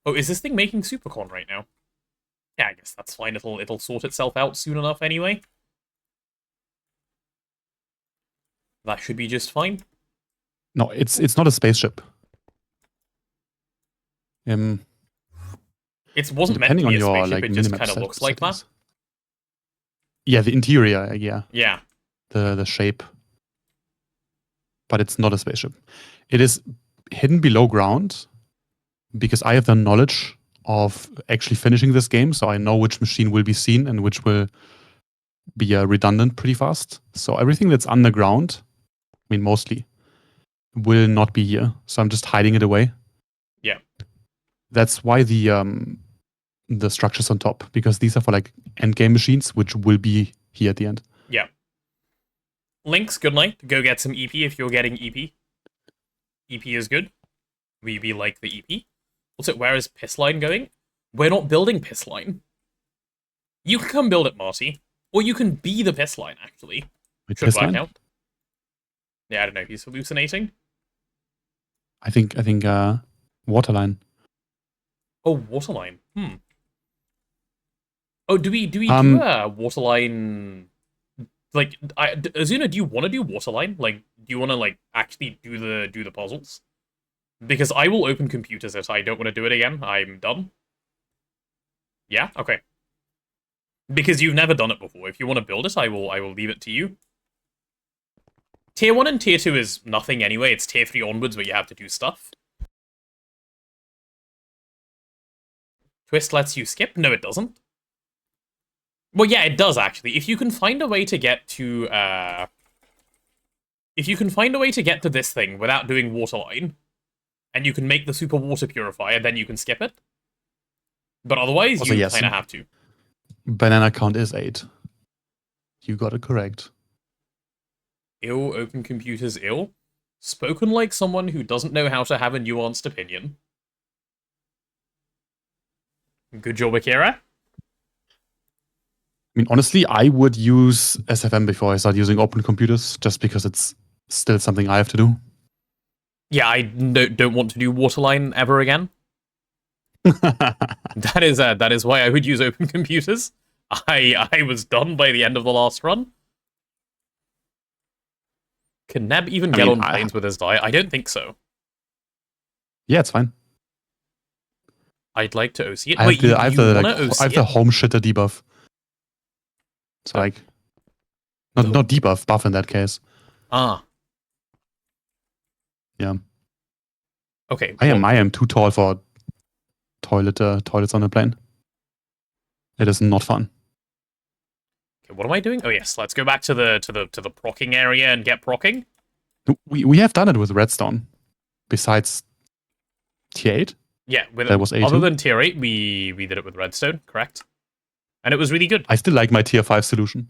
Oh, is this thing making Supercon right now? Yeah, I guess that's fine. It'll sort itself out soon enough anyway. That should be just fine. No, it's not a spaceship. It wasn't meant to be a spaceship, it just kind of looks like that. Yeah, the interior, yeah. Yeah. The shape. But it's not a spaceship. It is hidden below ground because I have the knowledge of actually finishing this game, so I know which machine will be seen and which will be redundant pretty fast. So everything that's underground, I mean mostly, will not be here. So I'm just hiding it away. Yeah. That's why the structure's on top, because these are for like end game machines, which will be here at the end. Yeah. Links, good night. Go get some EP if you're getting EP. EP is good. We like the EP. Also, where is Pissline going? We're not building Pissline. You can come build it, Marty. Or you can be the Pissline, actually. Should work out. Yeah, I don't know. He's hallucinating. I think Waterline. Oh, Waterline. Oh, do we do a Waterline? Like, Azuna, do you want to do Waterline? Like, do you want to like actually do the puzzles? Because I will open computers if I don't want to do it again. I'm done. Yeah? Okay. Because you've never done it before. If you want to build it, I will leave it to you. Tier 1 and Tier 2 is nothing anyway. It's Tier 3 onwards where you have to do stuff. Twist lets you skip? No, it doesn't. Well, yeah, it does, actually. If you can find a way to get to, if you can find a way to get to this thing without doing Waterline, and you can make the super water purifier, then you can skip it. But otherwise, also, you yes, kind of have to. Banana count is 8. You got it correct. Ill, open computers ill. Spoken like someone who doesn't know how to have a nuanced opinion. Good job, Akira. I mean, honestly, I would use SFM before I start using open computers, just because it's still something I have to do. Yeah, I don't want to do Waterline ever again. That is why I would use open computers. I was done by the end of the last run. Can Neb even get on planes with his die? I don't think so. Yeah, it's fine. I'd like to OC it. I Wait, have the home shitter debuff. So like, not debuff, buff in that case. Ah. Yeah. Okay. I am too tall for toilets on a plane. It is not fun. Okay, what am I doing? Oh yes, let's go back to the procking area and get procking. We have done it with redstone. Besides tier 8. Yeah, that was 8. Other than tier 8, we did it with redstone, correct? And it was really good. I still like my tier 5 solution.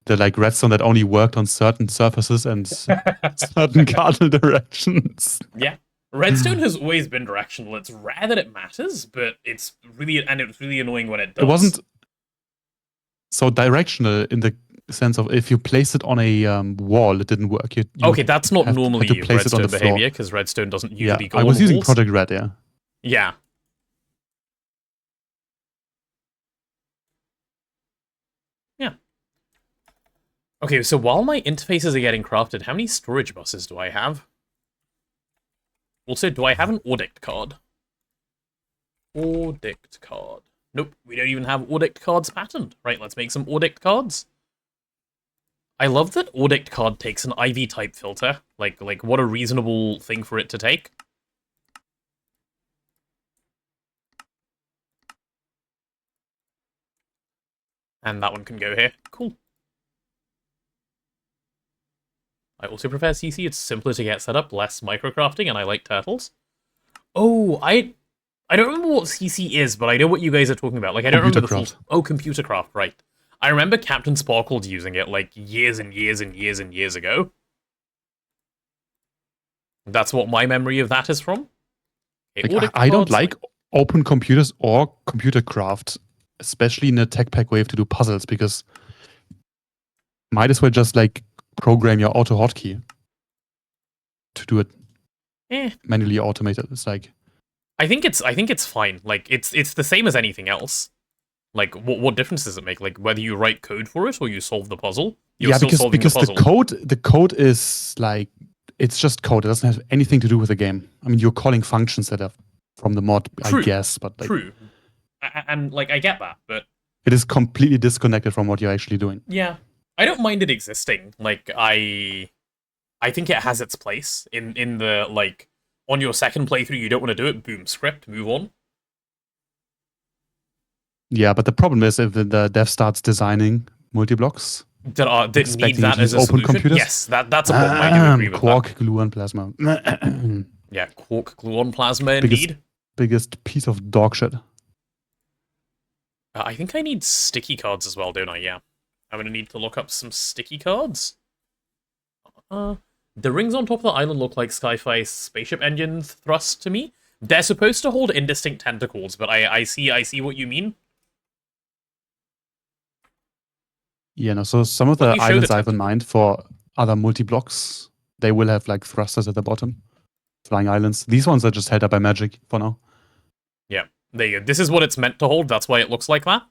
the like redstone that only worked on certain surfaces and certain cardinal directions. Yeah. Redstone has always been directional. It's rare that it matters, but it's really annoying when it does. It wasn't so directional in the sense of if you place it on a wall, it didn't work. You okay, that's not normally to place redstone it on the behavior, floor. because redstone doesn't usually go I on was using walls. Project Red, yeah. Yeah. Yeah. Okay, so while my interfaces are getting crafted, how many storage buses do I have? Also, do I have an Audict card? Audict card. Nope, we don't even have Audict cards patterned. Right, let's make some Audict cards. I love that Audict card takes an IV type filter. Like what a reasonable thing for it to take. And that one can go here. Cool. I also prefer CC. It's simpler to get set up, less microcrafting, and I like turtles. Oh, I don't remember what CC is, but I know what you guys are talking about. Like, I don't remember the full... Oh, Computercraft, right. I remember Captain Sparkled using it, like, years and years and years and years ago. That's what my memory of that is from. Okay, like, I don't like open computers or Computercraft, especially in a tech pack wave to do puzzles, because might as well just, like, program your auto hotkey to do it manually automated. It's like... I think it's fine. Like, it's the same as anything else. Like, what difference does it make? Like, whether you write code for it or you solve the puzzle? Because the code is like, it's just code. It doesn't have anything to do with the game. I mean, you're calling functions that are from the mod, True. I guess, but like, true. And like, I get that, but it is completely disconnected from what you're actually doing. Yeah, I don't mind it existing. Like, I think it has its place in the like. On your second playthrough, you don't want to do it. Boom, script, move on. Yeah, but the problem is if the dev starts designing multi-blocks that need that as a open solution. Computers. Yes, that's a problem. I do agree with Quark, that. Gluon, Plasma. Yeah, Quark, Gluon, Plasma, indeed. Biggest piece of dog shit. I think I need sticky cards as well, don't I? Yeah. I'm going to need to look up some sticky cards. The rings on top of the island look like Sci-Fi spaceship engines thrust to me. They're supposed to hold indistinct tentacles, but I see what you mean. Yeah, no, so some of the islands I have in mind for other multi-blocks, they will have like thrusters at the bottom. Flying islands. These ones are just held up by magic for now. Yeah, there you go. This is what it's meant to hold. That's why it looks like that.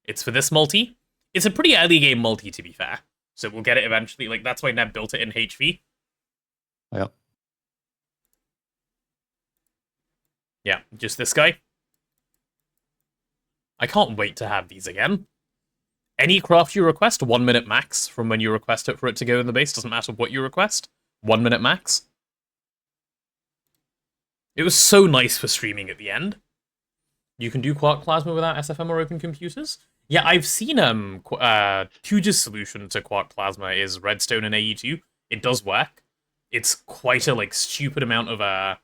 It's for this multi. It's a pretty early game multi, to be fair. So we'll get it eventually. Like, that's why Neb built it in HV. Yeah. Yeah, just this guy. I can't wait to have these again. Any craft you request, 1 minute max from when you request it for it to go in the base. Doesn't matter what you request. 1 minute max. It was so nice for streaming at the end. You can do Quark Plasma without SFM or open computers. Yeah, I've seen Huge's solution to Quark Plasma is Redstone and AE2. It does work. It's quite a like stupid amount of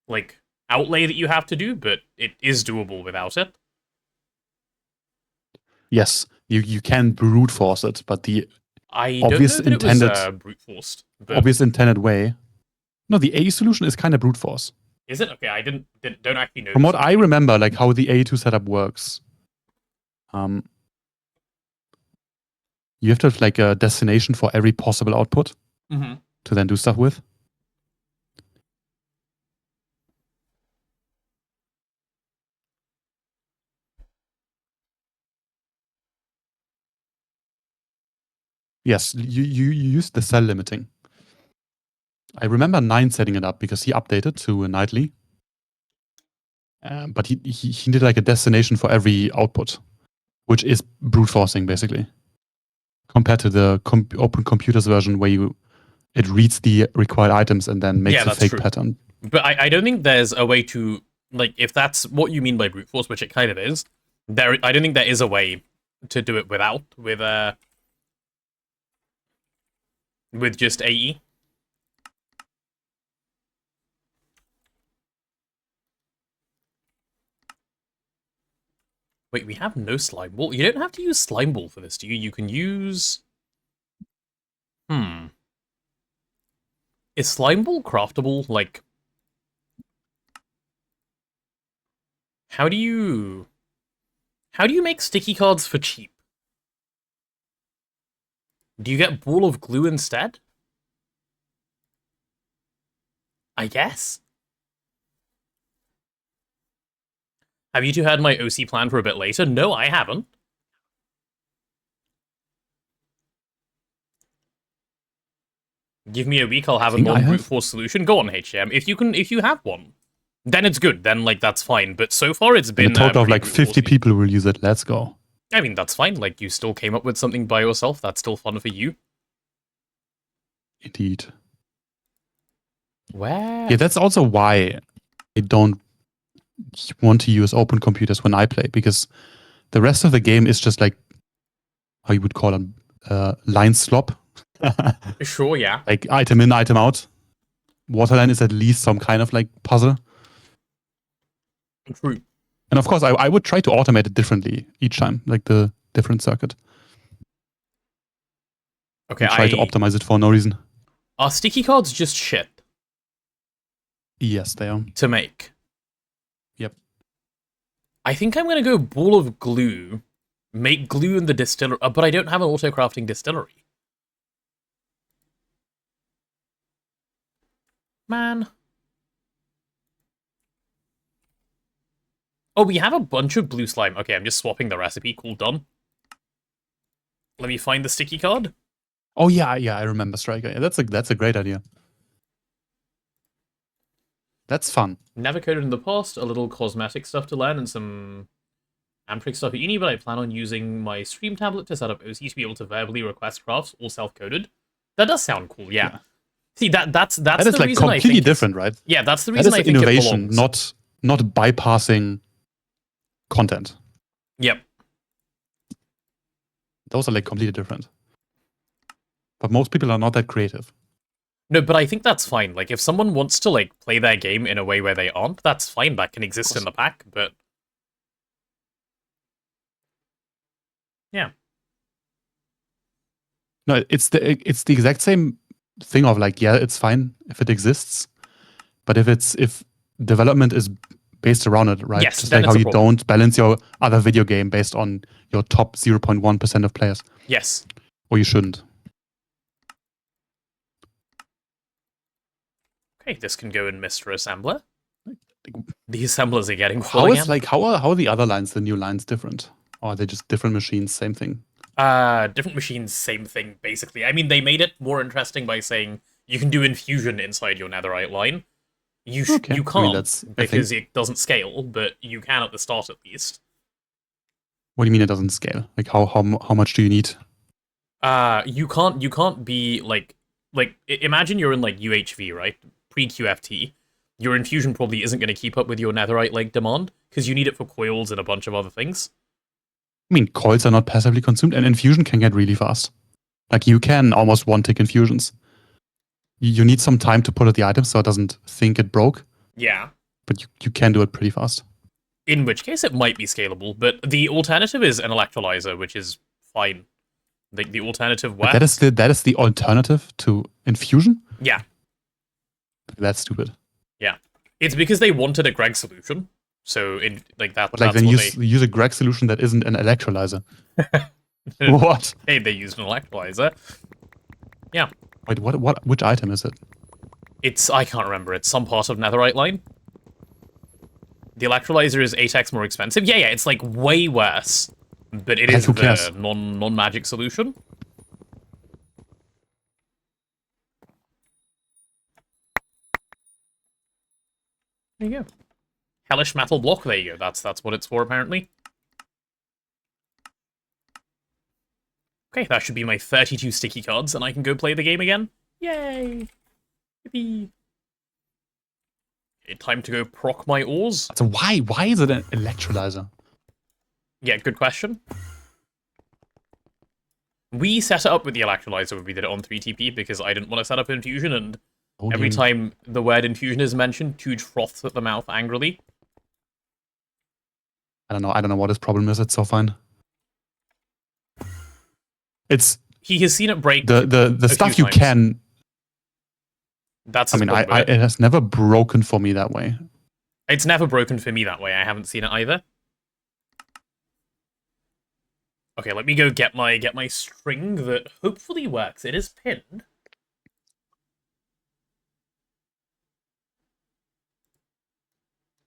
like outlay that you have to do, but it is doable without it. Yes, you can brute force it, but the I obvious don't know that intended it was brute forced. Obvious intended way. No, the AE solution is kind of brute force. Is it? Okay, I don't actually know. From what I remember, like how the AE2 setup works. You have to have like a destination for every possible output to then do stuff with. Yes, you use the cell limiting. I remember 9 setting it up because he updated to a nightly. But he did like a destination for every output, which is brute forcing basically, compared to the open computers version where it reads the required items and then makes a fake pattern. But I don't think there's a way to, like, if that's what you mean by brute force, which it kind of is, I don't think there is a way to do it with just AE. Wait, we have no slime ball. You don't have to use slime ball for this, do you? You can use... Is slime ball craftable? Like... How do you make sticky cards for cheap? Do you get ball of glue instead? I guess? Have you two had my OC plan for a bit later? No, I haven't. Give me a week, I'll have a non-brute force solution. Go on, HM. If you have one, then it's good. Then, like, that's fine. But so far, it's been... a total of, like, 50 people will use it. Let's go. I mean, that's fine. Like, you still came up with something by yourself. That's still fun for you. Indeed. Where? Yeah, that's also why I don't want to use open computers when I play, because the rest of the game is just like, how you would call them, line slop. Sure, yeah. Like item in, item out. Waterline is at least some kind of like puzzle. True. And of course, I would try to automate it differently each time, like the different circuit. Okay, and try to optimize it for no reason. Are sticky cards just shit? Yes, they are. To make? Yep. I think I'm going to go ball of glue, make glue in the distillery, but I don't have an auto-crafting distillery. Man. Oh, we have a bunch of blue slime. Okay, I'm just swapping the recipe. Cool, done. Let me find the sticky card. Oh yeah, I remember Striker. Yeah, that's a great idea. That's fun. Never coded in the past, a little cosmetic stuff to learn and some Amtric stuff at uni, but I plan on using my stream tablet to set up OC to be able to verbally request crafts, all self-coded. That does sound cool, yeah. See, that's that the is like reason I think completely different, right? Yeah, that's the reason that is I think innovation, it belongs. not bypassing content. Yep. Those are like completely different. But most people are not that creative. No, but I think that's fine. Like, if someone wants to, like, play their game in a way where they aren't, that's fine. That can exist in the pack, but... Yeah. No, it's the exact same thing of like, yeah, it's fine if it exists. But if development is based around it, right? Yes, just like how you don't balance your other video game based on your top 0.1% of players. Yes. Or you shouldn't. Okay, this can go in Mr. Assembler. The assemblers are getting full again. How are the other lines, the new lines, different? Or are they just different machines, same thing? Different machines, same thing, basically. I mean, they made it more interesting by saying you can do infusion inside your netherite line. You can't, because it doesn't scale, but you can at the start at least. What do you mean it doesn't scale? Like, how much do you need? You can't be, like, imagine you're in, like, UHV, right? Pre-QFT. Your infusion probably isn't going to keep up with your netherite, like, demand, because you need it for coils and a bunch of other things. I mean, coils are not passively consumed, and infusion can get really fast. Like, you can almost one-tick infusions. You need some time to pull out the item so it doesn't think it broke. Yeah. But you can do it pretty fast. In which case, it might be scalable, but the alternative is an electrolyzer, which is fine. The alternative works. That is the alternative to infusion? Yeah. That's stupid. Yeah. It's because they wanted a Greg solution. So, But like, then use a Greg solution that isn't an electrolyzer. What? Hey, they used an electrolyzer. Yeah. Wait, which item is it? I can't remember. It's some part of netherite line. The electrolyzer is 8x more expensive. Yeah, it's like way worse. But it is the non-magic solution. There you go. Hellish metal block, there you go. That's what it's for, apparently. Okay, that should be my 32 sticky cards, and I can go play the game again. Yay! Yippee! Okay, time to go proc my ores. So why is it an electrolyzer? Yeah, good question. We set it up with the electrolyzer when we did it on 3TP, because I didn't want to set up infusion, and every time the word infusion is mentioned, Tuge froths at the mouth angrily. I don't know. I don't know what his problem is. It's so fine. It's he has seen it break. The stuff you times. can. That's. I mean, it has never broken for me that way. It's never broken for me that way. I haven't seen it either. Okay, let me go get my string that hopefully works. It is pinned.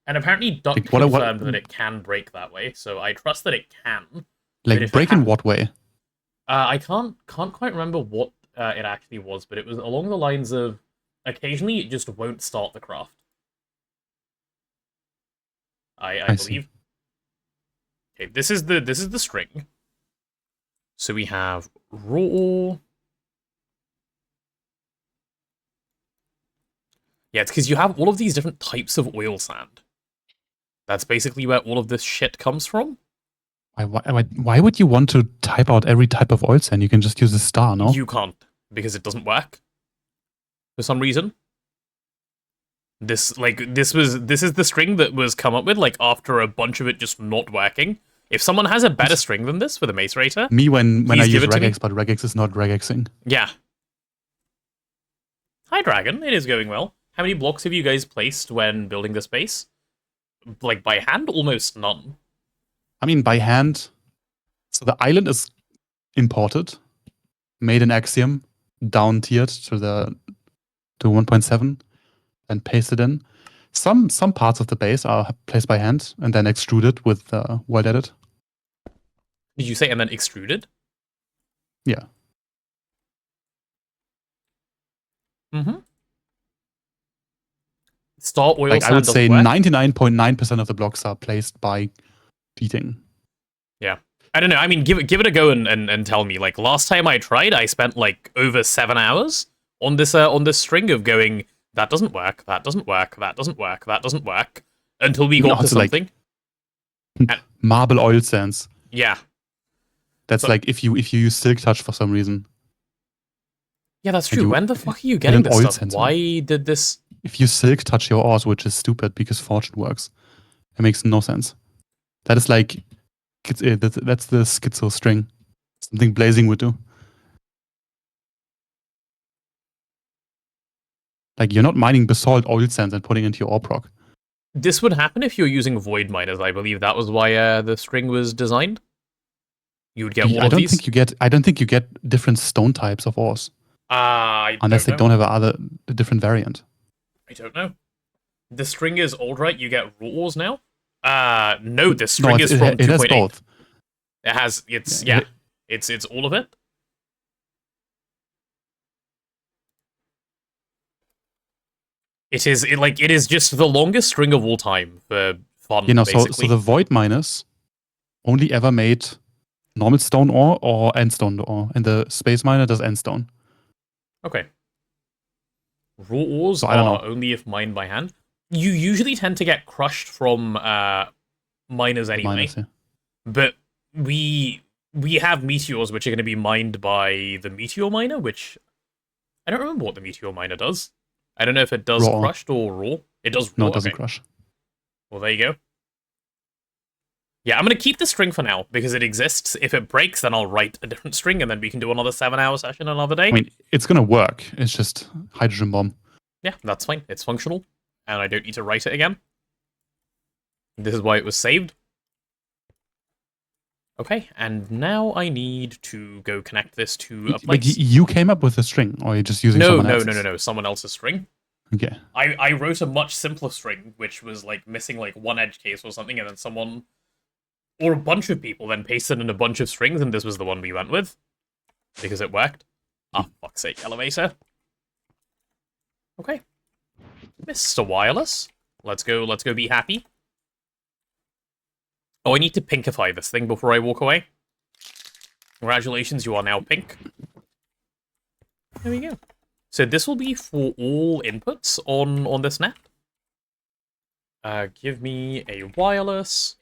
And apparently Duck confirmed that it can break that way, so I trust that it can. Like, break in what way? I can't quite remember what it actually was, but it was along the lines of occasionally it just won't start the craft. I believe. Okay, this is the string. So we have raw. Yeah, it's because you have all of these different types of oil sand. That's basically where all of this shit comes from. Why would you want to type out every type of oil sand? You can just use a star, no? You can't, because it doesn't work. For some reason. This is the string that was come up with, like, after a bunch of it just not working. If someone has a better string than this for the macerator... Me when I use regex, but regex is not regexing. Yeah. Hi, Dragon. It is going well. How many blocks have you guys placed when building this base? Like, by hand? Almost none. I mean, by hand... So the island is imported, made in Axiom, down-tiered to 1.7, and pasted in. Some parts of the base are placed by hand, and then extruded with weld edit. Did you say and then extruded? Yeah. Mm-hmm. Star oil like, sand I would say work. 99.9% of the blocks are placed by cheating. Yeah. I don't know. I mean, give it a go and tell me. Like, last time I tried, I spent, like, over 7 hours on this string of going, that doesn't work, that doesn't work, that doesn't work, that doesn't work, until we got to something. Like, marble oil sands. Yeah. That's like if you use silk touch for some reason. Yeah, that's true. When the fuck are you getting this stuff? Sensor. Why did this... If you silk touch your ores, which is stupid because fortune works, it makes no sense. That is like... That's the schizo string. Something Blazing would do. Like, you're not mining basalt oil sands and putting into your ore proc. This would happen if you're using void miners. I believe that was why the string was designed. You would get all of these. I don't think you get different stone types of ores. Unless they don't have a different variant. I don't know. The string is old, right? You get raw ores now? No, the string is from 2.8. It has both. It has, it's all of it. It is just the longest string of all time for fun, basically. So the void miners only ever made normal stone ore or endstone ore, and the space miner does endstone. Okay. Raw ores are only if mined by hand. You usually tend to get crushed from miners anyway. But we have meteors which are going to be mined by the meteor miner, which I don't remember what the meteor miner does. I don't know if it does crushed or raw. It does raw. No, it doesn't crush. Well, there you go. Yeah, I'm going to keep the string for now, because it exists. If it breaks, then I'll write a different string, and then we can do another 7-hour session another day. I mean, it's going to work. It's just hydrogen bomb. Yeah, that's fine. It's functional, and I don't need to write it again. This is why it was saved. Okay, and now I need to go connect this to a place. Like, you came up with the string, or are you just using someone else's? No, someone else's string. Okay. I wrote a much simpler string, which was, like, missing, like, one edge case or something, and then someone... Or a bunch of people then pasted in a bunch of strings, and this was the one we went with. Because it worked. Ah, fuck's sake, elevator. Okay. Mr. Wireless. Let's go be happy. Oh, I need to pinkify this thing before I walk away. Congratulations, you are now pink. There we go. So this will be for all inputs on this net. Give me a wireless.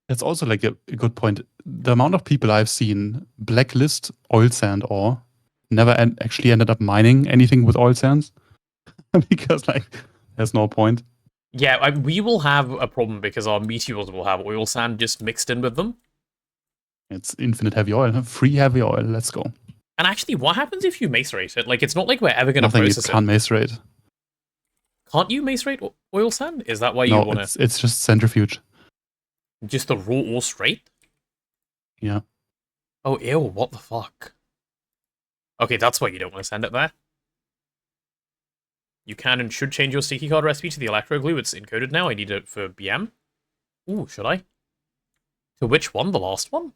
That's also like a good point. The amount of people I've seen blacklist oil sand ore never actually ended up mining anything with oil sands because, like, there's no point. Yeah, we will have a problem because our meteors will have oil sand just mixed in with them. It's infinite heavy oil, free heavy oil. Let's go. And actually, what happens if you macerate it? Like, it's not like we're ever going to Nothing. It process can't macerate. Can't you macerate oil sand? Is that why you No, want to? it's just centrifuge. Just the raw ore straight? Yeah. Oh, ew, what the fuck? Okay, that's why you don't want to send it there. You can and should change your sticky card recipe to the electro glue. It's encoded now. I need it for BM. Ooh, should I? To which one? The last one?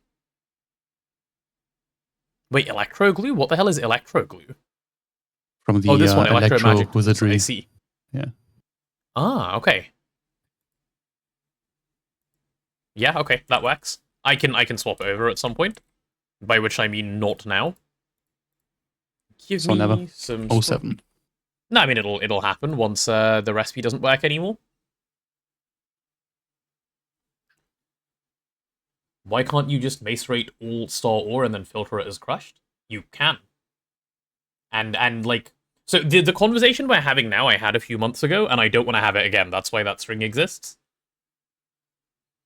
Wait, electro glue? What the hell is electro glue? From the this one, electro magic wizardry. I see. Yeah. Ah, okay. Yeah, okay, that works. I can swap over at some point. By which I mean not now. Give So me never. some 07. No, I mean it'll happen once the recipe doesn't work anymore. Why can't you just macerate all star ore and then filter it as crushed? You can. And like, so the conversation we're having now I had a few months ago, and I don't want to have it again. That's why that string exists.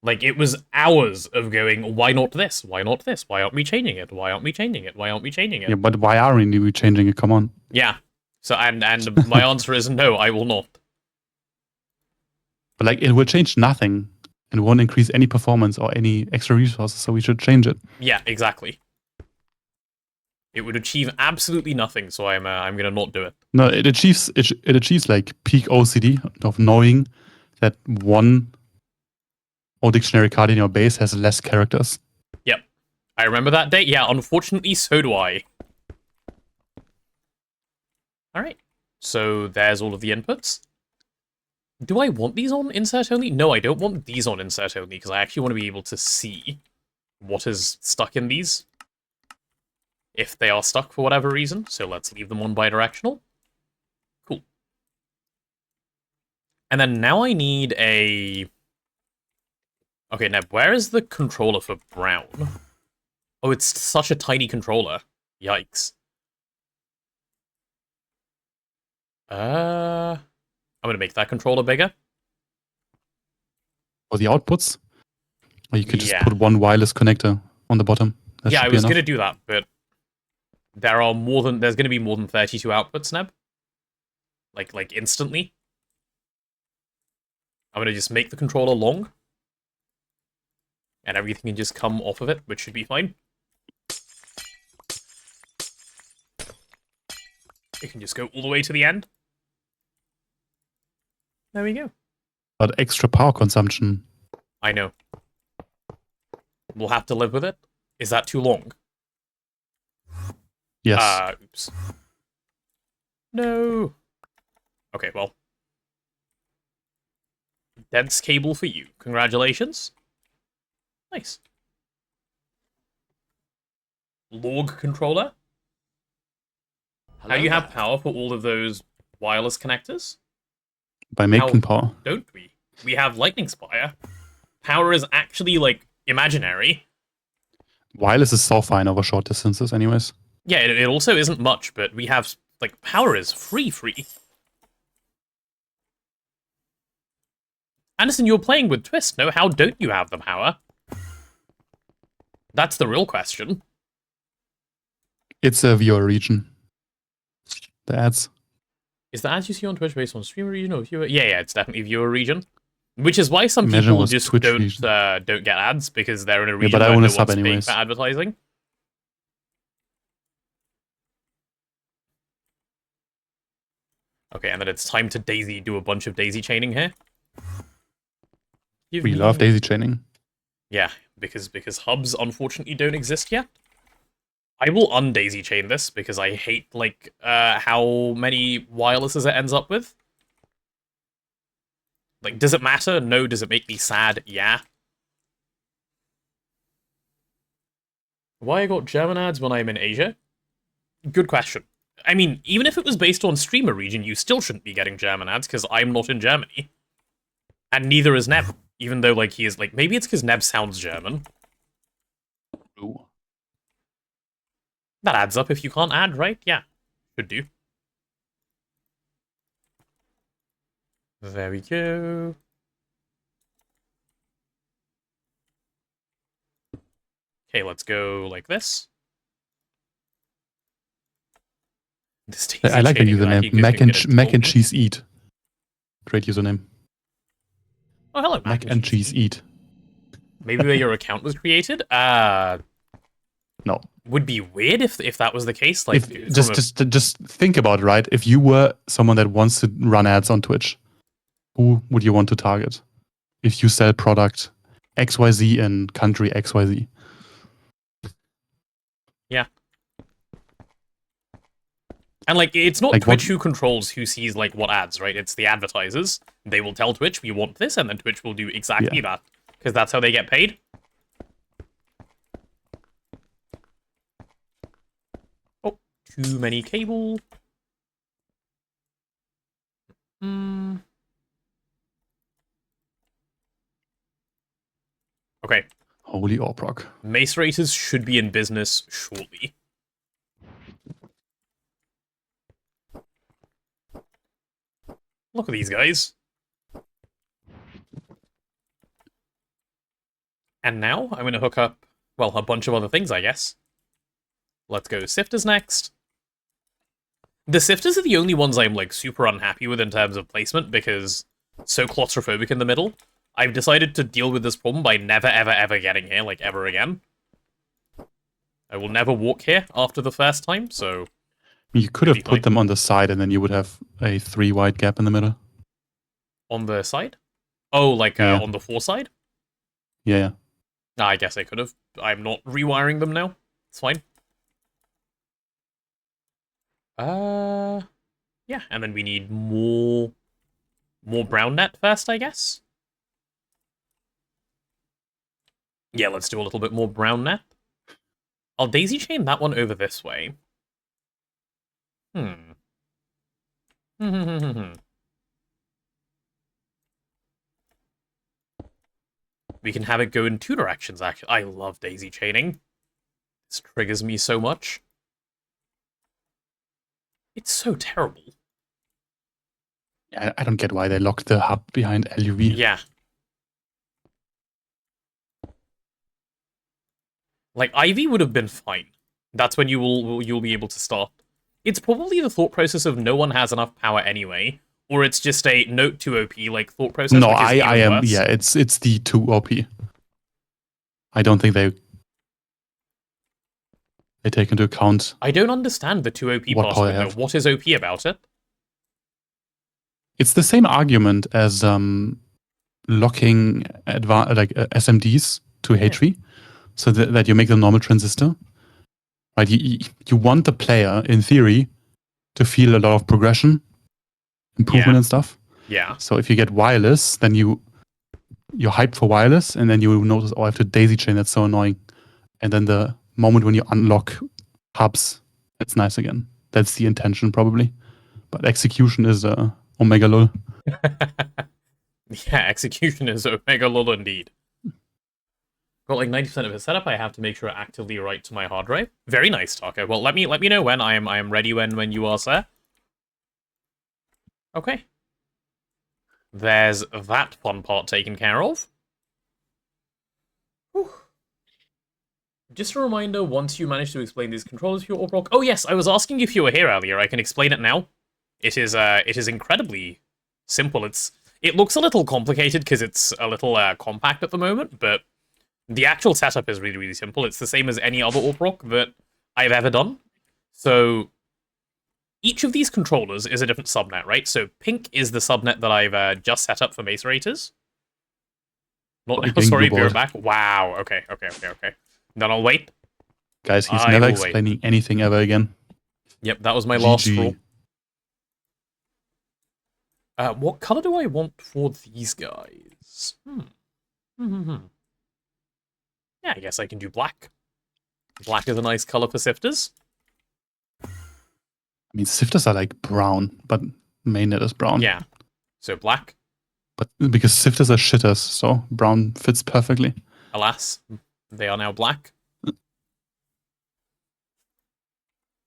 Like, it was hours of going, why not this? Why not this? Why aren't we changing it? Why aren't we changing it? Why aren't we changing it? Yeah, but why aren't we changing it? Come on. Yeah. So, and my answer is no, I will not. But like, it will change nothing and won't increase any performance or any extra resources, so we should change it. Yeah, exactly. It would achieve absolutely nothing, so I'm gonna not do it. No, it achieves like peak OCD of knowing that one O dictionary card in your base has less characters. Yep. I remember that day. Yeah, unfortunately, so do I. Alright. So there's all of the inputs. Do I want these on insert only? No, I don't want these on insert only, because I actually want to be able to see what is stuck in these. If they are stuck for whatever reason. So let's leave them on bidirectional. Cool. And then now I need a... Okay, Neb, where is the controller for brown? Oh, it's such a tiny controller. Yikes. I'm gonna make that controller bigger. For the outputs? Or you could just put one wireless connector on the bottom. Yeah, I was gonna do that, but there's gonna be more than 32 outputs, Neb. Like instantly. I'm gonna just make the controller long. And everything can just come off of it, which should be fine. It can just go all the way to the end. There we go. But extra power consumption. I know. We'll have to live with it. Is that too long? Yes. Oops. No. Okay, well. Dense cable for you. Congratulations. Nice. Log controller. How do you have power for all of those wireless connectors? By making power. Don't we? We have lightning spire. Power is actually, like, imaginary. Wireless is so fine over short distances anyways. Yeah, it also isn't much, but we have, like, power is free. Anderson, you're playing with Twist, no? How don't you have the power? That's the real question. It's a viewer region. The ads. Is the ads you see on Twitch based on streamer region or viewer? Yeah, it's definitely viewer region. Which is why some people just don't get ads, because they're in a region where no one's paying for advertising. Okay, and then it's time to do a bunch of daisy chaining here. We love daisy chaining. Yeah, because hubs unfortunately don't exist yet. I will undaisy chain this because I hate like how many wirelesses it ends up with. Like, does it matter? No. Does it make me sad? Yeah. Why I got German ads when I'm in Asia? Good question. I mean, even if it was based on streamer region, you still shouldn't be getting German ads because I'm not in Germany. And neither is Neb, even though like he is like, maybe it's because Neb sounds German. Ooh. That adds up if you can't add, right? Yeah, should do. There we go. Okay, let's go like this. I like the username. Mac and cheese eat. Great username. Oh, hello, Mac and cheese eat. Maybe where your account was created? No. Would be weird if that was the case. Like, just think about it, right? If you were someone that wants to run ads on Twitch, who would you want to target? If you sell product XYZ in country XYZ. Yeah. And like, it's not like Twitch who controls who sees like what ads, right? It's the advertisers. They will tell Twitch, we want this, and then Twitch will do exactly that. Because that's how they get paid. Oh, too many cable. Okay. Holy Orproc. Mace Raiders should be in business shortly. Look at these guys. And now I'm going to hook up, well, a bunch of other things, I guess. Let's go Sifters next. The Sifters are the only ones I'm, like, super unhappy with in terms of placement, because so claustrophobic in the middle. I've decided to deal with this problem by never, ever, ever getting here, like, ever again. I will never walk here after the first time, so... You could have put them on the side, and then you would have a 3 wide gap in the middle. On the side? Oh, like, on the 4 side? Yeah. I guess I could have. I'm not rewiring them now. It's fine. Yeah, and then we need more brown net first, I guess. Yeah, let's do a little bit more brown net. I'll daisy chain that one over this way. We can have it go in 2 directions, actually. I love daisy chaining. This triggers me so much. It's so terrible. I don't get why they locked the hub behind LUV. Yeah. Like, Ivy would have been fine. That's when you'll be able to start. It's probably the thought process of no one has enough power anyway, or it's just a note to OP like thought process. No, I am. Worse. Yeah, it's the 2 OP. I don't think they take into account. I don't understand the 2 OP part of it, though. What is OP about it? It's the same argument as locking SMDs to H3, so that you make the normal transistor. Right, you want the player, in theory, to feel a lot of progression, improvement and stuff. Yeah. So if you get wireless, then you're hyped for wireless, and then you notice, oh, I have to daisy chain, that's so annoying. And then the moment when you unlock hubs, it's nice again. That's the intention, probably. But execution is omega lol. Yeah, execution is omega lol indeed. Got like 90% of his setup. I have to make sure I actively write to my hard drive. Very nice, Taco. Well, let me know when I am ready when you are, sir. Okay. There's that fun part taken care of. Whew. Just a reminder, once you manage to explain these controllers for your Orproc... Oh yes, I was asking if you were here earlier. I can explain it now. It is incredibly simple. It looks a little complicated because it's a little compact at the moment, but the actual setup is really, really simple. It's the same as any other Orproc that I've ever done. So each of these controllers is a different subnet, right? So pink is the subnet that I've just set up for Mace Raiders. Not now, sorry, be right back. Wow, okay. Then I'll wait. Guys, he's never explaining anything ever again. Yep, that was my last straw. What color do I want for these guys? Yeah, I guess I can do black. Black is a nice color for sifters. I mean, sifters are like brown, but mainnet is brown. Yeah. So black. But because sifters are shitters, so brown fits perfectly. Alas, they are now black.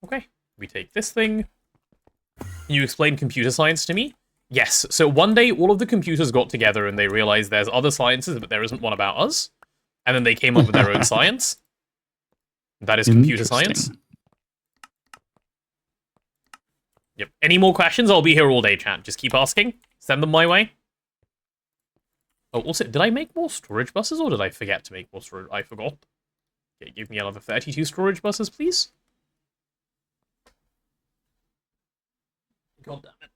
Okay, we take this thing. You explain computer science to me. Yes, so one day all of the computers got together and they realized there's other sciences, but there isn't one about us. And then they came up with their own science. That is computer science. Yep. Any more questions? I'll be here all day, chat. Just keep asking. Send them my way. Oh, also, did I make more storage buses, or did I forget to make more storage? I forgot. Okay, give me another 32 storage buses, please. God damn it.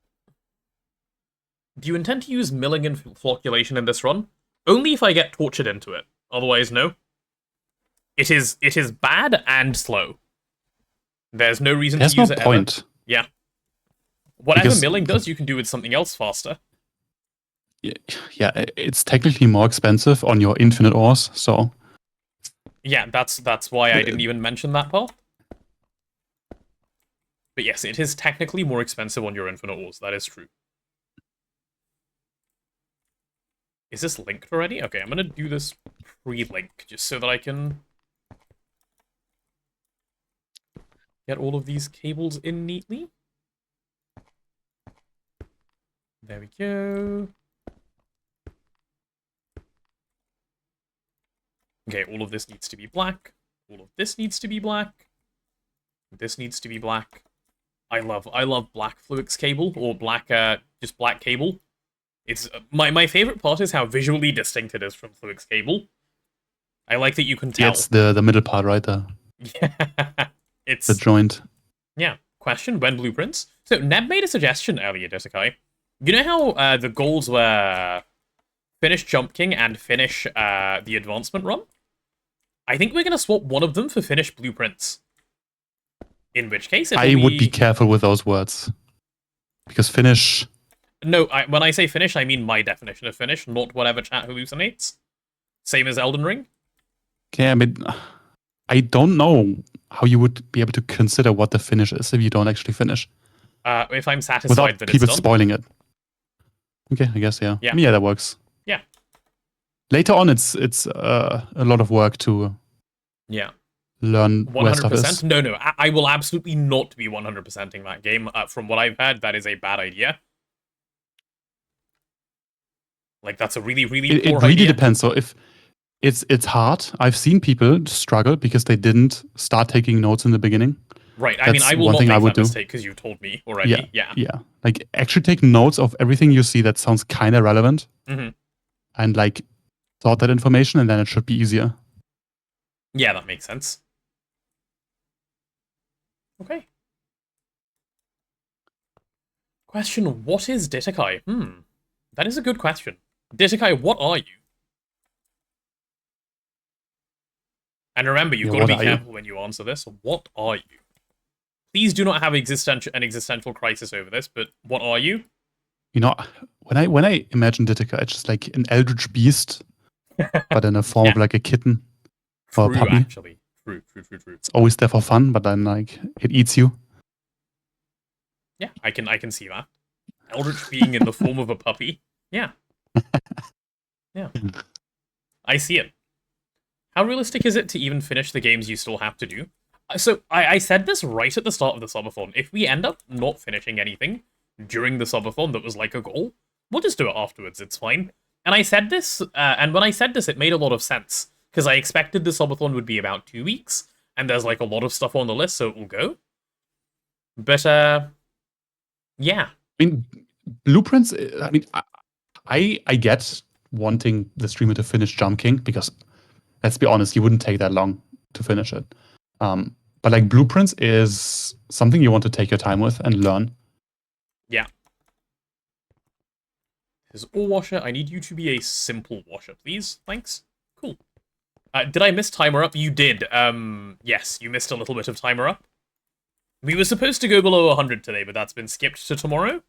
Do you intend to use milling and flocculation in this run? Only if I get tortured into it. Otherwise, no. It is bad and slow. There's no reason to use it. There's no point. Yeah. Whatever milling does, you can do with something else faster. Yeah, it's technically more expensive on your infinite ores, so... Yeah, that's why I didn't even mention that part. But yes, it is technically more expensive on your infinite ores, that is true. Is this linked already? Okay, I'm gonna do this pre-link, just so that I can get all of these cables in neatly. There we go. Okay, all of this needs to be black. All of this needs to be black. This needs to be black. I love black Fluix cable, or black, just black cable. It's my favorite part is how visually distinct it is from Fluix cable. I like that you can tell. Yeah, it's the middle part, right? Yeah, it's the joint. Yeah. Question: when blueprints? So Neb made a suggestion earlier, Desikai. You know how the goals were finish Jump King and finish the advancement run? I think we're gonna swap one of them for finish blueprints. In which case, I would be careful with those words, because finish. No, when I say finish, I mean my definition of finish, not whatever chat hallucinates. Same as Elden Ring. Okay, I mean, I don't know how you would be able to consider what the finish is if you don't actually finish. If I'm satisfied without that people it's done. Spoiling it. Okay, I guess, yeah. Yeah, yeah, that works. Yeah. Later on, it's a lot of work to learn 100%. Where stuff is. No, I will absolutely not be 100%ing that game. From what I've heard, that is a bad idea. Like, that's a really, really poor idea. It really depends. So if it's hard, I've seen people struggle because they didn't start taking notes in the beginning. Right, I mean, I will not make that mistake because you've told me already. Yeah. Like, actually take notes of everything you see that sounds kind of relevant. Mm-hmm. And, like, sort that information, and then it should be easier. Yeah, that makes sense. Okay. Question, what is Ditakai? That is a good question. Ditakai, what are you? And remember, you've got to be careful when you answer this. What are you? Please do not have an existential crisis over this, but what are you? You know, when I imagine Ditakai, it's just like an eldritch beast, but in a form of like a kitten or a puppy. Actually. True. It's always there for fun, but then like it eats you. Yeah, I can see that. Eldritch being in the form of a puppy. Yeah. Yeah. I see it. How realistic is it to even finish the games you still have to do? So, I said this right at the start of the subathon. If we end up not finishing anything during the subathon that was like a goal, we'll just do it afterwards, it's fine. And I said this, and when I said this, it made a lot of sense. Because I expected the subathon would be about 2 weeks, and there's like a lot of stuff on the list, so it will go. But, yeah. I mean, blueprints, I mean, I get wanting the streamer to finish Jump King, because, let's be honest, you wouldn't take that long to finish it. But like blueprints is something you want to take your time with and learn. Yeah. This is all washer. I need you to be a simple washer, please. Thanks. Cool. Did I miss timer up? You did. Yes, you missed a little bit of timer up. We were supposed to go below 100 today, but that's been skipped to tomorrow.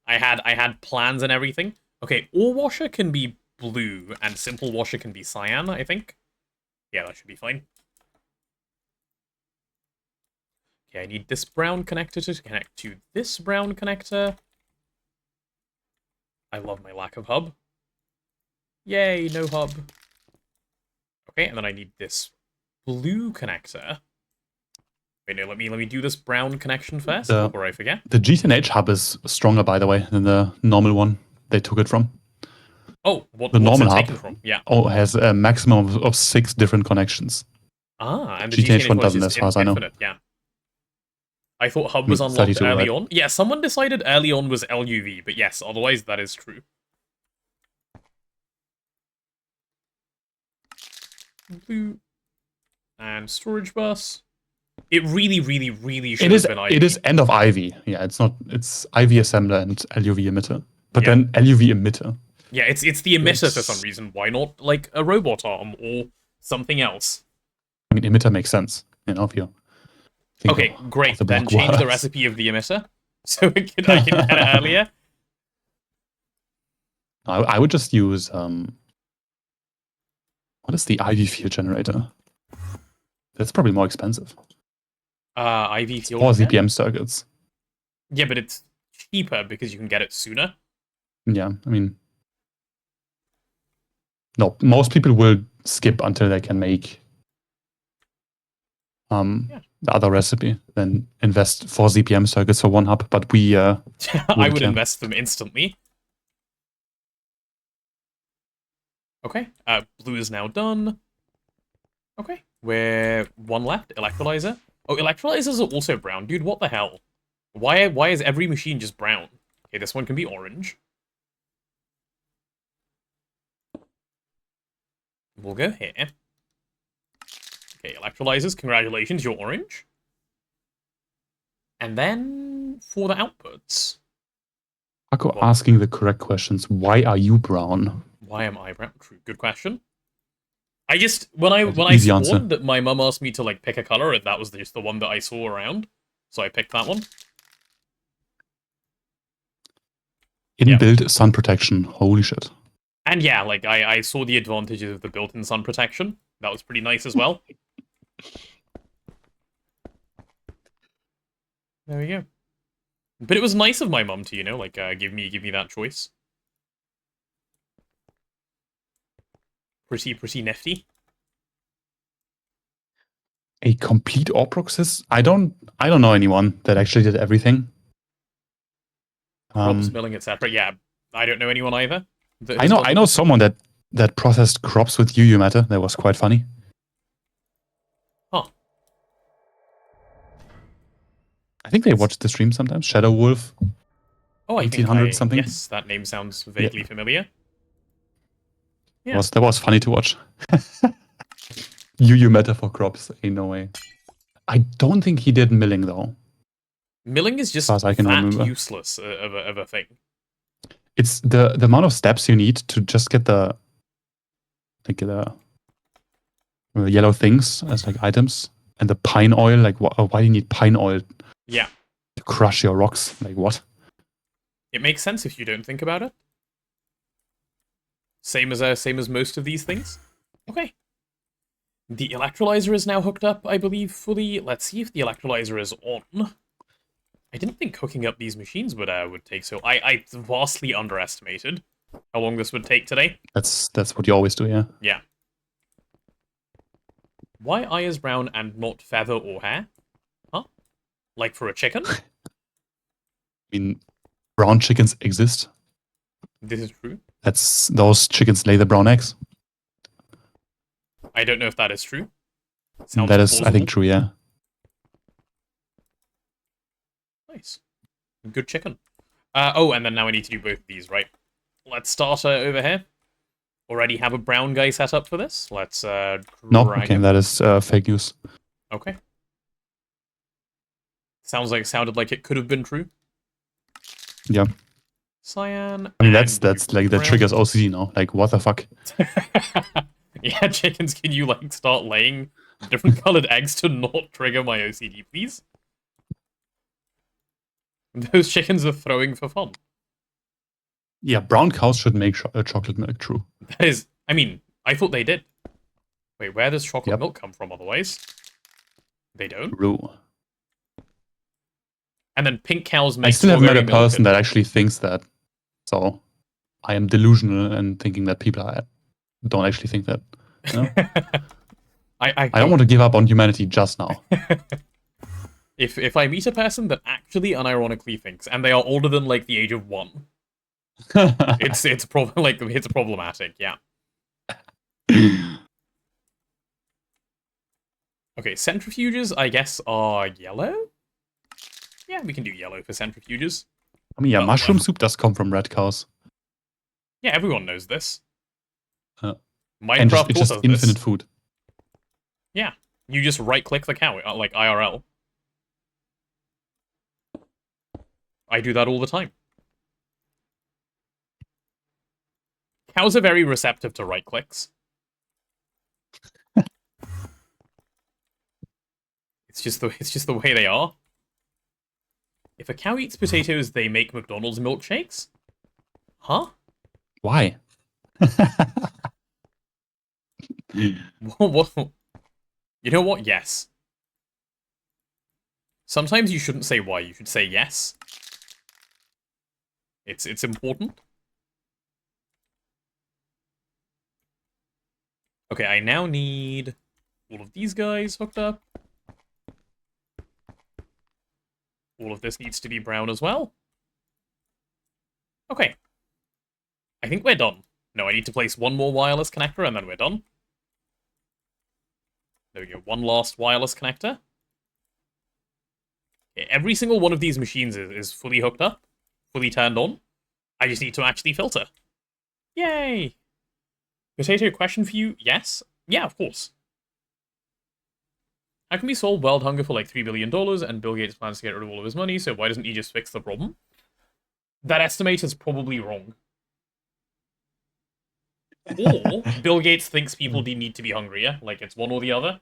I had plans and everything. Okay, ore washer can be blue, and simple washer can be cyan, I think. Yeah, that should be fine. Okay, I need this brown connector to connect to this brown connector. I love my lack of hub. Yay, no hub. Okay, and then I need this blue connector Wait, no, let me do this brown connection first before I forget. The GTNH hub is stronger, by the way, than the normal one they took it from. Oh, the what's normal it hub taken from? Yeah. Oh, has a maximum of 6 different connections. Ah, and the GTNH one doesn't, is as far as I know. infinite, yeah. I thought hub was unlocked 32, early right? on. Yeah, someone decided early on was LUV, but yes, otherwise that is true. And storage bus. It really should have been IV. It is end of IV. Yeah, it's not. It's IV assembler and LUV emitter. But Yeah. then LUV emitter. Yeah, it's the emitter for some reason. Why not like a robot arm or something else? I mean, emitter makes sense. You know, if you think Okay, of great. the Then block change the works. recipe of the emitter so I can get it earlier. I would just use what is the IV field generator? That's probably more expensive. IV field. Or fan? ZPM circuits. Yeah, but it's cheaper because you can get it sooner. Yeah, I mean, no, most people will skip until they can make the other recipe, then invest 4 ZPM circuits for one hub. But we, I would care. invest them instantly. Okay, blue is now done. Okay, we're one left. Electrolyzer. Oh, electrolyzers are also brown, dude. What the hell? Why is every machine just brown? Okay, this one can be orange. We'll go here. Okay, electrolyzers, congratulations, you're orange. And then for the outputs. Paco asking the correct questions. Why are you brown? Why am I brown? Good question. I just when I Easy spawned answer. that my mum asked me to like pick a color, and that was just the one that I saw around, so I picked that one. Inbuilt sun protection. Holy shit. And yeah, like I saw the advantages of the built-in sun protection. That was pretty nice as well. There we go. But it was nice of my mum to, you know, like give me that choice. Pretty nifty. A complete ore process? I don't know anyone that actually did everything. Crops milling, etc. Yeah, I don't know anyone either. I know someone that processed crops with UU matter. That was quite funny. Huh. I think they watched the stream sometimes. Shadow Wolf. Oh, I think 1800 something. Yes, that name sounds vaguely familiar. Yeah. That was funny to watch. UU matter for crops. Ain't no way. I don't think he did milling though. Milling is just as I can remember. useless of a thing. It's the amount of steps you need to just get the yellow things as like items, and the pine oil. Like, why do you need pine oil? Yeah. To crush your rocks. Like what? It makes sense if you don't think about it. Same as most of these things. Okay. The electrolyzer is now hooked up, I believe, fully. Let's see if the electrolyzer is on. I didn't think hooking up these machines would take so. I vastly underestimated how long this would take today. That's what you always do, yeah. Yeah. Why eye is brown and not feather or hair? Huh? Like for a chicken? I mean, brown chickens exist. This is true. Those chickens lay the brown eggs. I don't know if that is true. Sounds that is, plausible. I think, true, yeah. Nice. Good chicken. Oh, and then now I need to do both of these, right? Let's start over here. Already have a brown guy set up for this. Let's No, okay, that is fake news. Okay. Sounded like it could have been true. Yeah. Cyan. I mean, that's like that triggers OCD now. Like, what the fuck? Yeah, chickens, can you like start laying different colored eggs to not trigger my OCD, please? Those chickens are throwing for fun. Yeah, brown cows should make chocolate milk, true. That is, I mean, I thought they did. Wait, where does chocolate milk come from otherwise? They don't? True. And then pink cows make I still haven't met a strawberry milk person that actually thinks that. So, I am delusional and thinking that people don't actually think that. You know? I don't want to give up on humanity just now. If I meet a person that actually unironically thinks, and they are older than like the age of 1, it's problematic. Yeah. Okay, centrifuges, I guess, are yellow? Yeah, we can do yellow for centrifuges. I mean, yeah, mushroom soup does come from red cows. Yeah, everyone knows this. And it's just infinite food. Yeah, you just right-click the cow, like IRL. I do that all the time. Cows are very receptive to right-clicks. It's just the way they are. If a cow eats potatoes, they make McDonald's milkshakes? Huh? Why? What? You know what? Yes. Sometimes you shouldn't say why, you should say yes. It's important. Okay, I now need all of these guys hooked up. All of this needs to be brown as well. Okay. I think we're done. No, I need to place one more wireless connector and then we're done. There we go, one last wireless connector. Okay, every single one of these machines is fully hooked up, fully turned on. I just need to actually filter. Yay! Potato, question for you? Yes? Yeah, of course. How can we solve world hunger for like $3 billion and Bill Gates plans to get rid of all of his money, so why doesn't he just fix the problem? That estimate is probably wrong. Or Bill Gates thinks people need to be hungrier, like it's one or the other.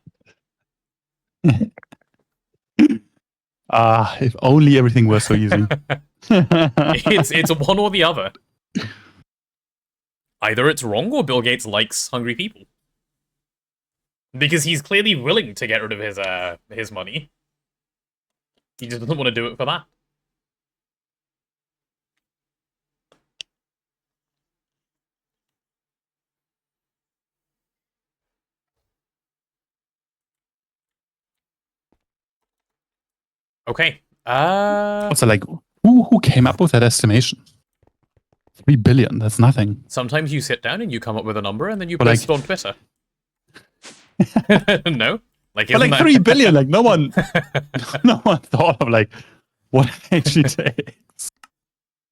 If only everything were so easy. It's one or the other. Either it's wrong or Bill Gates likes hungry people. Because he's clearly willing to get rid of his money. He just doesn't want to do it for that. Okay. Also, like, who came up with that estimation? 3 billion, that's nothing. Sometimes you sit down and you come up with a number and then you But post like, it on Twitter. No? But like 3 billion, like no one thought of like what it actually takes.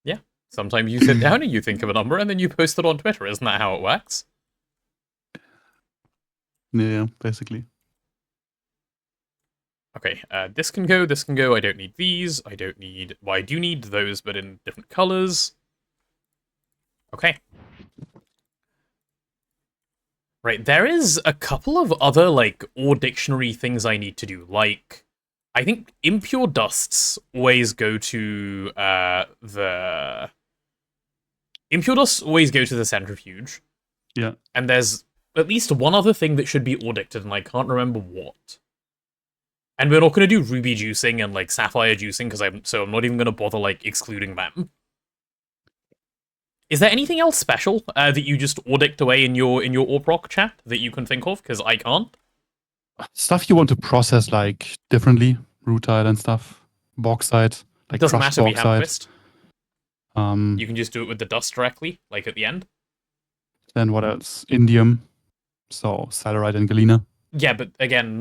Yeah. Sometimes you sit down and you think of a number and then you post it on Twitter. Isn't that how it works? Yeah, basically. Okay, this can go, this can go. I don't need these. I don't need... Well, I do need those, but in different colors. Okay. Right, there is a couple of other, like, or dictionary things I need to do. Like, I think impure dusts always go to the... Impure dusts always go to the centrifuge. Yeah. And there's at least one other thing that should be audited, and I can't remember what. And we're not going to do ruby juicing and, like, sapphire juicing, because I'm not even going to bother, like, excluding them. Is there anything else special that you just audit away in your AUPROC chat that you can think of? Because I can't. Stuff you want to process, like, differently. Rutile and stuff. Bauxite. Like, doesn't matter, we have bauxite. You can just do it with the dust directly, like, at the end. Then what else? Indium. So, salarite and galena. Yeah, but again,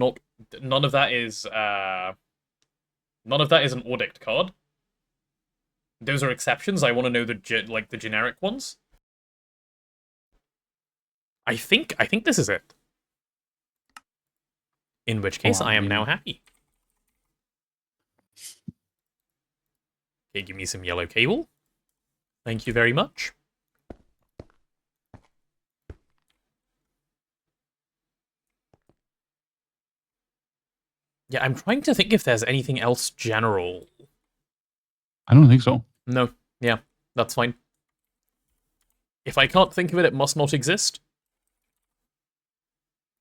none of that is an audit card. Those are exceptions. I want to know the generic ones. I think this is it. In which case, I am now happy. Okay, give me some yellow cable. Thank you very much. Yeah, I'm trying to think if there's anything else general. I don't think so. No, yeah, that's fine. If I can't think of it, it must not exist.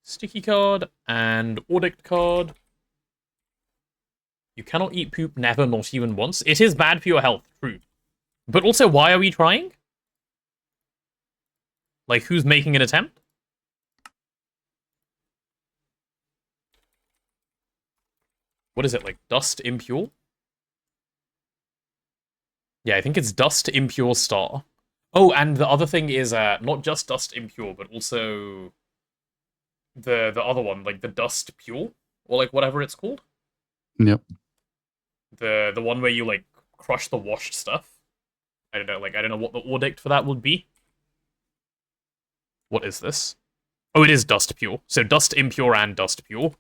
Sticky card and audit card. You cannot eat poop, never, not even once. It is bad for your health, true. But also, why are we trying? Like, who's making an attempt? What is it, like dust impure? Yeah, I think it's dust impure star. Oh, and the other thing is not just dust impure, but also the other one, like the dust pure, or like whatever it's called. Yep. The one where you like crush the washed stuff. I don't know, like I don't know what the ordict for that would be. What is this? Oh, it is dust pure. So dust impure and dust pure.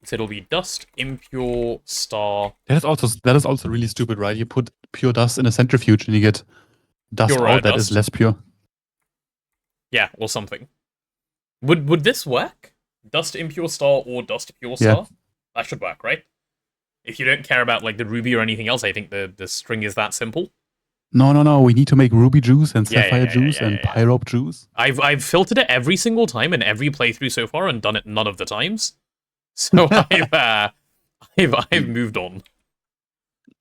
So it'll be dust impure star. That is also really stupid, right? You put pure dust in a centrifuge and you get dust Pure, out that dust. is less pure. Yeah, or something. Would this work? Dust impure star or dust pure star? Yeah. That should work, right? If you don't care about like the ruby or anything else, I think the string is that simple. No. We need to make ruby juice and sapphire juice and pyrope juice. I've filtered it every single time in every playthrough so far and done it none of the times. So I've moved on.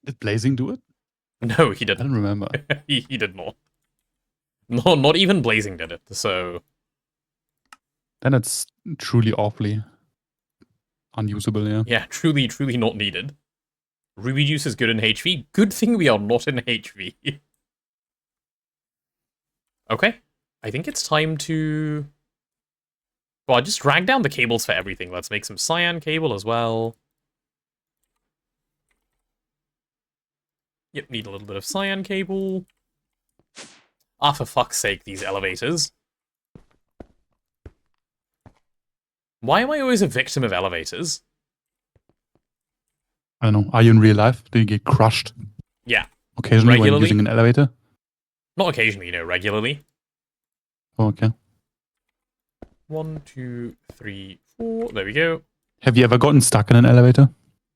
Did Blazing do it? No, he I didn't. don't remember. he did not. No, not even Blazing did it. So Then it's truly awfully unusable, yeah. yeah, truly not needed. Ruby juice is good in HV. Good thing we are not in HV. Okay. I think it's time to... Well, I just drag down the cables for everything. Let's make some cyan cable as well. Yep, need a little bit of cyan cable. Ah, for fuck's sake, these elevators. Why am I always a victim of elevators? I don't know. Are you in real life? Do you get crushed? Yeah. Occasionally Regularly? when using an elevator? Not occasionally, regularly. Oh, okay. 1, 2, 3, 4. There we go. Have you ever gotten stuck in an elevator?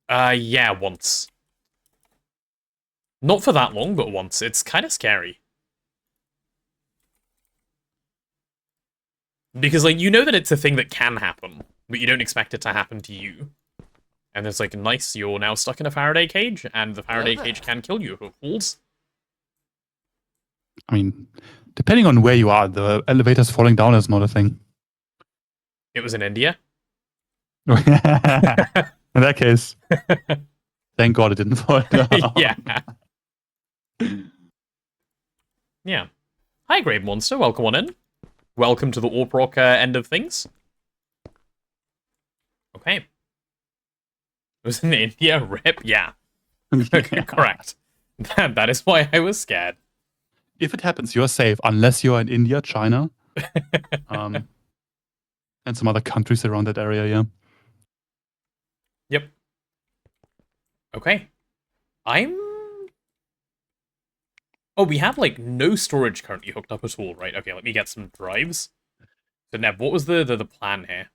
Yeah, once. Not for that long, but once. It's kind of scary. Because, like, you know that it's a thing that can happen, but you don't expect it to happen to you. And it's like, nice, you're now stuck in a Faraday cage, and the Faraday cage can kill you if it falls. I mean, depending on where you are, the elevators falling down is not a thing. It was in India. In that case, thank God it didn't fall down. Yeah. Yeah. Hi, Grave Monster. Welcome on in. Welcome to the Orprock end of things. Okay. It was in India. Rip. Yeah. Correct. That is why I was scared. If it happens, you're safe, unless you're in India, China, and some other countries around that area, yeah. Yep. Okay. Oh, we have, like, no storage currently hooked up at all, right? Okay, let me get some drives. So, Neb, what was the plan here?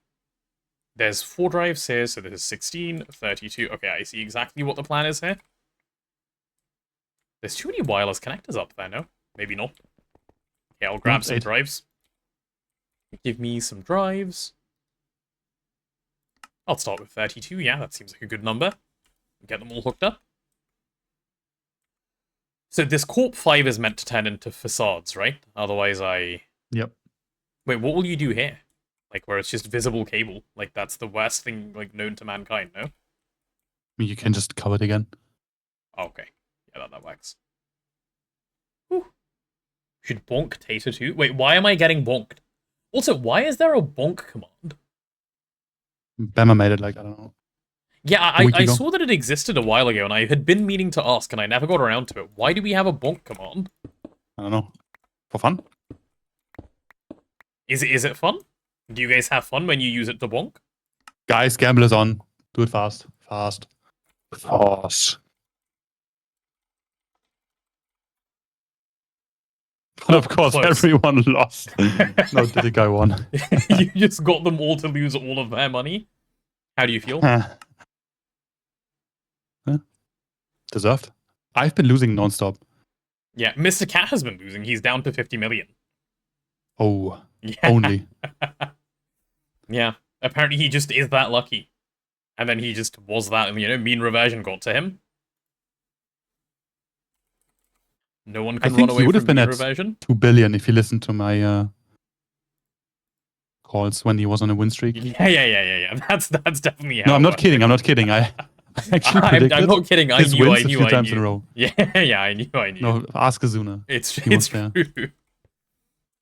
There's 4 drives here, so this is 16, 32. Okay, I see exactly what the plan is here. There's too many wireless connectors up there, no? Maybe not. Yeah, I'll grab some drives. Give me some drives. I'll start with 32, yeah, that seems like a good number. Get them all hooked up. So this Corp 5 is meant to turn into facades, right? Otherwise Yep. Wait, what will you do here? Like, where it's just visible cable. Like, that's the worst thing, like, known to mankind, no? I mean, you can just cover it again. Oh, okay. Yeah, that works. Whew. Should bonk Tater too? Wait, why am I getting bonked? Also, why is there a bonk command? Bama made it, like, I don't know. Yeah, I saw that it existed a while ago, and I had been meaning to ask, and I never got around to it. Why do we have a bonk command? I don't know. For fun? Is it fun? Do you guys have fun when you use it to bonk? Guys, gamble is on. Do it fast. Fast. Fast. But of course, Close. everyone lost. No, did the guy won? You just got them all to lose all of their money? How do you feel? Deserved. I've been losing non-stop. Yeah, Mr. Cat has been losing. He's down to 50 million. Oh, yeah. only. Yeah, apparently he just is that lucky. And then he just was that, mean reversion got to him. No one can run away from mean reversion. 2 billion if you listen to my calls when he was on a win streak. Yeah. That's definitely how. No, I'm not kidding. I'm not kidding. I actually predicted. I'm not kidding. I his knew. wins I knew. a few I times knew. in a row. Yeah, I knew. No, ask Azuna. It's was true.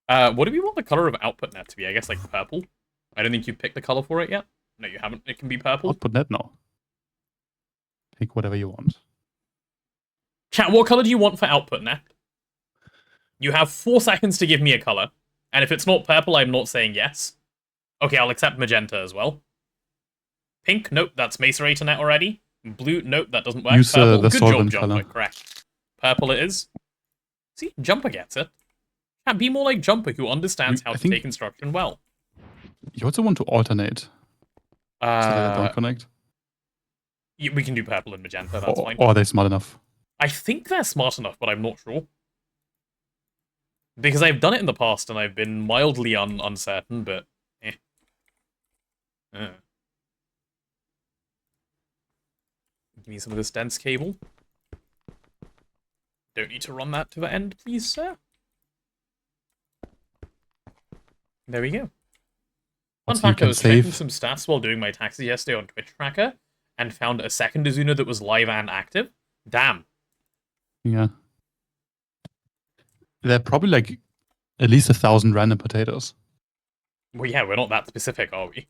there. What do we want the color of output net to be? I guess like purple. I don't think you picked the color for it yet. No, you haven't. It can be purple. Output net, no. Pick whatever you want. Chat, what color do you want for output net? You have 4 seconds to give me a color. And if it's not purple, I'm not saying yes. Okay, I'll accept magenta as well. Pink, nope, that's macerator net already. Blue, nope, that doesn't work. Use Purple, the good job, solvent Jumper, color. correct. Purple it is. See, Jumper gets it. Chat, be more like Jumper, who understands how to take instruction well. You also want to alternate. So that they don't connect. We can do purple and magenta, that's fine. Or are they smart enough? I think they're smart enough, but I'm not sure. Because I've done it in the past, and I've been mildly uncertain, but... Give me some of this dense cable. Don't need to run that to the end, please, sir. There we go. Fun fact, I was checking some stats while doing my taxi yesterday on Twitch Tracker, and found a second Azuna that was live and active. Damn. Yeah. They're probably like at least 1,000 random potatoes. Well, yeah, we're not that specific, are we?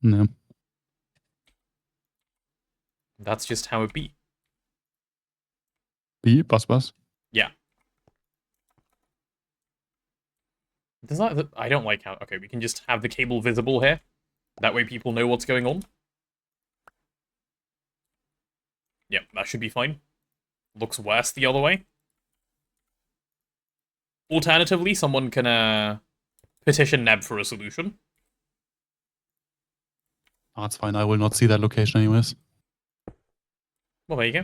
No. That's just how it be. Bus. Yeah. Does that... I don't like how... Okay, we can just have the cable visible here. That way people know what's going on. Yep, that should be fine. Looks worse the other way. Alternatively, someone can petition Neb for a solution. Oh, that's fine. I will not see that location anyways. Well, there you go.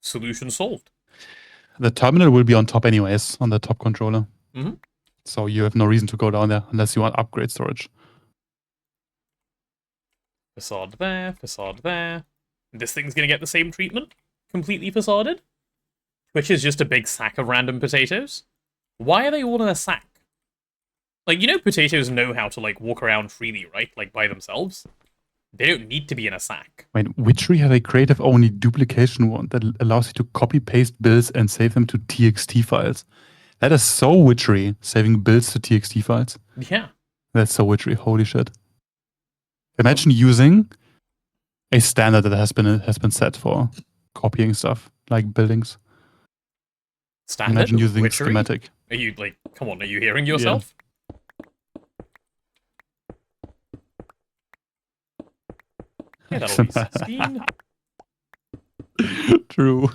Solution solved. The terminal will be on top anyways, on the top controller. Mm-hmm. So you have no reason to go down there unless you want upgrade storage. Facade there, facade there. This thing's gonna get the same treatment. Completely facaded. Which is just a big sack of random potatoes. Why are they all in a sack? Like, you know potatoes know how to, like, walk around freely, right? Like, by themselves. They don't need to be in a sack. Wait, Witchery have a creative-only duplication one that allows you to copy-paste builds and save them to TXT files. That is so Witchery, saving builds to TXT files. Yeah. That's so Witchery, holy shit. Imagine using a standard that has been set for copying stuff, like buildings. Standard? Imagine using Witchery? schematic. Are you, like, come on, are you hearing yourself? Yeah, that'll be 16. True.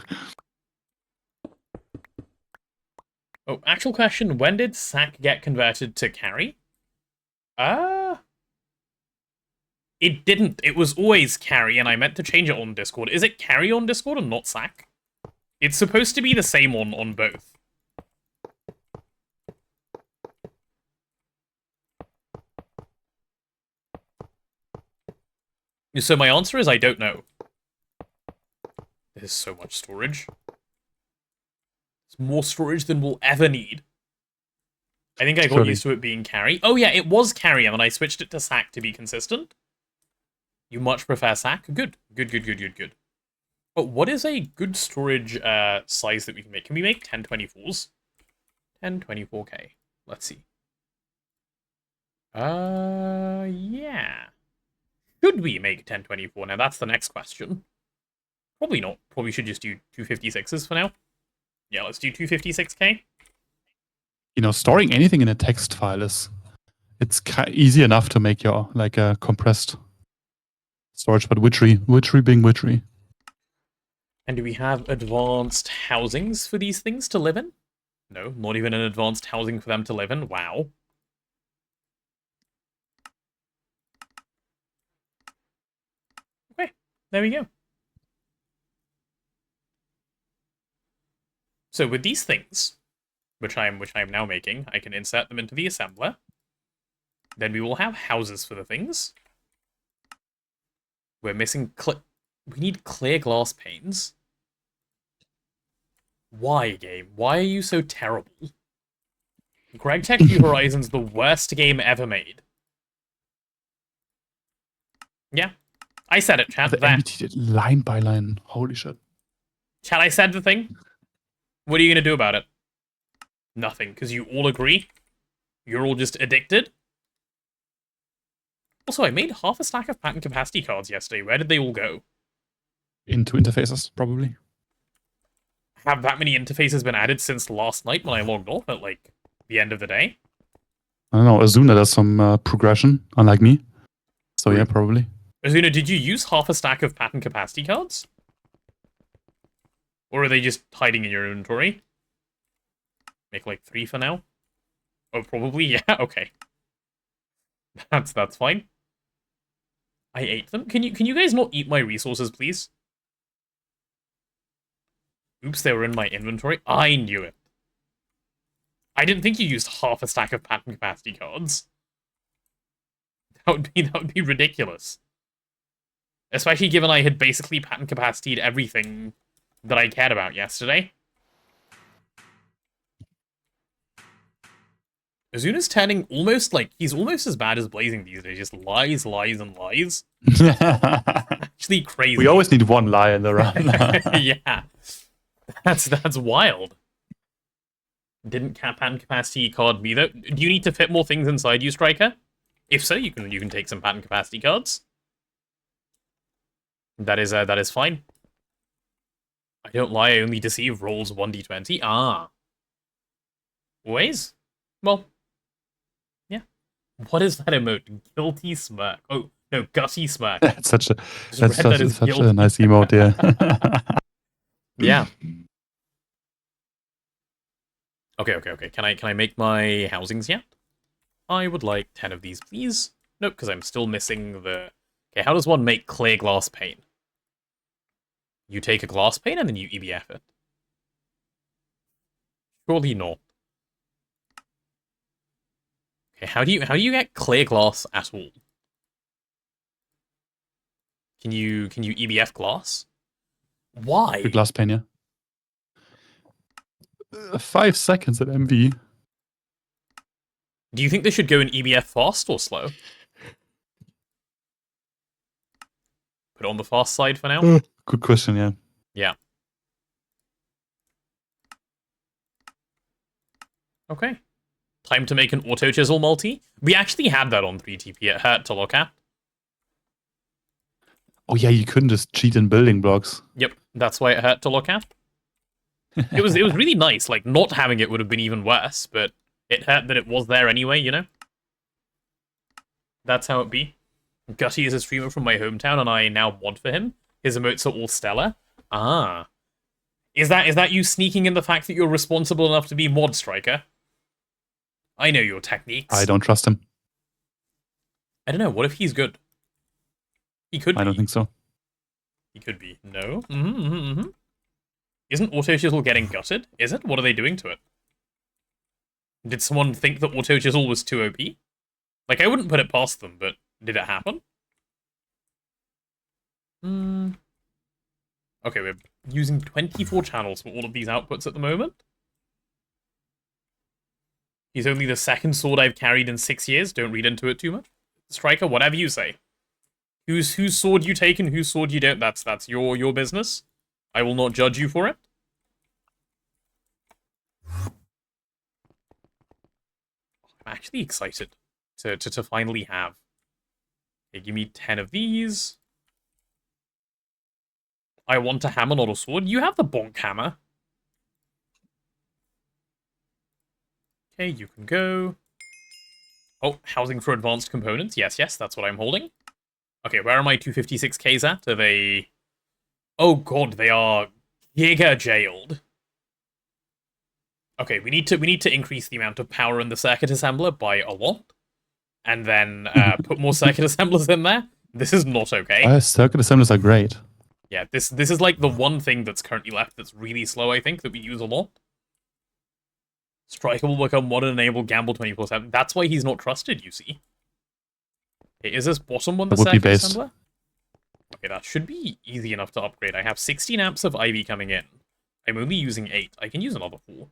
Oh, actual question, when did sack get converted to carry? It didn't. It was always carry, and I meant to change it on Discord. Is it carry on Discord and not sack? It's supposed to be the same on both. So my answer is I don't know. There's so much storage. It's more storage than we'll ever need. I think I got used to it being carry. Oh yeah, it was carry, and then I switched it to sack to be consistent. You much prefer sack? Good. Good. But what is a good storage size that we can make? Can we make 1024s? 1024K. Let's see. Yeah. Should we make 1024? Now that's the next question. Probably not. Probably should just do 256s for now. Yeah, let's do 256K. You know, storing anything in a text file it's easy enough to make your like a compressed storage, but Witchery being Witchery. And do we have advanced housings for these things to live in? No, not even an advanced housing for them to live in. Wow. Okay, there we go. So with these things, which I'm now making, I can insert them into the assembler. Then we will have houses for the things. We're missing we need clear glass panes. Why, game? Why are you so terrible? Greg Tech New Horizons, the worst game ever made. Yeah. I said it, chat. The MBT did line by line. Holy shit. Chat, I said the thing. What are you going to do about it? Nothing, because you all agree. You're all just addicted. Also, I made half a stack of pattern capacity cards yesterday. Where did they all go? Into interfaces, probably. Have that many interfaces been added since last night when I logged off at, like, the end of the day? I don't know. Azuna does some progression, unlike me. So yeah, probably. Azuna, did you use half a stack of pattern capacity cards? Or are they just hiding in your inventory? Make like 3 for now? Oh, probably, yeah, okay. That's fine. I ate them. Can you guys not eat my resources, please? Oops, they were in my inventory. I knew it. I didn't think you used half a stack of pattern capacity cards. That would be ridiculous. Especially given I had basically pattern capacitied everything that I cared about yesterday. Azuna's turning almost like he's almost as bad as Blazing these days. Just lies, lies, and lies. Actually crazy. We always need one lie in the run. Yeah. That's wild. Didn't pattern capacity card me though. Do you need to fit more things inside you, Striker? If so, you can take some pattern capacity cards. That is fine. I don't lie, I only deceive. Rolls 1d20. Ah. Always? Well. Yeah. What is that emote? Guilty smirk. Oh, no, gutty smirk. That's such a Such a nice emote, yeah. Yeah. Okay. Can I make my housings yet? I would like 10 of these, please. Nope, because I'm still missing the... Okay, how does one make clear glass pane? You take a glass pane and then you EBF it. Surely not. Okay, how do you get clear glass at all? Can you EBF glass? Why? The glass pane, yeah. 5 seconds at MV. Do you think they should go in EBF fast or slow? Put it on the fast side for now? Good question, yeah. Yeah. Okay. Time to make an auto chisel multi. We actually had that on 3TP. It hurt to look at. Oh yeah, you couldn't just cheat in building blocks. Yep, that's why it hurt to look at. It was really nice. Like, not having it would have been even worse, but it hurt that it was there anyway, you know? That's how it be. Gutty is a streamer from my hometown, and I now mod for him. His emotes are all stellar. Ah. Is that you sneaking in the fact that you're responsible enough to be mod striker? I know your techniques. I don't trust him. I don't know, what if he's good? He could be. I don't think so. He could be. No? Isn't Auto Chisel getting gutted? Is it? What are they doing to it? Did someone think that Auto Chisel was too OP? Like, I wouldn't put it past them, but did it happen? Okay, we're using 24 channels for all of these outputs at the moment. He's only the second sword I've carried in 6 years. Don't read into it too much. Striker, whatever you say. Whose sword you take and whose sword you don't, that's your business. I will not judge you for it. I'm actually excited to finally have. Okay, give me 10 of these. I want a hammer, not a sword. You have the bonk hammer. Okay, you can go. Oh, housing for advanced components. Yes, that's what I'm holding. Okay, where are my 256Ks at? Are they... Oh god, they are giga jailed. Okay, we need to increase the amount of power in the circuit assembler by a lot. And then put more circuit assemblers in there. This is not okay. Circuit assemblers are great. Yeah, this is like the one thing that's currently left that's really slow, I think, that we use a lot. Striker will become modern enable gamble 24/7. That's why he's not trusted, you see. Okay, is this bottom one the circuit assembler? Okay, that should be easy enough to upgrade. I have 16 amps of IV coming in. I'm only using 8. I can use another 4.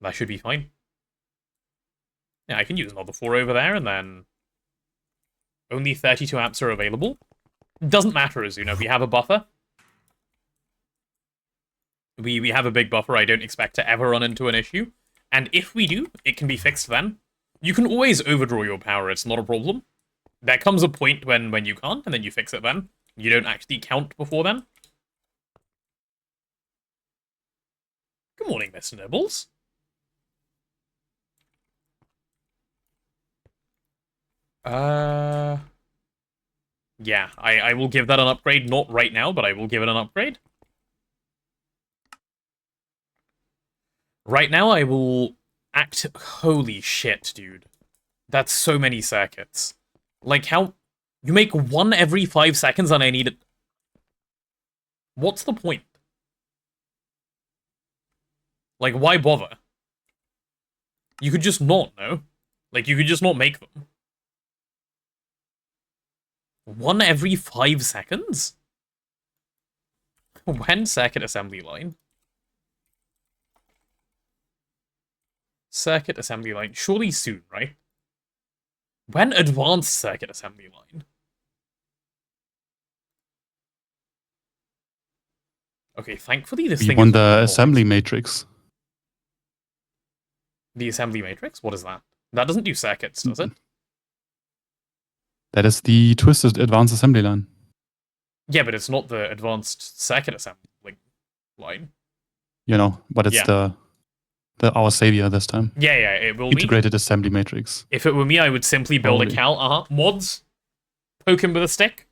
That should be fine. Yeah, I can use another 4 over there, and then only 32 amps are available. Doesn't matter, Azuna. We have a buffer. We have a big buffer. I don't expect to ever run into an issue. And if we do, it can be fixed then. You can always overdraw your power. It's not a problem. There comes a point when you can't, and then you fix it then. You don't actually count before then. Good morning, Mr. Nibbles. Yeah, I will give that an upgrade. Not right now, but I will give it an upgrade. Right now, I will act... Holy shit, dude. That's so many circuits. Like, how... You make one every 5 seconds and I need it... What's the point? Like, why bother? You could just not, no? Like, you could just not make them. One every 5 seconds? When circuit assembly line? Circuit assembly line. Surely soon, right? When advanced circuit assembly line? Okay, thankfully this We thing want is the assembly matrix. The assembly matrix? What is that? That doesn't do circuits, does it? That is the twisted advanced assembly line. Yeah, but it's not the advanced circuit assembly line. You know, but it's the our savior this time. Yeah, it will Integrated be. assembly matrix. If it were me, I would simply build a cal. Mods. Poke him with a stick.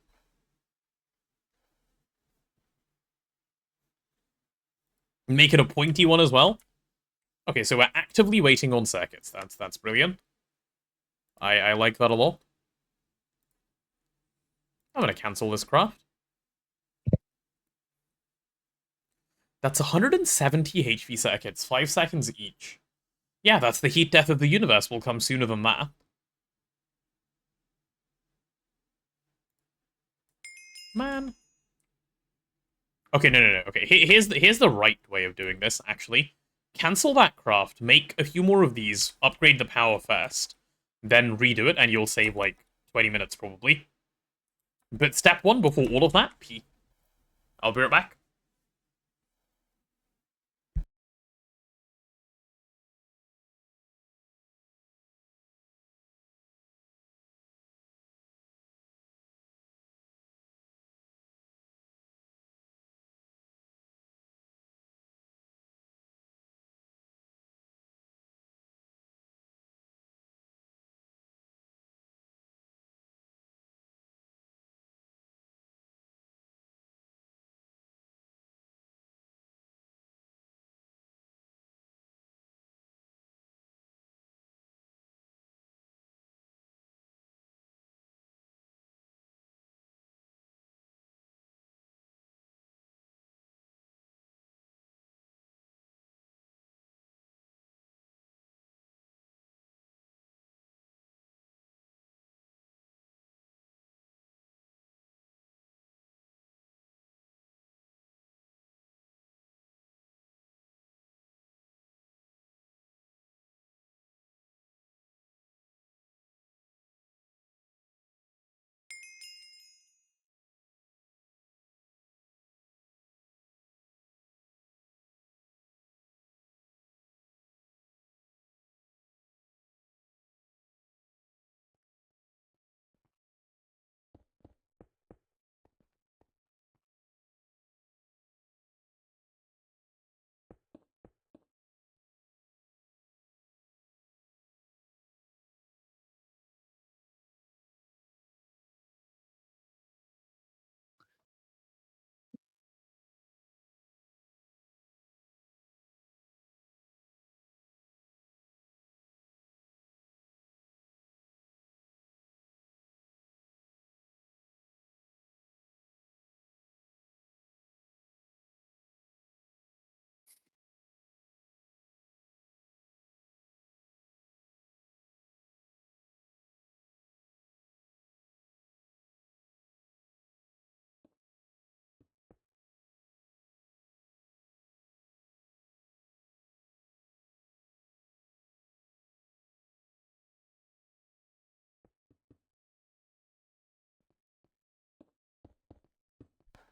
Make it a pointy one as well. Okay, so we're actively waiting on circuits. That's brilliant. I like that a lot. I'm gonna cancel this craft. That's 170 HV circuits, 5 seconds each. Yeah, that's the heat death of the universe will come sooner than that. Man. Okay, no. Okay, here's the right way of doing this, actually. Cancel that craft, make a few more of these, upgrade the power first, then redo it, and you'll save, like, 20 minutes, probably. But step 1 before all of that, P. I'll be right back.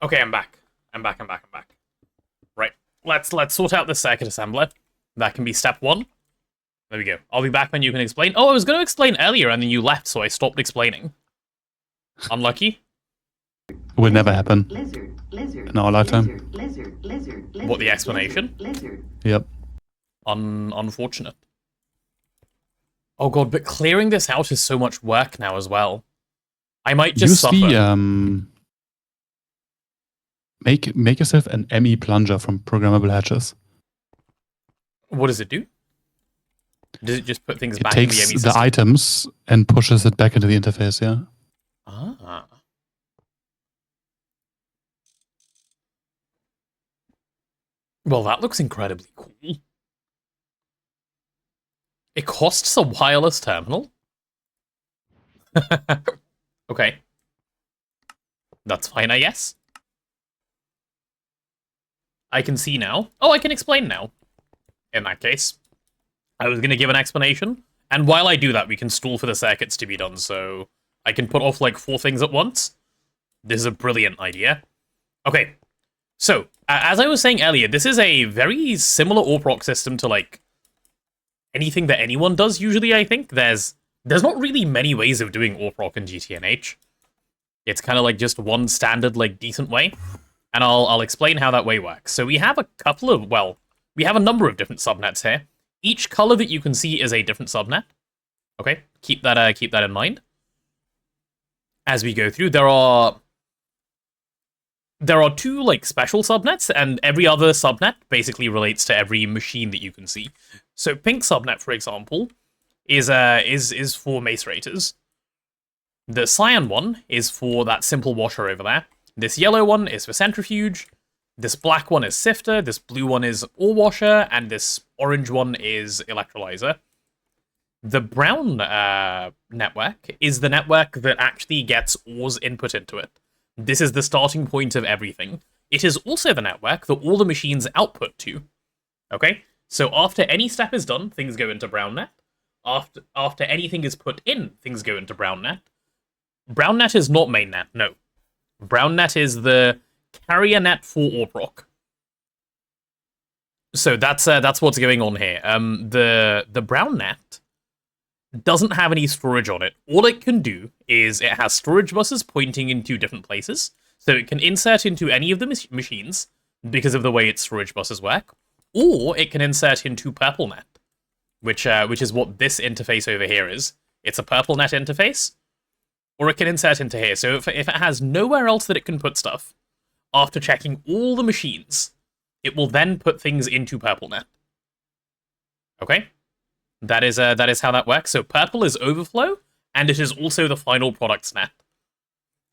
Okay, I'm back. I'm back. Right. Let's sort out the circuit assembler. That can be step 1. There we go. I'll be back when you can explain. Oh, I was going to explain earlier and then you left, so I stopped explaining. Unlucky. Will never happen Lizard. in our lifetime. Lizard. What, the explanation? Lizard. Yep. Unfortunate. Oh god, but clearing this out is so much work now as well. I might just suffer. Use the make yourself an ME plunger from programmable hatches. What does it do? Does it just put things It back in the ME takes system? the items and pushes it back into the interface, yeah. Ah. Well, that looks incredibly cool. It costs a wireless terminal? Okay. That's fine, I guess. I can see now. Oh, I can explain now. In that case. I was going to give an explanation. And while I do that, we can stall for the circuits to be done, so I can put off like 4 things at once. This is a brilliant idea. Okay. So, as I was saying earlier, this is a very similar ARPROC system to like anything that anyone does usually, I think. There's not really many ways of doing ARPROC in GTNH. It's kind of like just one standard, like, decent way. And I'll explain how that way works. So we have a couple of, well, we have a number of different subnets here. Each color that you can see is a different subnet. Okay, keep that in mind. As we go through, there are 2 like special subnets, and every other subnet basically relates to every machine that you can see. So pink subnet, for example, is for mace raters. The cyan one is for that simple washer over there. This yellow one is for centrifuge. This black one is sifter. This blue one is ore washer, and this orange one is electrolyzer. The brown network is the network that actually gets ores input into it. This is the starting point of everything. It is also the network that all the machines output to. Okay? So after any step is done, things go into brown net. After anything is put in, things go into brown net. Brown net is not main net, no. Brown net is the carrier net for ARPROC. So that's what's going on here. The brown net doesn't have any storage on it. All it can do is it has storage buses pointing into different places, so it can insert into any of the machines because of the way its storage buses work, or it can insert into purple net, which is what this interface over here is. It's a purple net interface, or it can insert into here. So if it has nowhere else that it can put stuff, after checking all the machines, it will then put things into purple net. Okay? That is how that works. So purple is overflow, and it is also the final products net.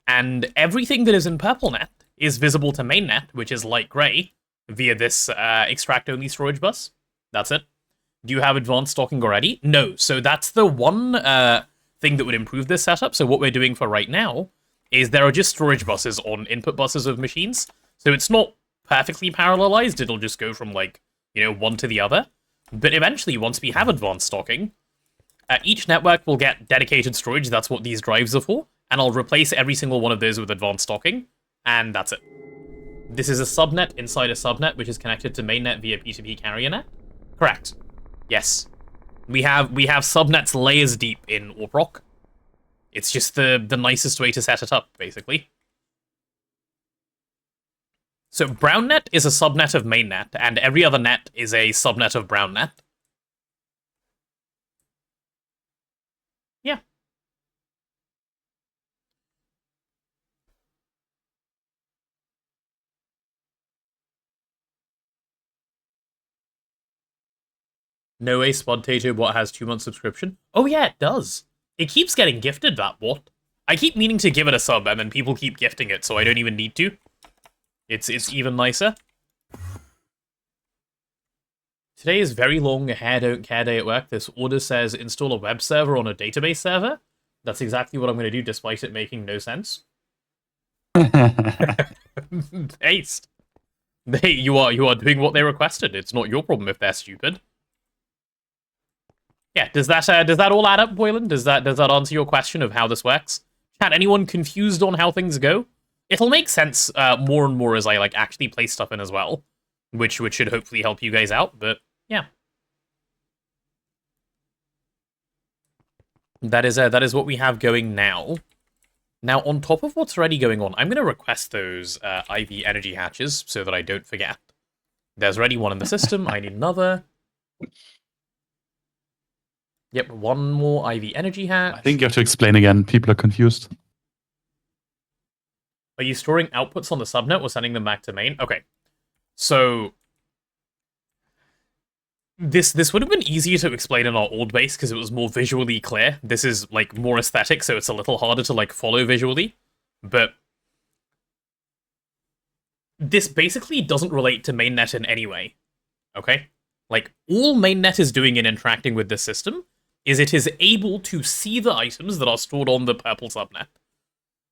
And everything that is in purple net is visible to mainnet, which is light gray, via this extract-only storage bus. That's it. Do you have advanced stocking already? No. So that's the one thing that would improve this setup. So what we're doing for right now is there are just storage buses on input buses of machines. So it's not perfectly parallelized. It'll just go from, like, you know, one to the other. But eventually, once we have advanced stocking, each network will get dedicated storage. That's what these drives are for. And I'll replace every single one of those with advanced stocking. And that's it. This is a subnet inside a subnet, which is connected to mainnet via P2P carrier net. Correct. Yes. We have subnets layers deep in ARPROC. It's just the nicest way to set it up, basically. So brownnet is a subnet of mainnet, and every other net is a subnet of brownnet. Yeah. No way Spodtato bot has 2 months subscription. Oh yeah, it does. It keeps getting gifted, that bot. I keep meaning to give it a sub, and then people keep gifting it, so I don't even need to. It's even nicer. Today is very long, a hair don't care day at work. This order says install a web server on a database server. That's exactly what I'm going to do, despite it making no sense. Taste. You are doing what they requested. It's not your problem if they're stupid. Yeah, does that all add up, Boylan? Does that answer your question of how this works? Chat, anyone confused on how things go? It'll make sense more and more as I like actually place stuff in as well, which should hopefully help you guys out. But yeah, that is what we have going now. Now, on top of what's already going on, I'm going to request those IV energy hatches so that I don't forget. There's already one in the system. I need another. Yep, one more IV energy hatch. I think you have to explain again. People are confused. Are you storing outputs on the subnet or sending them back to main? Okay. So this would have been easier to explain in our old base because it was more visually clear. This is like more aesthetic, so it's a little harder to like follow visually. But this basically doesn't relate to mainnet in any way. Okay? Like, all mainnet is doing in interacting with this system is it is able to see the items that are stored on the purple subnet.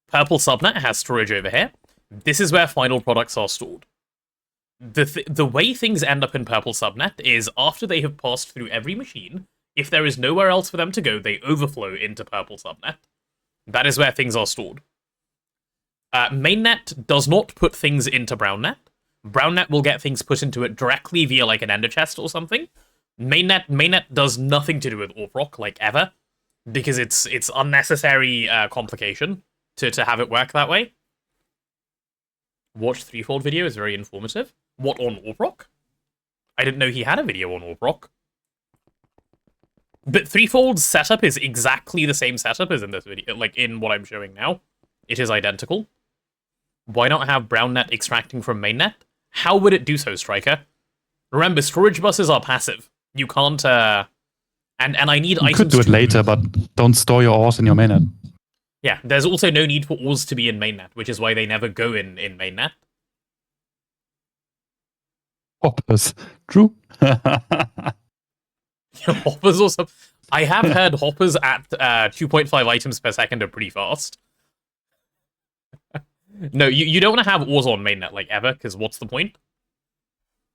Purple subnet has storage over here. This is where final products are stored. The way things end up in purple subnet is after they have passed through every machine, if there is nowhere else for them to go, they overflow into purple subnet. That is where things are stored. Mainnet does not put things into brownnet. Brownnet will get things put into it directly via like an ender chest or something. Mainnet does nothing to do with ARPROC, like ever, because it's unnecessary complication to have it work that way. Watch Threefold video is very informative. What, on ARPROC? I didn't know he had a video on ARPROC. But Threefold's setup is exactly the same setup as in this video, like in what I'm showing now. It is identical. Why not have brownnet extracting from mainnet? How would it do so, Striker? Remember, storage buses are passive. You can't, and I need items. You could do it later, but don't store your ores in your mainnet. Yeah, there's also no need for ores to be in mainnet, which is why they never go in mainnet. Hoppers. True. Hoppers or something. I have heard hoppers at 2.5 items per second are pretty fast. No, you don't want to have ores on mainnet, like, ever, because what's the point?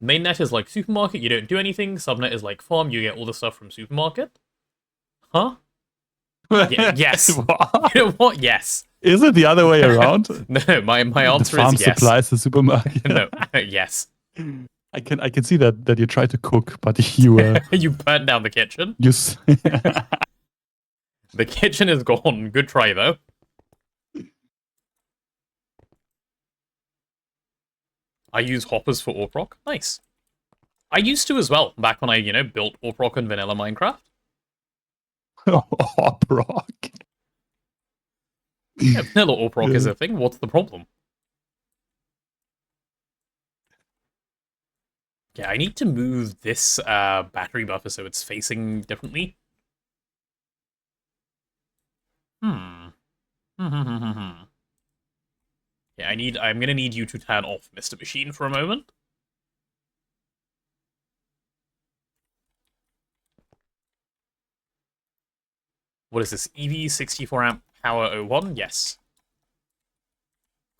Mainnet is like supermarket, you don't do anything. Subnet is like farm, you get all the stuff from supermarket. Huh? Yes. You know what? Yes. Is it the other way around? No, my answer the farm is yes. supplies the supermarket. No, yes. I can see that you try to cook, but you you burnt down the kitchen. The kitchen is gone. Good try though. I use hoppers for ARPROC. Nice. I used to as well, back when I, built ARPROC in vanilla Minecraft. ARPROC. Yeah, vanilla ARPROC is a thing. What's the problem? Yeah, I need to move this battery buffer so it's facing differently. Yeah, I'm gonna need you to turn off Mr. Machine for a moment. What is this? EV 64 amp power 01? Yes.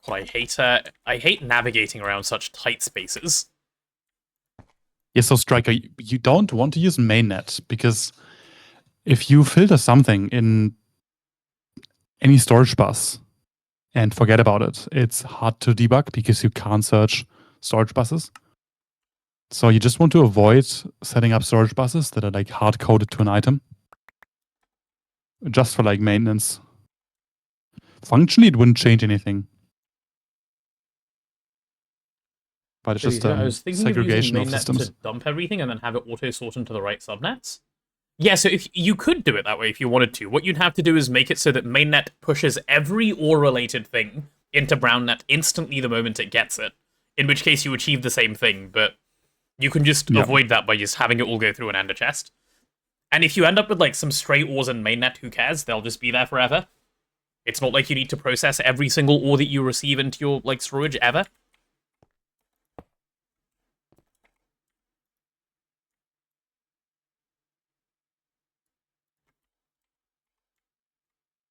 God, I hate navigating around such tight spaces. Yeah, so Striker, you don't want to use mainnet because if you filter something in any storage bus and forget about it, it's hard to debug because you can't search storage buses. So you just want to avoid setting up storage buses that are like hard coded to an item, just for like maintenance. Functionally, it wouldn't change anything. But it's just I was thinking segregation of of using mainnet systems. to dump everything and then have it auto-sort into the right subnets. Yeah, so if you could do it that way if you wanted to. What you'd have to do is make it so that mainnet pushes every ore-related thing into brownnet instantly the moment it gets it. In which case you achieve the same thing, but you can just avoid that by just having it all go through an ender chest. And if you end up with like some stray ores in mainnet, who cares? They'll just be there forever. It's not like you need to process every single ore that you receive into your like storage ever.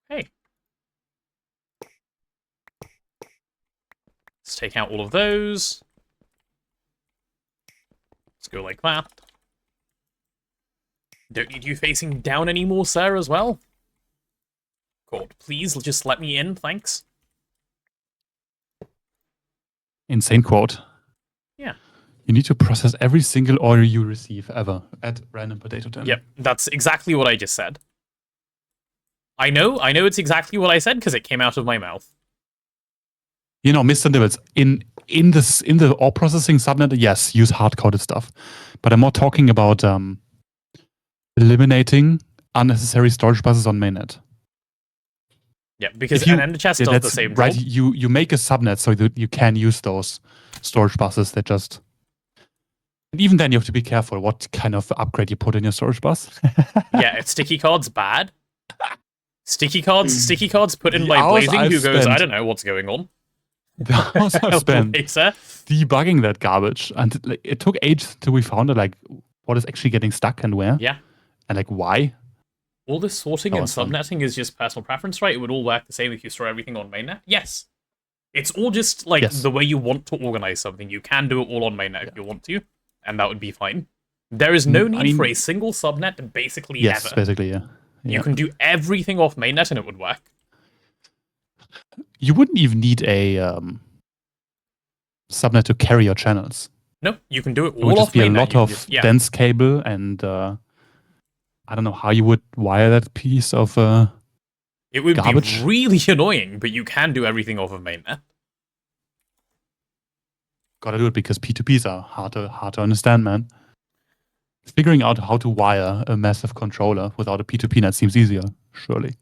Hey. Let's take out all of those. Let's go like that. Don't need you facing down anymore, sir, as well. God, please just let me in, thanks. insane quote. Yeah. You need to process every single order you receive ever at random potato tin. Yep, that's exactly what I just said. I know it's exactly what I said because it came out of my mouth. You know, Mr. Nibbles, in the ore processing subnet, yes, use hard-coded stuff. But I'm more talking about eliminating unnecessary storage buses on mainnet. Yeah, because an ender chest does the same right, job. You make a subnet so that you can use those storage buses that just... And even then, you have to be careful what kind of upgrade you put in your storage bus. Yeah, if sticky cards bad. Sticky cards put in by Blazing, who goes, I don't know what's going on. The hours I've spent debugging that garbage, and it took ages till we found what is actually getting stuck and where. Yeah. And why. All this sorting and subnetting is just personal preference, right? It would all work the same if you store everything on mainnet. Yes. It's all just the way you want to organize something. You can do it all on mainnet if you want to, and that would be fine. There is no need for a single subnet basically ever. Yes, basically, yeah. You can do everything off mainnet and it would work. You wouldn't even need a subnet to carry your channels. No, you can do it all off mainnet. It would just be a lot of dense cable, and I don't know how you would wire that piece of it would garbage. Be really annoying, but you can do everything off of mainnet. Gotta do it because P2Ps are hard to understand, man. Figuring out how to wire a massive controller without a P2P net seems easier, surely.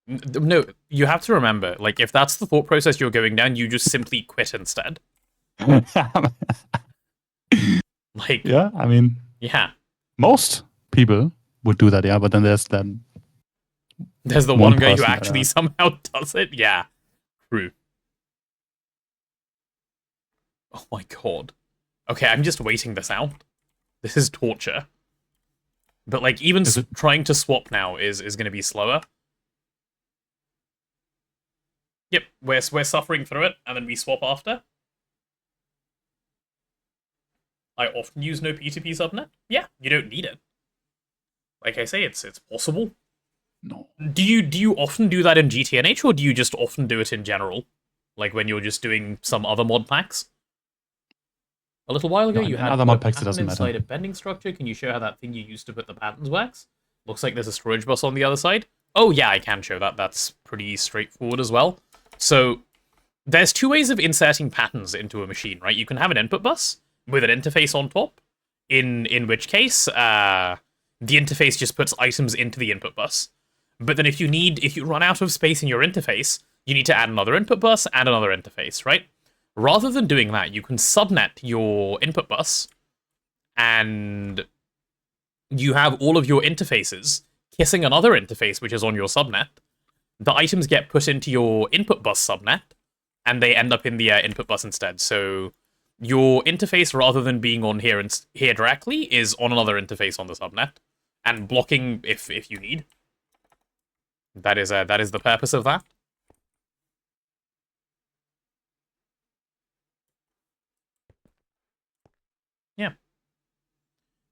No, you have to remember, if that's the thought process you're going down, you just simply quit instead. Yeah, I mean... Yeah. Most people would do that, yeah, but then there's the one guy who actually somehow does it. Yeah, true. Oh my god. Okay, I'm just waiting this out. This is torture. But even trying to swap now is going to be slower. Yep, we're suffering through it, and then we swap after. I often use no P2P subnet. Yeah, you don't need it. Like I say, it's possible. No. Do you often do that in GTNH, or do you just often do it in general? Like when you're just doing some other mod packs? A little while ago, you had other mod packs. It doesn't inside matter. a bending structure. Can you show how that thing you used to put the patterns works? Looks like there's a storage bus on the other side. Oh yeah, I can show that. That's pretty straightforward as well. So there's two ways of inserting patterns into a machine, right? You can have an input bus with an interface on top, in which case the interface just puts items into the input bus. But then if you run out of space in your interface, you need to add another input bus and another interface, right? Rather than doing that, you can subnet your input bus, and you have all of your interfaces kissing another interface which is on your subnet. The items get put into your input bus subnet, and they end up in the input bus instead. So your interface, rather than being on here directly, is on another interface on the subnet, and blocking if you need. That is the purpose of that. Yeah.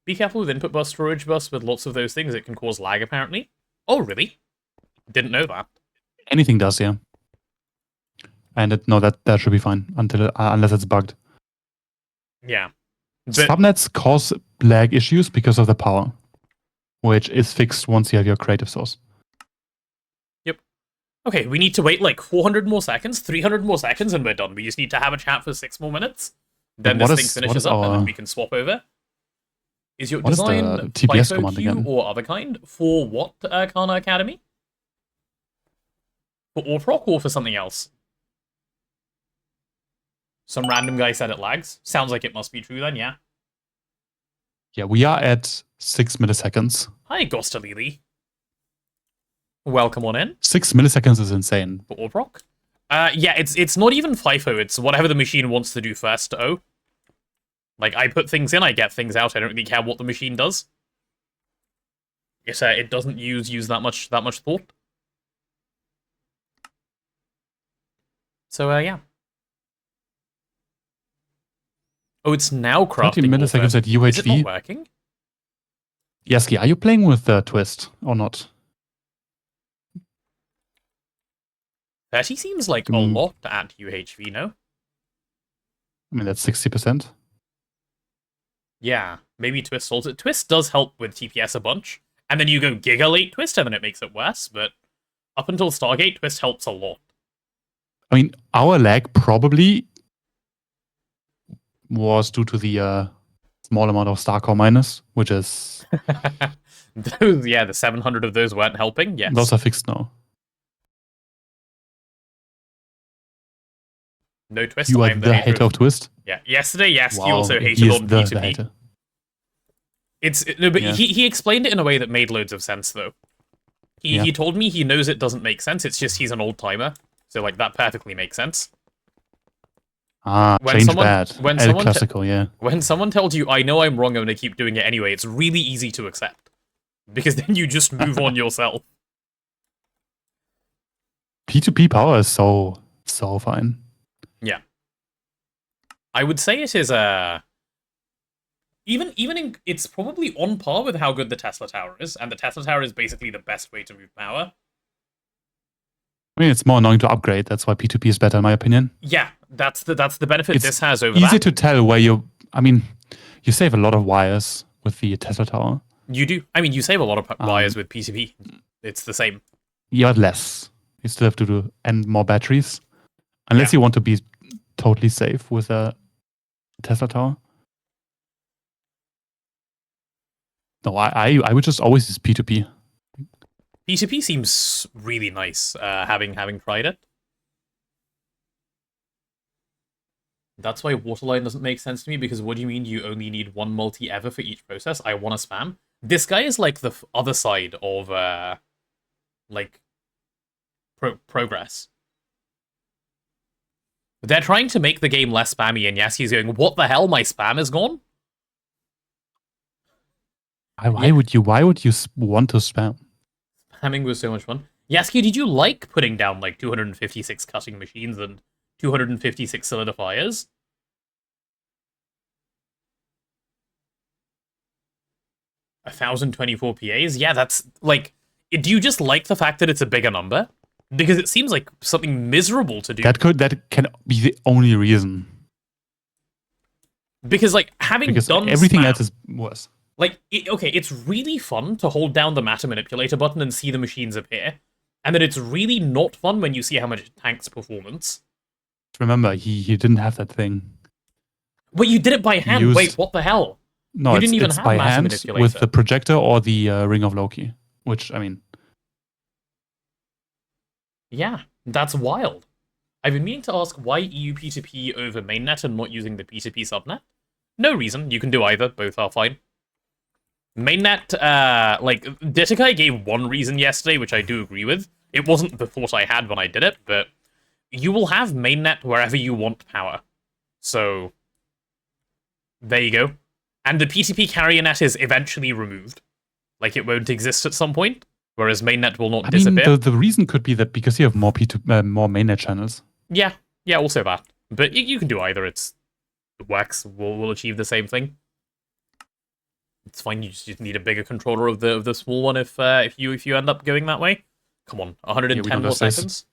Be careful with input bus, storage bus, with lots of those things. It can cause lag, apparently. Oh, really? Didn't know that. Anything does, yeah. And that should be fine unless it's bugged. Yeah. Subnets cause lag issues because of the power, which is fixed once you have your creative source. Yep. Okay, we need to wait 400 more seconds, 300 more seconds, and we're done. We just need to have a chat for 6 more minutes. Then this thing finishes up, and then we can swap over. Is your design TPS command again? or other kind? For what, Kana Academy? For Orproc or for something else? Some random guy said it lags. Sounds like it must be true then, yeah. Yeah, we are at 6 milliseconds. Hi, Gostalili. Welcome on in. 6 milliseconds is insane. For Orproc? Yeah, it's not even FIFO, it's whatever the machine wants to do first. Oh. I put things in, I get things out, I don't really care what the machine does. It doesn't use that much thought. So, yeah. Oh, it's now crafting. 20 milliseconds at UHV. Is it not working? Yeski, are you playing with Twist or not? 30 seems like a lot at UHV, no? I mean, that's 60%. Yeah, maybe Twist solves it. Twist does help with TPS a bunch, and then you go Giga late Twist, and then it makes it worse, but up until Stargate, Twist helps a lot. I mean, our lag probably was due to the small amount of Starcore minus, which is... Those, yeah, the 700 of those weren't helping, yes. Those are fixed now. No Twist. You are the hater of Twist? Yeah. Yesterday, yes, Wow, he also he hated is on the P2P. hater. No, but Yeah. he explained it in a way that made loads of sense, though. He told me he knows it doesn't make sense, it's just he's an old timer. So, like, that perfectly makes sense. Ah, When change someone- bad. when El someone te- Clasico, yeah. When someone tells you, I know I'm wrong, I'm going to keep doing it anyway, it's really easy to accept. Because then you just move on yourself. P2P power is so fine. Yeah. I would say it is it's probably on par with how good the Tesla Tower is, and the Tesla Tower is basically the best way to move power. I mean, it's more annoying to upgrade. That's why P2P is better, in my opinion. Yeah, that's the benefit It's this has over easy that. to tell where you... I mean, you save a lot of wires with the Tesla Tower. You do. I mean, you save a lot of wires with P2P. It's the same. Yeah, but less. You still have to do and more batteries. Unless you want to be totally safe with a Tesla Tower. No, I would just always use P2P. P2P seems really nice, having tried it. That's why Waterline doesn't make sense to me, because what do you mean you only need one multi ever for each process? I want to spam. This guy is like the other side of, like, progress. They're trying to make the game less spammy, and Yasui's going, what the hell, my spam is gone? Why would you want to spam? Spamming was so much fun. Yasuki, did you like putting down, like, 256 cutting machines and 256 solidifiers? $1,024 PAs? Yeah, that's, like... Do you just like the fact that it's a bigger number? Because it seems like something miserable to do. That can be the only reason. Because, like, done everything spam, else is worse. Like, okay, it's really fun to hold down the matter manipulator button and see the machines appear. And then it's really not fun when you see how much it tanks performance. Remember, he didn't have that thing. Wait, you did it by hand? Wait, what the hell? No, you it's, didn't even it's have by matter hand manipulator. with the projector or the Ring of Loki. Which, I mean... Yeah, that's wild. I've been meaning to ask why EU P2P over mainnet and not using the P2P subnet. No reason, you can do either, both are fine. Mainnet, like, Ditakai gave one reason yesterday, which I do agree with. It wasn't the thought I had when I did it, but you will have mainnet wherever you want power. So, there you go. And the P2P carrier net is eventually removed. Like, it won't exist at some point, whereas mainnet will not disappear. I mean, the reason could be that because you have more more mainnet channels. Yeah, also that. But you can do either. It works. We'll achieve the same thing. It's fine. You just need a bigger controller of the small one if you end up going that way. Come on, 110 more seconds.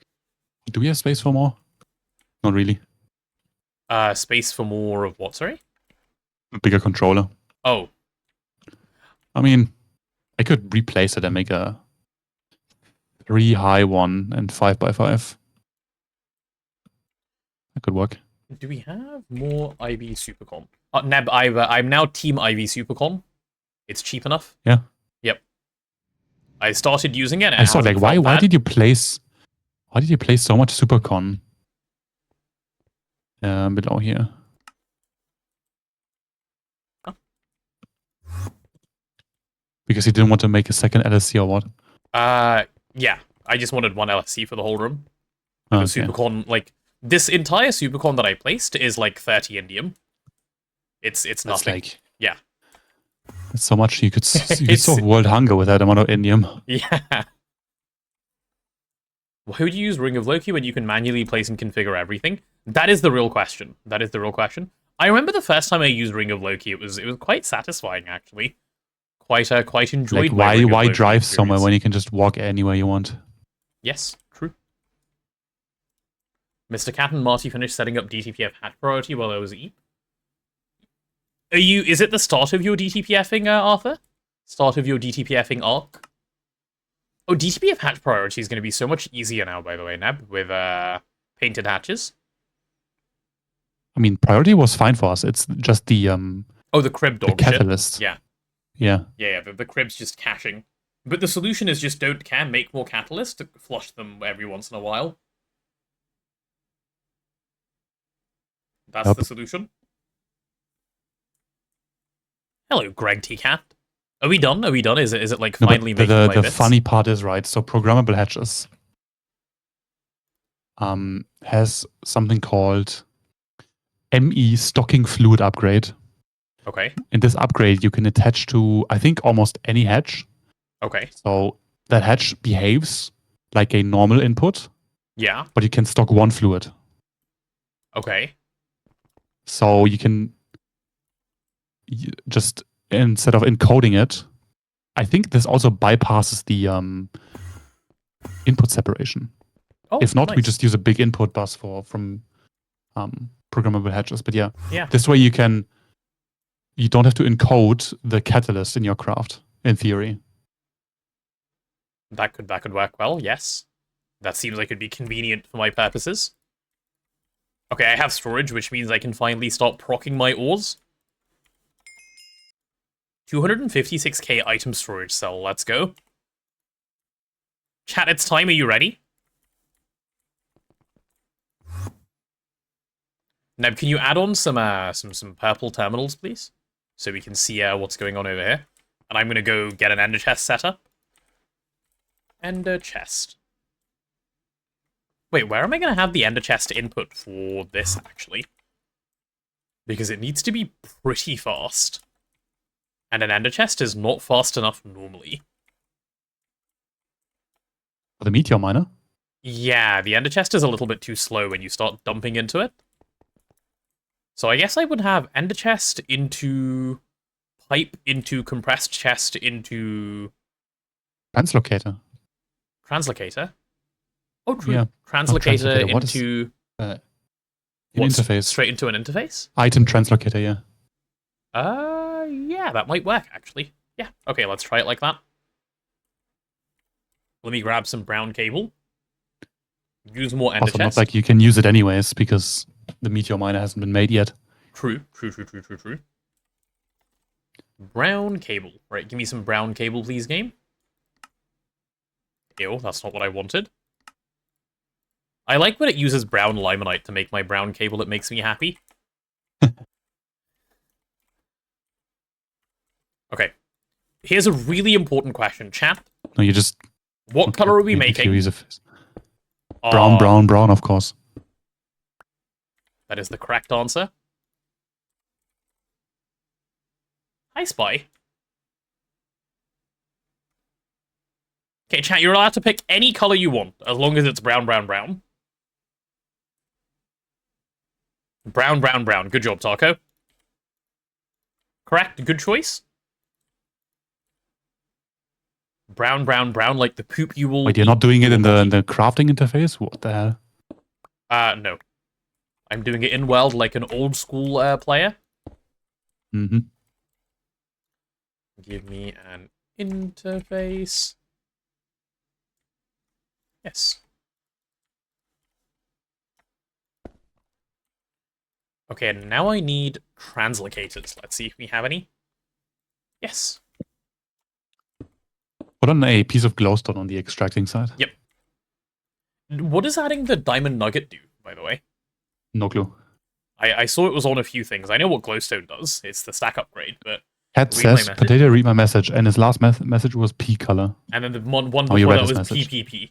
Do we have space for more? Not really. Space for more of what? Sorry. A bigger controller. Oh. I mean, I could replace it and make a 3 high one and 5x5. That could work. Do we have more IV Supercon? Neb, I'm now Team IV Supercon. It's cheap enough. Yeah. Yep. I started using it. And I saw like why did you place so much Supercon below here? Huh? Because you didn't want to make a second LSC or what? Yeah. I just wanted one LSC for the whole room. Oh, Because Supercon, like, this entire Supercon that I placed is like 30 indium. It's nothing. That's like, yeah. It's so much you could solve world hunger with that amount of indium. Yeah. Why would you use Ring of Loki when you can manually place and configure everything? That is the real question. I remember the first time I used Ring of Loki, it was quite satisfying actually. Quite enjoyed. Like why drive somewhere when you can just walk anywhere you want? Yes, true. Mr. Cat and Marty finished setting up DTPF hatch priority while I was eat. Is it the start of your DTPFing, Arthur? Start of your DTPFing arc? Oh, DTPF hatch priority is going to be so much easier now, by the way, Neb, with painted hatches. I mean, priority was fine for us. It's just the the crib dog the catalyst. Shit. Yeah. Yeah. Yeah, the crib's just caching. But the solution is just make more catalyst to flush them every once in a while. That's the solution. Hello, Greg T. Cat. Are we done? Are we done? Is it like finally making my the bits? funny part is, right, so programmable hatches has something called ME stocking fluid upgrade. Okay. In this upgrade, you can attach to, I think, almost any hatch. Okay. So that hatch behaves like a normal input. Yeah. But you can stock one fluid. Okay. So you can just, instead of encoding it, I think this also bypasses the input separation. Oh, if not, nice. we just use a big input bus from programmable hatches. But yeah, yeah, this way you don't have to encode the catalyst in your craft, in theory. That could work well, yes. That seems like it'd be convenient for my purposes. Okay, I have storage, which means I can finally start proccing my ores. 256k item storage cell, let's go. Chat, it's time, are you ready? Neb, can you add on some purple terminals, please? So we can see what's going on over here. And I'm gonna go get an ender chest set up. Ender chest. Wait, where am I gonna have the ender chest input for this, actually? Because it needs to be pretty fast. And an ender chest is not fast enough normally. For the meteor miner? Yeah, the ender chest is a little bit too slow when you start dumping into it. So I guess I would have ender chest into pipe into compressed chest into Translocator. Translocator? Oh, true. Yeah. Translocator What into... An interface. Straight into an interface? Item translocator, yeah. Yeah, that might work, actually. Yeah, okay, let's try it like that. Let me grab some brown cable. Use more ender Also, chest. not like you can use it anyways, because the meteor miner hasn't been made yet. True. Brown cable. Right, give me some brown cable, please, game. Ew, that's not what I wanted. I like when it uses brown limonite to make my brown cable. It makes me happy. Okay. Here's a really important question, chat. No, you just... What color are we making? Brown, brown, of course. That is the correct answer. Hi, Spy. Okay, chat, you're allowed to pick any color you want, as long as it's brown, brown, brown. Brown, brown, brown. Good job, Taco. Correct, good choice. Brown, brown, brown, like the poop you will... Wait, you're not doing it in the crafting interface? What the hell? No. I'm doing it in world like an old school player. Mm-hmm. Give me an interface. Yes. Okay, and now I need translocators. Let's see if we have any. Yes. Put on a piece of glowstone on the extracting side. Yep. What does adding the diamond nugget do, by the way? No clue. I saw it was on a few things. I know what glowstone does. It's the stack upgrade, but... Cat says, Potato, read my message, and his last message was P color. And then the one before that was PPP.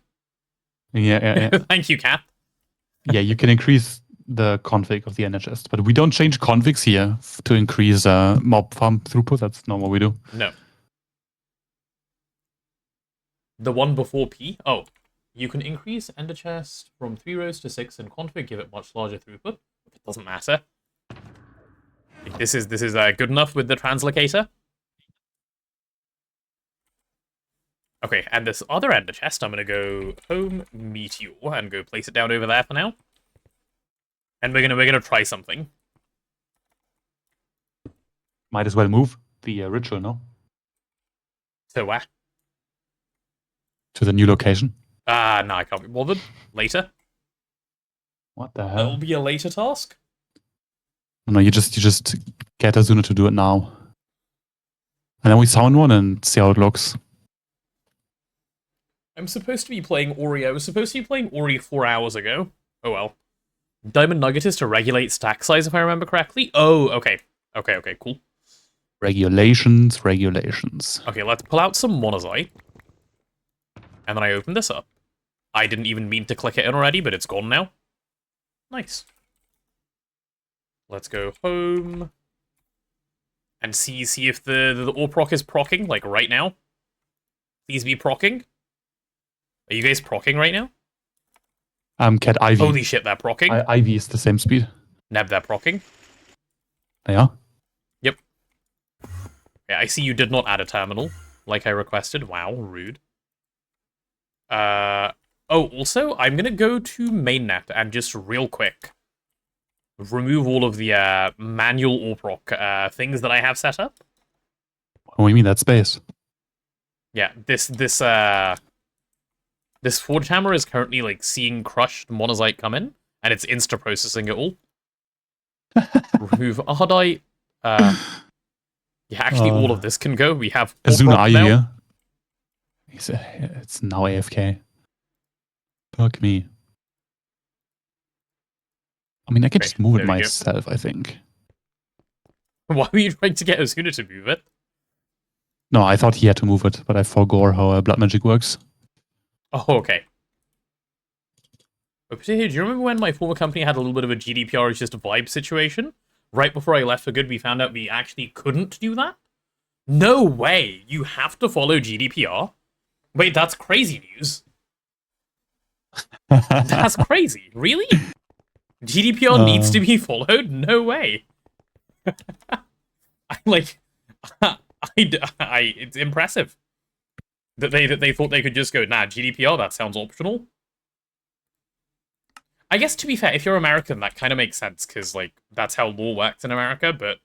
Yeah. Thank you, Cat. Yeah, you can increase the config of the NHS, but we don't change configs here to increase mob farm throughput. That's not what we do. No. The one before P? Oh. You can increase ender chest from 3 rows to 6 in config, give it much larger throughput. It doesn't matter. This is good enough with the translocator. Okay, and this other ender chest, I'm going to go home meteor and go place it down over there for now. And we're gonna try something. Might as well move the ritual, no? So where? To the new location. No, I can't be bothered. Later. What the hell? That'll be a later task. No, you just get Azuna to do it now. And then we summon one and see how it looks. I'm supposed to be playing Ori. I was supposed to be playing Ori 4 hours ago. Oh well. Diamond Nugget is to regulate stack size, if I remember correctly. Oh, okay. Okay, cool. Regulations. Okay, let's pull out some monazite. And then I open this up. I didn't even mean to click it in already, but it's gone now. Nice. Let's go home. And see if the ore proc is procking, like right now. Please be procking. Are you guys procking right now? Cat Ivy. Holy shit, they're procking. Ivy is the same speed. Neb, they're procking. Yeah. Yep. Yeah, I see you did not add a terminal, like I requested. Wow, rude. Oh, also, I'm gonna go to mainnet and just real quick remove all of the manual ore proc things that I have set up. What do you mean that space? Yeah, this forge hammer is currently like seeing crushed monazite come in, and it's insta processing it all. Remove ardite. Yeah, actually, all of this can go. We have Azuna, are you now. here? It's now AFK. Fuck me. I mean, I can just move it myself, I think. Why were you trying to get Azuna to move it? No, I thought he had to move it, but I forgot how blood magic works. Oh, okay. But do you remember when my former company had a little bit of a GDPR is just a vibe situation? Right before I left for good, we found out we actually couldn't do that? No way! You have to follow GDPR? Wait, that's crazy news. That's crazy. Really? GDPR needs to be followed? No way. It's impressive that they thought they could just go, nah, GDPR, that sounds optional. I guess, to be fair, if you're American, that kind of makes sense, because, like, that's how law works in America, but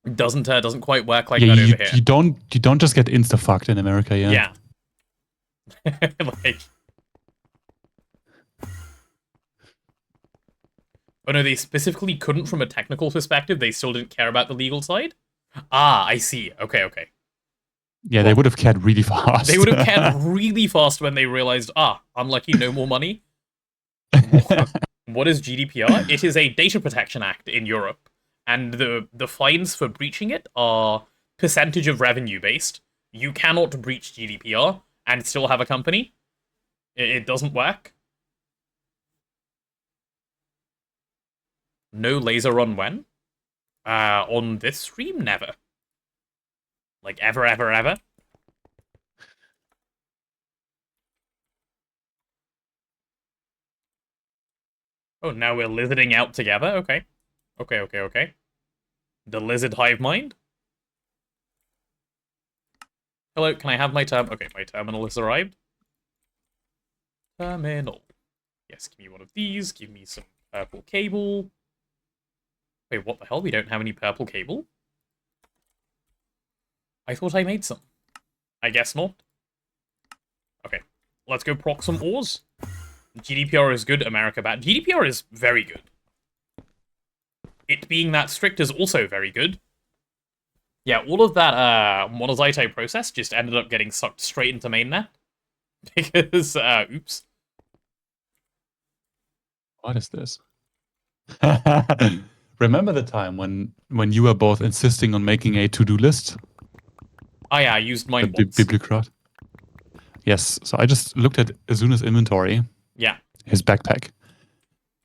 it doesn't quite work like that over here. You don't just get insta-fucked in America, yeah? Yeah. Like... Oh no, they specifically couldn't from a technical perspective, they still didn't care about the legal side? Ah, I see. Okay. Yeah, they would have cared really fast. They would have cared really fast when they realized, unlucky, no more money. What is GDPR? It is a data protection act in Europe, and the fines for breaching it are percentage of revenue based. You cannot breach GDPR and still have a company. It doesn't work. No laser run when? On this stream? Never. Like, ever. Oh, now we're lizarding out together? Okay. Okay. The lizard hive mind? Hello, can I have my Okay, my terminal has arrived. Terminal. Yes, give me one of these. Give me some purple cable. Wait, what the hell? We don't have any purple cable? I thought I made some. I guess not. Okay, let's go proc some ores. GDPR is good, America bad. GDPR is very good. It being that strict is also very good. Yeah, all of that monazite I processed just ended up getting sucked straight into mainnet. Because, oops. What is this? Remember the time when you were both insisting on making a to-do list? Oh yeah, I used mine once. Bibliocrat. Yes, so I just looked at Azuna's inventory. Yeah. His backpack.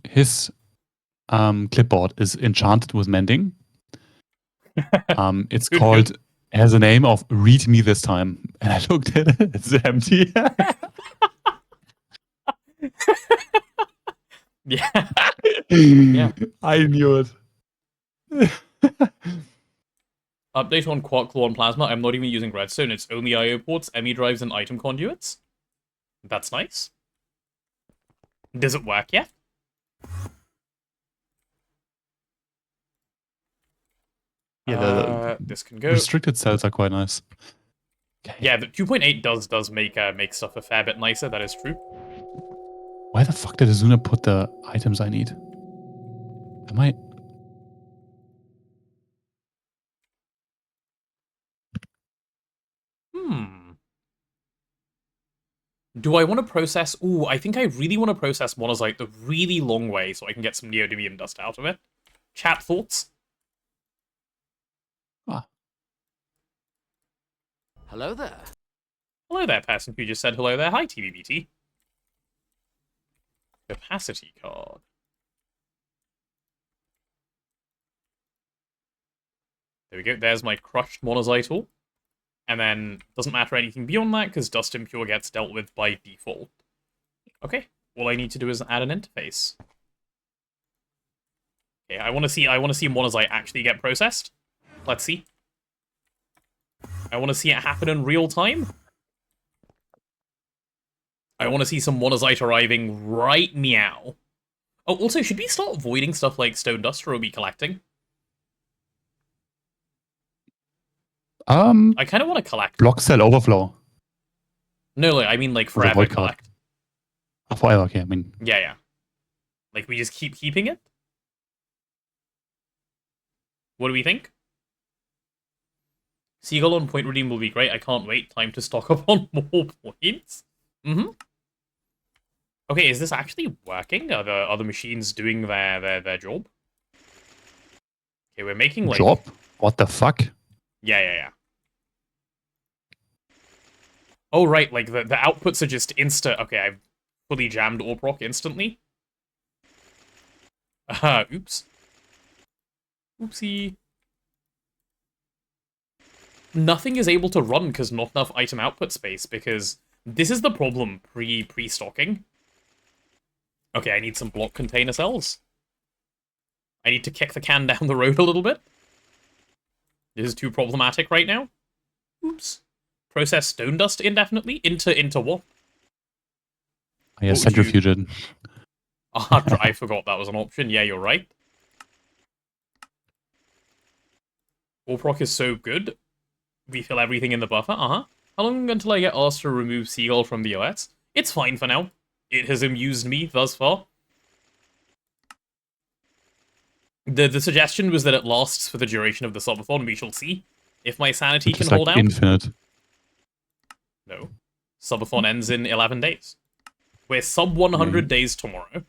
His clipboard is enchanted with mending. It's called, has a name of Read Me This Time. And I looked at it, it's empty. Yeah. Yeah. I knew it. Update on Quark Claw and Plasma. I'm not even using Redstone. It's only IO ports, ME drives, and item conduits. That's nice. Does it work yet? Yeah, this can go. restricted cells are quite nice. Okay. Yeah, the 2.8 does make stuff a fair bit nicer. That is true. Why the fuck did Azuna put the items I need? Am I? Do I want to process... Ooh, I think I really want to process monazite the really long way so I can get some neodymium dust out of it. Chat thoughts? Ah. Hello there. Hello there, person who just said hello there. Hi, TVBT. Capacity card. There we go. There's my crushed monazite ore. And then, doesn't matter anything beyond that, because Dust Impure gets dealt with by default. Okay, all I need to do is add an interface. Okay, I want to see monazite actually get processed. Let's see. I want to see it happen in real time. I want to see some monazite arriving right meow. Oh, also, should we start avoiding stuff like stone dust, or are we collecting? I kind of want to collect. Block cell overflow. No, I mean like forever collect. Oh, forever, okay. I mean, yeah. Like we just keep keeping it. What do we think? Seagull on point redeem will be great. I can't wait. Time to stock up on more points. Okay, is this actually working? Are the machines doing their job? Okay, we're making like job. What the fuck? Yeah. Oh, right, like, the outputs are just insta... Okay, I've fully jammed ARPROC instantly. Oops. Oopsie. Nothing is able to run because not enough item output space, because this is the problem pre-stocking. Okay, I need some block container cells. I need to kick the can down the road a little bit. This is too problematic right now. Oops. Process stone dust indefinitely? Into what? Yeah, centrifuge it. I forgot that was an option. Yeah, you're right. ARPROC is so good. We fill everything in the buffer. How long until I get asked to remove Seagull from the OS? It's fine for now. It has amused me thus far. The suggestion was that it lasts for the duration of the subathon. We shall see if my sanity can hold out. Infinite. No. Subathon ends in 11 days. We're sub 100 days tomorrow.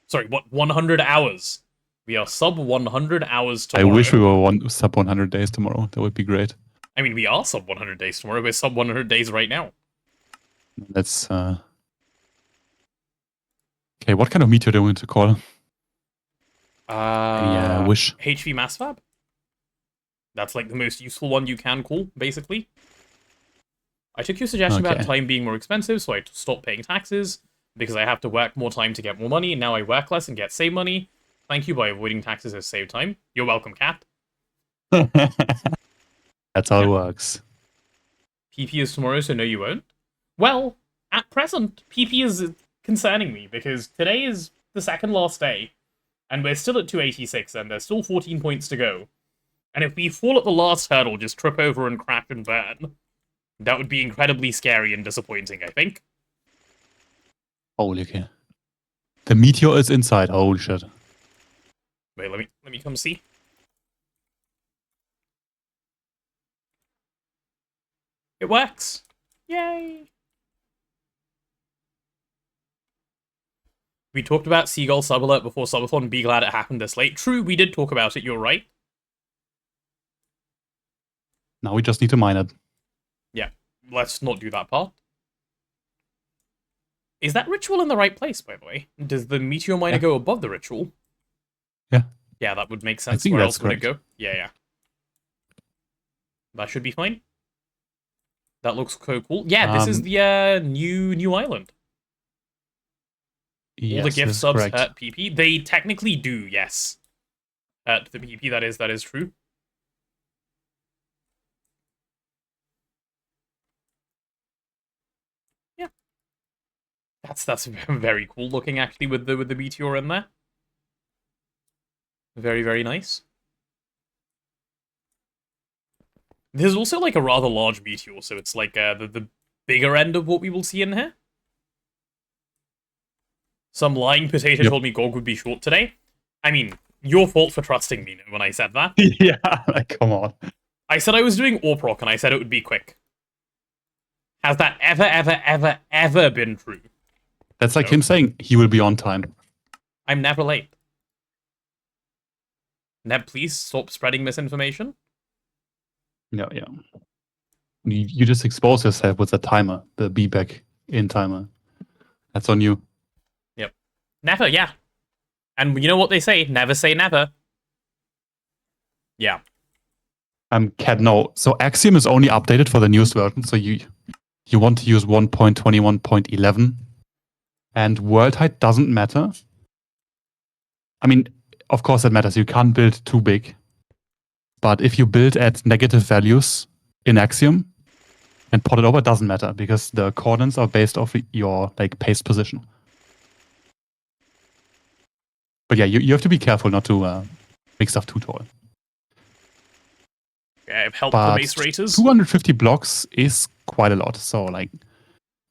Sorry, what? 100 hours. We are sub 100 hours tomorrow. I wish we were sub 100 days tomorrow. That would be great. I mean, we are sub 100 days tomorrow. We're sub 100 days right now. That's, Okay, what kind of meteor do you want to call? Wish. HV Mass Fab. That's like the most useful one you can call, basically. I took your suggestion about time being more expensive, so I stopped paying taxes, because I have to work more time to get more money, and now I work less and get save money. Thank you, by avoiding taxes has saved time. You're welcome, cat. That's how it works. PP is tomorrow, so no you won't. Well, at present, PP is concerning me, because today is the second last day, and we're still at 286, and there's still 14 points to go. And if we fall at the last hurdle, just trip over and crash and burn, that would be incredibly scary and disappointing, I think. Holy okay. The meteor is inside. Holy shit. Wait, let me come see. It works. Yay. We talked about Seagull Subalert before Subathon. Be glad it happened this late. True, we did talk about it. You're right. Now we just need to mine it. Yeah, let's not do that part. Is that ritual in the right place, by the way? Does the meteor miner go above the ritual? Yeah. Yeah, that would make sense. I think Where that's else would it correct. go? Yeah. That should be fine. That looks so cool. Yeah, this is the new island. Yes, All the gift subs correct. hurt PP. They technically do, yes. Hurt the PP, that is true. Yeah. That's very cool looking actually with the meteor in there. Very, very nice. There's also like a rather large meteor, so it's like the bigger end of what we will see in here. Some lying potato told me GoG would be short today. I mean, your fault for trusting me when I said that. Yeah, like, come on. I said I was doing ARP and I said it would be quick. Has that ever been true? That's like him saying he will be on time. I'm never late. Neb, please stop spreading misinformation. Yeah. You just expose yourself with the timer, the be back in timer. That's on you. Yep. Never, yeah. And you know what they say? Never say never. Yeah. Cat, no. So Axiom is only updated for the newest version. So you want to use 1.21.11. And world height doesn't matter. I mean, of course it matters. You can't build too big. But if you build at negative values in Axiom and port it over, it doesn't matter because the coordinates are based off your like paste position. But yeah, you have to be careful not to make stuff too tall. Yeah, I've helped But the base raters. 250 blocks is quite a lot. So like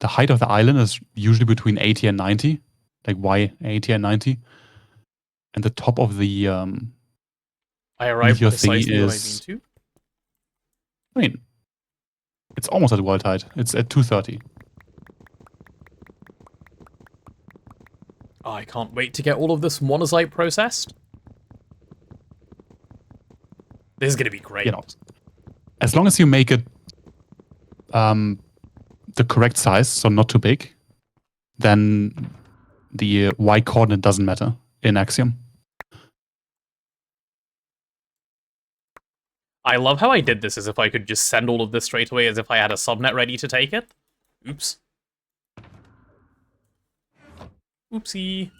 the height of the island is usually between 80 and 90. Like Y 80 and 90. And the top of the I arrived meteor precisely thingy when I is, mean to. I mean, it's almost at world height. It's at 230. Oh, I can't wait to get all of this monazite processed. This is going to be great. You know, as long as you make it the correct size, so not too big, then the Y coordinate doesn't matter in Axiom. I love how I did this as if I could just send all of this straight away as if I had a subnet ready to take it. Oops. Oopsie.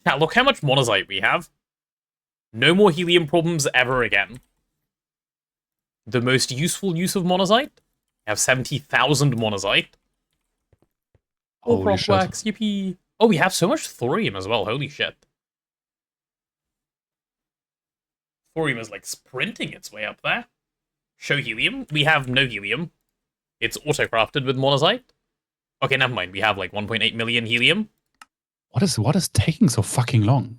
Now, look how much monazite we have. No more helium problems ever again. The most useful use of monazite? We have 70,000 monazite. Oh, Holy shit. wax, yippee. Oh, we have so much thorium as well, holy shit. Thorium is like sprinting its way up there. Show helium. We have no helium. It's auto-crafted with monazite. Okay, never mind. We have like 1.8 million helium. What is taking so fucking long?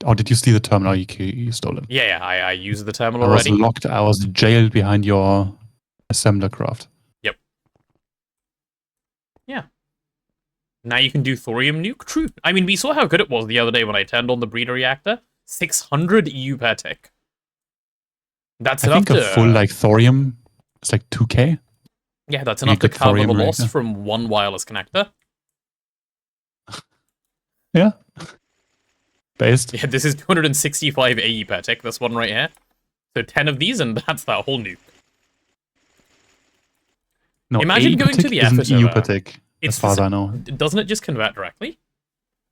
Oh, did you steal the terminal? You stole it. Yeah, I used the terminal I was already. locked. I was jailed behind your assembler craft. Yep. Yeah. Now you can do thorium nuke. True. I mean, we saw how good it was the other day when I turned on the breeder reactor. 600 EU per tick. That's enough to... I think a full like thorium is like 2K. Yeah, that's enough to cover the loss reactor. from one wireless connector. Yeah. Based. Yeah, this is 265 AE per tick, this one right here. So 10 of these, and that's that whole nuke. No, Imagine AE going to the effort isn't EU of, per tick, as far as I know. Doesn't it just convert directly?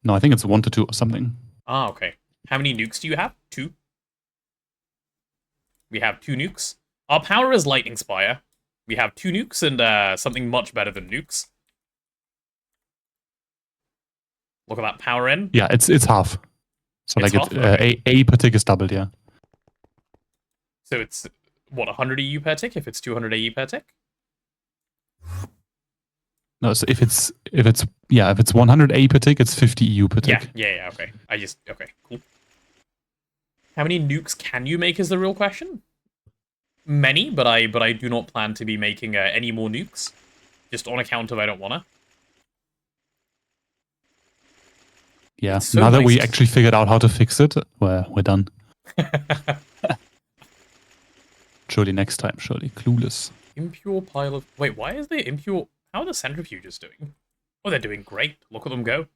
No, I think it's 1 to 2 or something. Ah, okay. How many nukes do you have? 2? We have 2 nukes. Our power is Lightning Spire. We have 2 nukes and something much better than nukes. Look at that power in. Yeah, it's half. So It's like half? Okay. AE per tick is doubled, yeah. So it's, what, 100 EU per tick if it's 200 AE per tick? No, so if it's 100 AE per tick, it's 50 EU per tick. Yeah, okay. Okay, cool. How many nukes can you make is the real question? Many, but I do not plan to be making any more nukes. Just on account of I don't wanna. Yeah, So now that nice we to- actually figured out how to fix it, we're done. Surely next time, surely. Clueless. Impure pile of... Wait, why is there impure... How are the centrifuges doing? Oh, they're doing great. Look at them go.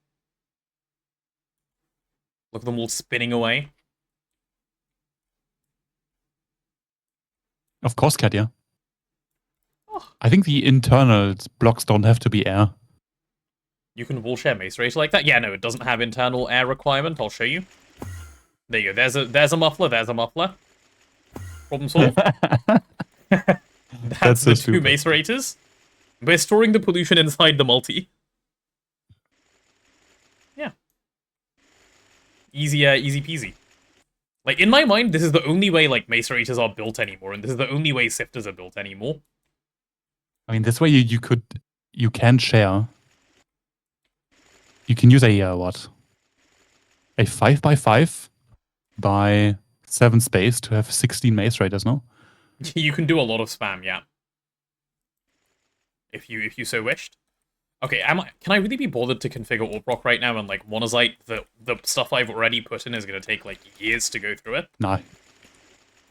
Look at them all spinning away. Of course, Katya. Oh. I think the internal blocks don't have to be air. You can wall share Mace Racer like that? Yeah, no, it doesn't have internal air requirement. I'll show you. There you go. There's a muffler. There's a muffler. Problem solved. That's so the 2 stupid. Mace Raters. We're storing the pollution inside the multi. Yeah. Easy, easy peasy. Like, in my mind, this is the only way, like, macerators are built anymore, and this is the only way sifters are built anymore. I mean, this way you can share. You can use a, what? A 5x5 by 7 space to have 16 macerators, no? You can do a lot of spam, yeah. If you so wished. Okay, can I really be bothered to configure ARPROC right now and, like, monazite? The stuff I've already put in is going to take, like, years to go through it? No.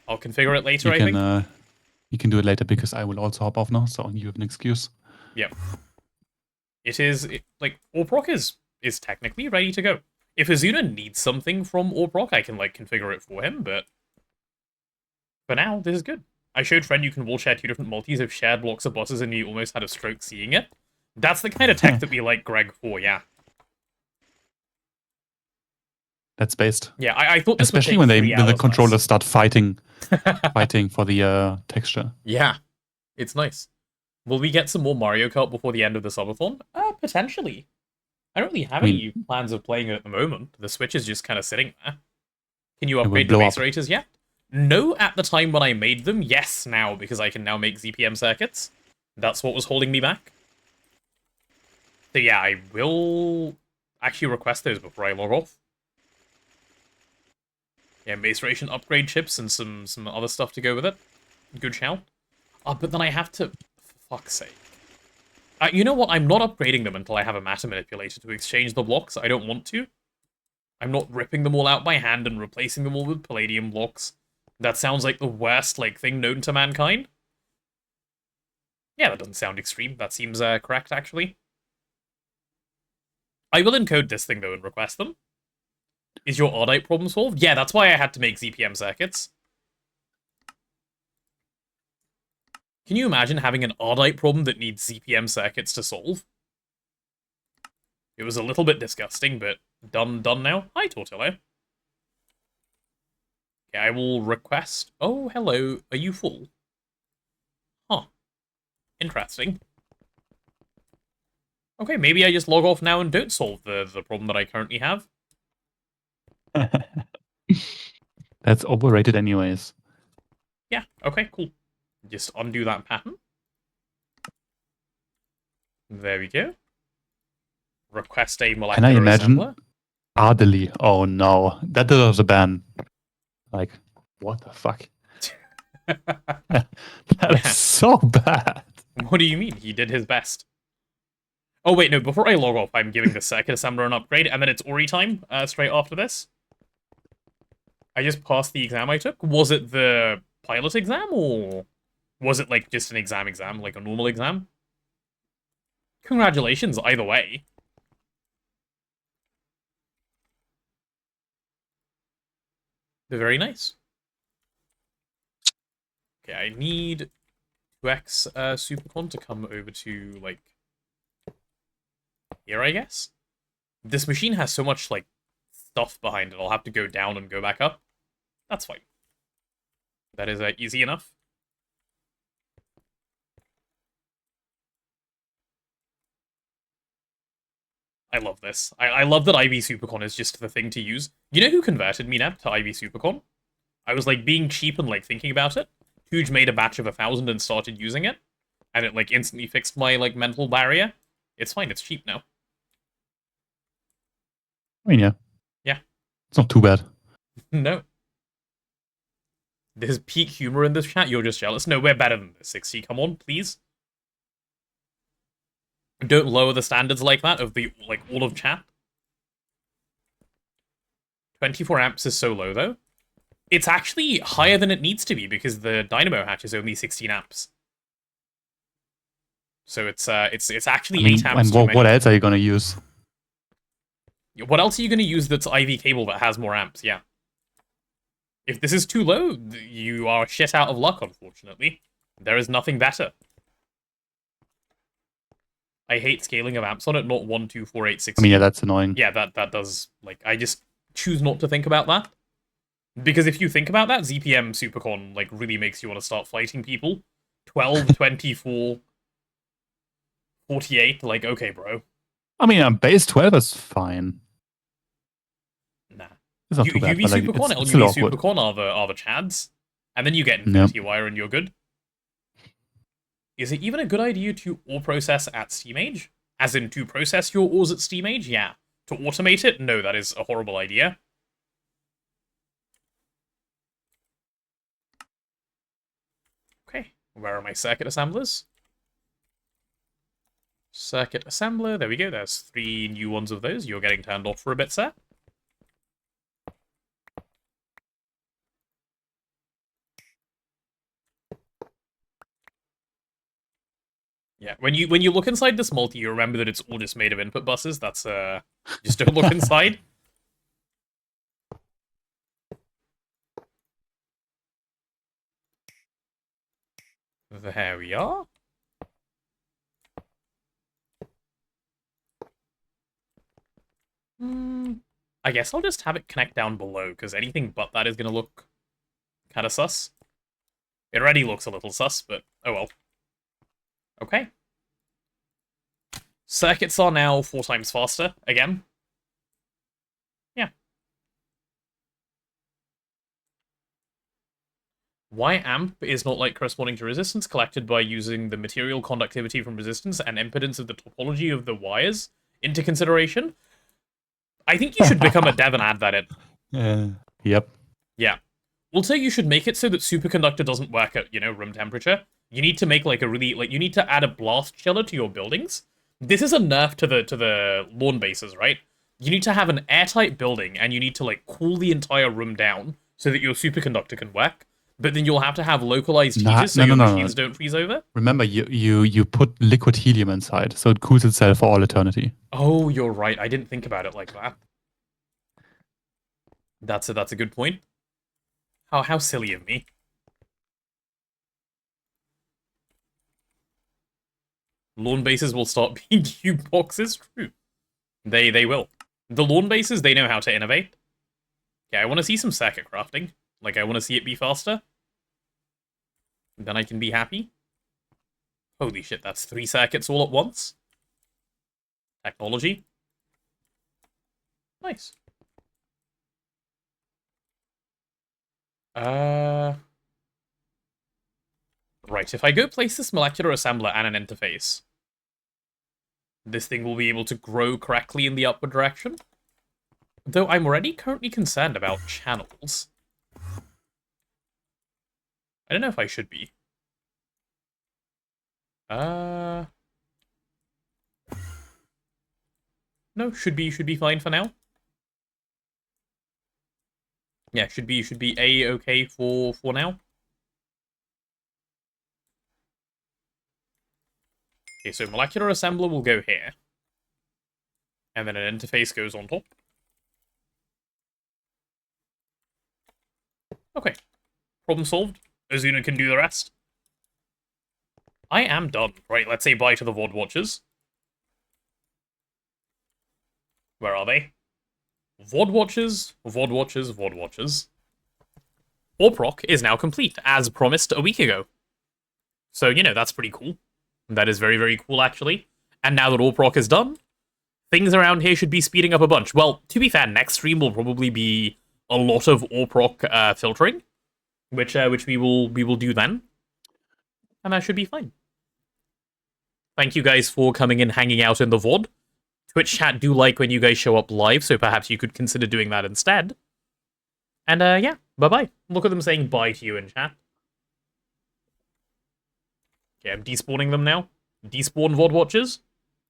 I'll configure it later, I think. You can do it later because I will also hop off now, so you have an excuse. Yep. Like, ARPROC is technically ready to go. If Azuna needs something from ARPROC, I can, like, configure it for him, but for now, this is good. I showed Friend you can wall share 2 different multis of shared blocks of bosses and you almost had a stroke seeing it. That's the kind of tech that we like Greg for, yeah. That's based. Yeah, I thought this especially when the controllers start fighting for the texture. Yeah, it's nice. Will we get some more Mario Kart before the end of the subathon? Potentially. I don't really have any plans of playing it at the moment. The Switch is just kind of sitting there. Can you upgrade the macerators yet? No, at the time when I made them. Yes, now, because I can now make ZPM circuits. That's what was holding me back. So yeah, I will actually request those before I log off. Yeah, maceration upgrade chips and some other stuff to go with it. Good shout. But then I have to... For fuck's sake. You know what? I'm not upgrading them until I have a matter manipulator to exchange the blocks. I don't want to. I'm not ripping them all out by hand and replacing them all with palladium blocks. That sounds like the worst, like, thing known to mankind. Yeah, that doesn't sound extreme. That seems correct, actually. I will encode this thing, though, and request them. Is your Ardite problem solved? Yeah, that's why I had to make ZPM circuits. Can you imagine having an Ardite problem that needs ZPM circuits to solve? It was a little bit disgusting, but done now. Hi, Tortillo. Okay, I will request... Oh, hello. Are you full? Huh. Interesting. Okay, maybe I just log off now and don't solve the problem that I currently have. That's overrated anyways. Yeah, okay, cool. Just undo that pattern. There we go. Request a molecular Can I imagine assembler. Ardely? Oh no, that deserves a ban. Like, what the fuck? That is so bad. What do you mean? He did his best. Oh wait, no, before I log off, I'm giving the circuit assembler an upgrade, and then it's Ori time, straight after this. I just passed the exam I took. Was it the pilot exam, or was it, like, just an exam, like a normal exam? Congratulations, either way. They're very nice. Okay, I need 2x Supercon to come over to, like, here, I guess? This machine has so much, like, stuff behind it, I'll have to go down and go back up. That's fine. That is easy enough. I love this. I love that IV Supercon is just the thing to use. You know who converted me, Neb, to IV Supercon? I was, like, being cheap and, like, thinking about it. Huge made a batch of 1,000 and started using it. And it, like, instantly fixed my, like, mental barrier. It's fine, it's cheap now. I mean, yeah. Yeah. It's not too bad. No. There's peak humor in this chat, you're just jealous. No, we're better than this, 60. Come on, please. Don't lower the standards like that of the, like, all of chat. 24 amps is so low, though. It's actually higher than it needs to be, because the dynamo hatch is only 16 amps. So it's actually 8 amps. And what else are you going to use? What else are you going to use that's IV cable that has more amps? Yeah. If this is too low, you are shit out of luck, unfortunately. There is nothing better. I hate scaling of amps on it, not 1, 2, 4, 8, 16. I mean, yeah, that's annoying. Yeah, that does, like, I just choose not to think about that. Because if you think about that, ZPM Supercon, like, really makes you want to start fighting people. 12, 24, 48, like, okay, bro. I mean, base 12 is fine. Nah. It's not too bad. UV But, like, Supercorn, it's still LUV awkward. Supercorn are the chads. And then you get Infinity Wire and you're good. Is it even a good idea to ore process at SteamAge? As in, to process your ores at SteamAge? Yeah. To automate it? No, that is a horrible idea. Okay, where are my circuit assemblers? Circuit assembler, there we go, there's 3 new ones of those. You're getting turned off for a bit, sir. Yeah, when you look inside this multi, you remember that it's all just made of input buses. That's just don't look inside. There we are. I guess I'll just have it connect down below, because anything but that is going to look kind of sus. It already looks a little sus, but oh well. Okay. Circuits are now 4 times faster, again. Yeah. Why amp is not like corresponding to resistance collected by using the material conductivity from resistance and impedance of the topology of the wires into consideration? I think you should become a dev and add that in. Yep. Yeah. Also, you should make it so that superconductor doesn't work at, room temperature. You need to make like a really, you need to add a blast chiller to your buildings. This is a nerf to the lawn bases, right? You need to have an airtight building, and you need to like cool the entire room down so that your superconductor can work. But then you'll have to have localized heaters so your machines don't freeze over. Remember, you put liquid helium inside, so it cools itself for all eternity. Oh, you're right. I didn't think about it like that. That's a good point. How silly of me. Lawn bases will start being cube boxes. True. They will. The lawn bases, they know how to innovate. Yeah, I want to see some circuit crafting. Like, I want to see it be faster. Then I can be happy. Holy shit, that's 3 circuits all at once. Technology. Nice. Right, if I go place this molecular assembler and an interface, this thing will be able to grow correctly in the upward direction. Though I'm already currently concerned about channels. I don't know if I should be. No, should be fine for now. Yeah, should be A-okay for now. Okay, so molecular assembler will go here. And then an interface goes on top. Okay. Problem solved. Azuna can do the rest. I am done. Right, let's say bye to the VOD watchers. Where are they? VOD watchers, VOD watchers, VOD watchers. ARPROC is now complete, as promised a week ago. So, that's pretty cool. That is very, very cool, actually. And now that ARPROC is done, things around here should be speeding up a bunch. Well, to be fair, next stream will probably be a lot of ARPROC filtering, which we will do then. And that should be fine. Thank you guys for coming and hanging out in the VOD. Twitch chat do like when you guys show up live, so perhaps you could consider doing that instead. And yeah, bye-bye. Look at them saying bye to you in chat. Okay, I'm despawning them now. Despawn VOD watchers.